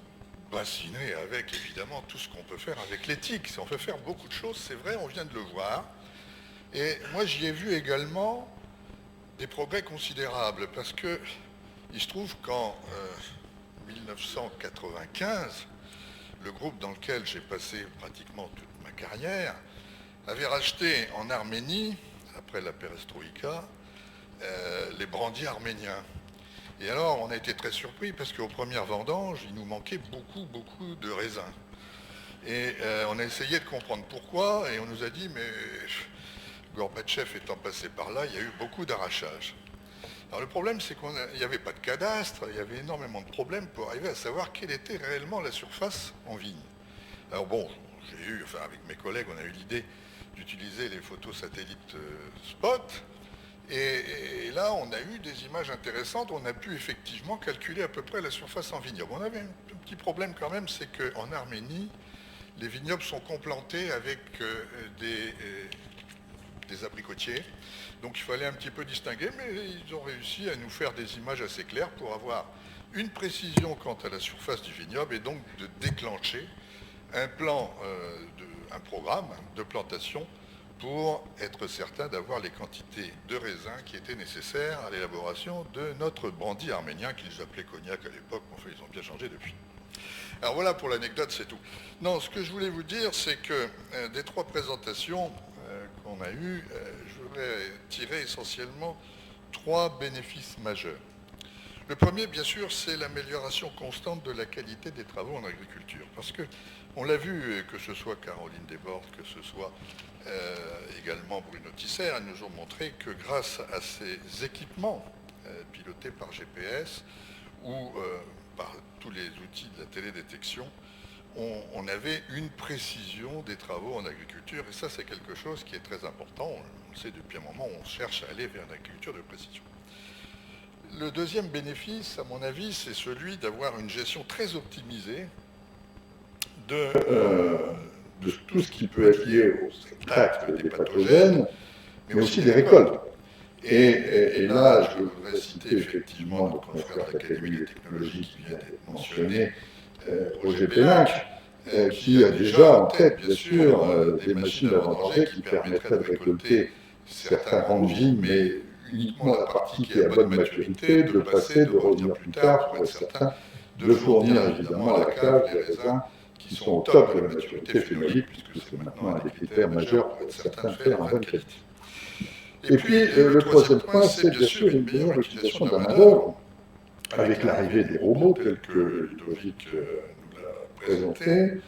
bassiner avec, évidemment, tout ce qu'on peut faire avec l'éthique. On peut faire beaucoup de choses, c'est vrai, on vient de le voir. Et moi, j'y ai vu également des progrès considérables, parce que il se trouve qu'en 1995, le groupe dans lequel j'ai passé pratiquement toute ma carrière avait racheté en Arménie, après la perestroïka, les brandies arméniens. Et alors, on a été très surpris parce qu'aux premières vendanges, il nous manquait beaucoup de raisins. Et on a essayé de comprendre pourquoi, et on nous a dit, mais Gorbatchev étant passé par là, il y a eu beaucoup d'arrachages. Alors le problème, c'est qu'il n'y avait pas de cadastre, il y avait énormément de problèmes pour arriver à savoir quelle était réellement la surface en vigne. Alors bon, avec mes collègues, on a eu l'idée d'utiliser les photos satellites spot, et là, là, on a eu des images intéressantes. On a pu effectivement calculer à peu près la surface en vignoble. On avait un petit problème quand même, c'est qu'en Arménie, les vignobles sont complantés avec des abricotiers. Donc il fallait un petit peu distinguer, mais ils ont réussi à nous faire des images assez claires pour avoir une précision quant à la surface du vignoble et donc de déclencher un programme de plantation pour être certain d'avoir les quantités de raisins qui étaient nécessaires à l'élaboration de notre brandy arménien qu'ils appelaient cognac à l'époque, mais enfin ils ont bien changé depuis. Alors voilà pour l'anecdote, c'est tout. Non, ce que je voulais vous dire, c'est que des 3 présentations qu'on a eues, je voudrais tirer essentiellement 3 bénéfices majeurs. Le premier, bien sûr, c'est l'amélioration constante de la qualité des travaux en agriculture. Parce que, on l'a vu, que ce soit Caroline Desbordes, que ce soit également Bruno Tisser, elles nous ont montré que grâce à ces équipements pilotés par GPS ou par tous les outils de la télédétection, on avait une précision des travaux en agriculture. Et ça, c'est quelque chose qui est très important. On le sait depuis un moment, on cherche à aller vers une agriculture de précision. Le deuxième bénéfice, à mon avis, c'est celui d'avoir une gestion très optimisée de tout ce qui peut être lié au spectacle des pathogènes, mais aussi des récoltes. Et là, je voudrais citer effectivement notre confrère de l'Académie des technologies qui vient d'être mentionné, Roger Pélinck, qui a déjà en tête, bien sûr, des machines à vendanger qui permettraient de récolter certains rangs de vie, mais uniquement la partie qui est à bonne maturité, de le passer, de revenir plus tard pour être certain de fournir évidemment à la cave les raisins qui sont au top de la maturité phénolique, puisque c'est maintenant un des critères majeurs pour être certain de faire en bonne qualité. Et puis, le troisième point, c'est bien sûr une meilleure utilisation de la main-d'œuvre, avec l'arrivée des robots, tels que Ludovic nous l'a présenté.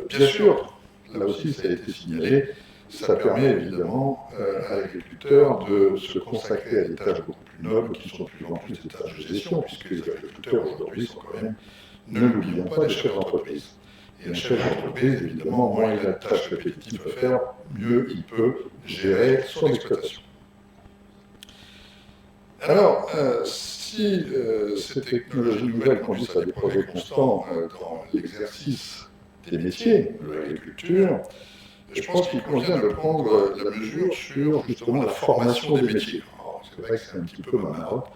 Bien sûr, là aussi, ça a été signalé, ça permet évidemment à l'agriculteur de se consacrer à des tâches beaucoup plus nobles, qui sont plus en plus des tâches de gestion, puisque les agriculteurs aujourd'hui sont quand même, ne l'oublions pas, des chefs d'entreprise. Et un chef d'entreprise, évidemment, moins il a de tâches répétitives à faire, mieux il peut gérer son exploitation. Alors, si ces technologies nouvelles conduisent à des progrès constants dans l'exercice des métiers de l'agriculture, je pense qu'il convient de prendre la mesure sur justement la formation des métiers. C'est vrai que c'est un petit peu ma marotte,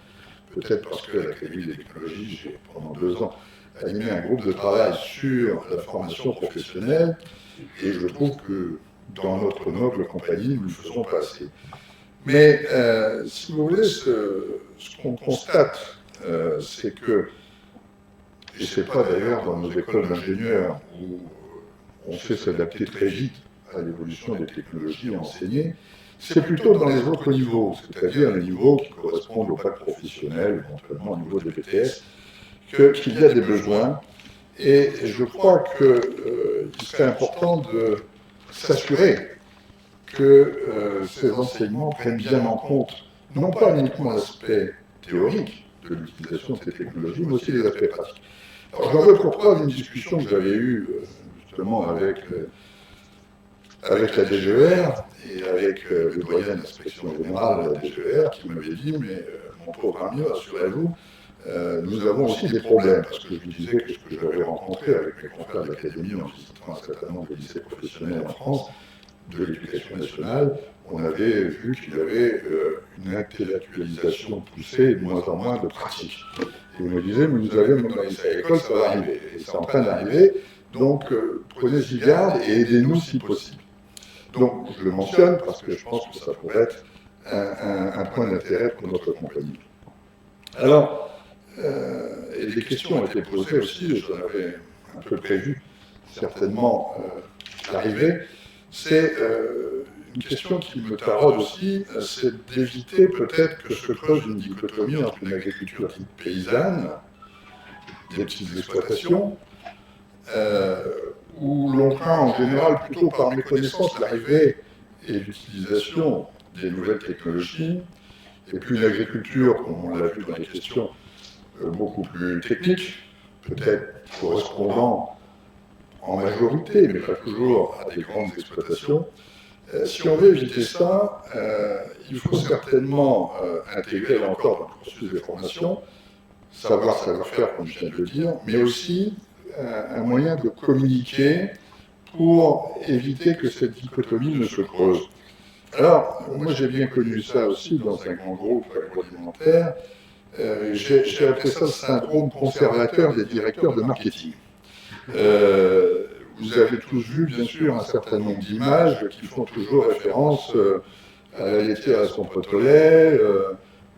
peut-être parce que l'Académie des technologies, j'ai pendant 2 ans animé un groupe de travail sur la formation professionnelle, et je trouve que dans notre noble compagnie, nous ne le faisons pas assez. Mais si vous voulez, ce qu'on constate, c'est que, et ce n'est pas d'ailleurs dans nos écoles d'ingénieurs où on sait s'adapter très vite à l'évolution des technologies enseignées, c'est plutôt dans les autres niveaux, c'est-à-dire les niveaux qui correspondent au bac professionnel, éventuellement au niveau des BTS, qu'il y a des besoins. Et je crois qu'il serait important de s'assurer que ces enseignements prennent bien en compte, non pas uniquement l'aspect théorique de l'utilisation de ces technologies, mais aussi les aspects pratiques. Alors j'en veux pour preuve une discussion que j'avais eue justement avec la DGER et avec le doyen de l'inspection générale de la DGER qui m'avait dit « mais mon pauvre ami, rassurez-vous, nous avons aussi des problèmes », parce que je lui disais que ce que j'avais rencontré avec mes confrères de l'Académie en visitant un certain nombre de lycées professionnels en France, de l'éducation nationale, on avait vu qu'il y avait une intellectualisation poussée et de moins en moins de pratique. Et il me disait, mais vous avez dans les lycées à l'école, ça va arriver. Et c'est en train d'arriver, donc prenez-y garde et aidez-nous si possible. Donc je le mentionne parce que je pense que ça pourrait être un point d'intérêt pour notre compagnie. Alors, et des questions ont été posées aussi, et j'en avais un peu prévu certainement l'arrivée, c'est une question qui me taraude aussi, c'est d'éviter peut-être que se creuse une dichotomie entre une agriculture dite paysanne, des petites exploitations, où l'on craint en général plutôt par méconnaissance l'arrivée et l'utilisation des nouvelles technologies, et puis une agriculture, comme on l'a vu dans les questions, beaucoup plus technique, peut-être correspondant en majorité, mais pas toujours, à des grandes exploitations, Si on veut éviter ça, il faut certainement intégrer, là encore, dans le cursus des formations, savoir-faire, comme je viens de le dire, mais aussi un moyen de communiquer pour éviter que cette dichotomie ne se creuse. Alors, moi j'ai bien connu ça aussi dans un grand groupe agroalimentaire. J'ai appelé ça le syndrome conservateur des directeurs de marketing. Vous avez tous vu, bien sûr, un certain nombre d'images qui font toujours référence à la laitière à son pot au lait,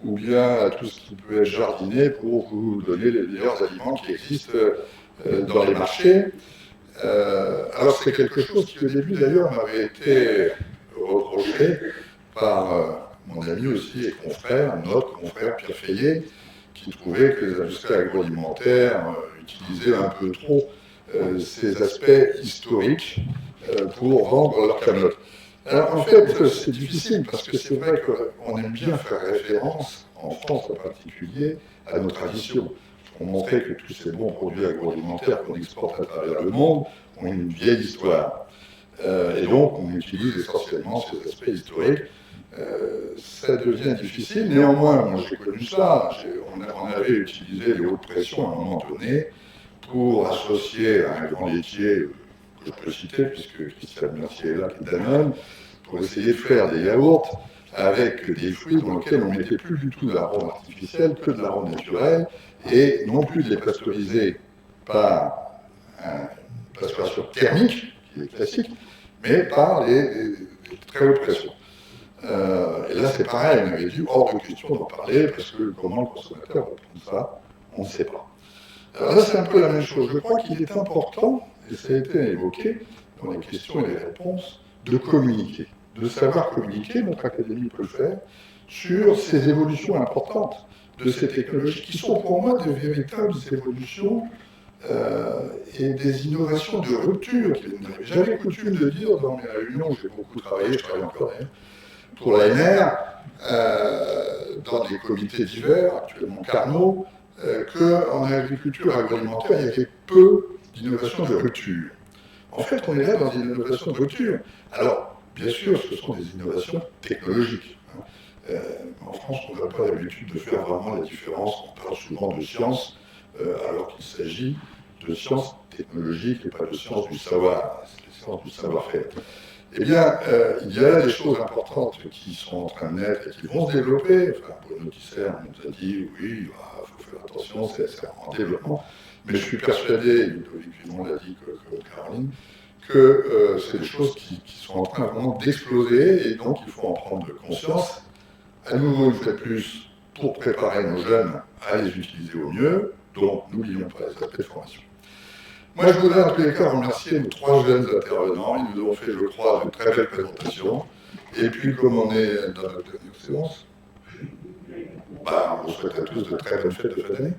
ou bien à tout ce qui peut être jardiné pour vous donner les meilleurs aliments qui existent dans les marchés. Alors c'est quelque chose qui au début d'ailleurs m'avait été reproché par mon ami aussi et confrère, notre confrère Pierre Fayet, qui trouvait que les industries agroalimentaires utilisaient un peu trop ces aspects historiques pour vendre leur cagnotte. Alors en fait, c'est difficile parce que c'est vrai qu'on aime bien faire référence, en France en particulier, à nos traditions. On montrait que tous ces bons produits agroalimentaires qu'on exporte à travers le monde ont une vieille histoire. Et donc, on utilise essentiellement ces aspects historiques. Ça devient difficile. Néanmoins, moi j'ai connu ça. On avait utilisé les hautes pressions à un moment donné pour associer à un grand laitier, que je peux citer, puisque Christian Mercier est là, qui est Danone, pour essayer de faire des yaourts avec des fruits dans lesquels on ne mettait plus du tout d'arôme artificiel, que de l'arôme naturel, et non plus de les pasteuriser par une pasteurisation thermique, qui est classique, mais par les très hautes pressions. Et là, c'est pareil, on avait dû hors de question d'en parler, parce que comment le consommateur va prendre ça, on ne sait pas. Alors là, c'est un peu la même chose. Je crois qu'il est important, et ça a été évoqué dans les questions et les réponses, de communiquer, de savoir communiquer, notre académie peut le faire, sur ces évolutions importantes de ces technologies, qui sont pour moi de véritables évolutions et des innovations de rupture. J'avais coutume de dire dans mes réunions, où j'ai beaucoup travaillé, je travaille encore pour l'ANR, dans des comités divers, actuellement Carnot, qu'en agriculture agroalimentaire, il y avait peu d'innovations de rupture. En fait, on est là dans des innovations de rupture. Alors, bien sûr, ce sont des innovations technologiques. En France, on n'a pas l'habitude de faire vraiment la différence. On parle souvent de science, alors qu'il s'agit de sciences technologiques et pas de sciences du savoir, c'est des sciences du savoir-faire. Eh bien, il y a là des choses importantes qui sont en train de naître et qui vont se développer. Enfin, Bruno Tisser nous a dit, oui, il faut faire attention, c'est en développement. Mais je suis persuadé, Ludovic Vimon l'a dit comme Caroline, que c'est des choses qui sont en train vraiment d'exploser et donc il faut en prendre conscience. À nouveau, une fois de plus, pour préparer nos jeunes à les utiliser au mieux, donc n'oublions pas les aspects de formation. Moi, je voudrais en tous les cas remercier nos 3 jeunes intervenants. Ils nous ont fait, je crois, de très belles présentations. Et puis, comme on est dans notre dernière séance, on vous souhaite à tous de très bonnes fêtes de fin d'année.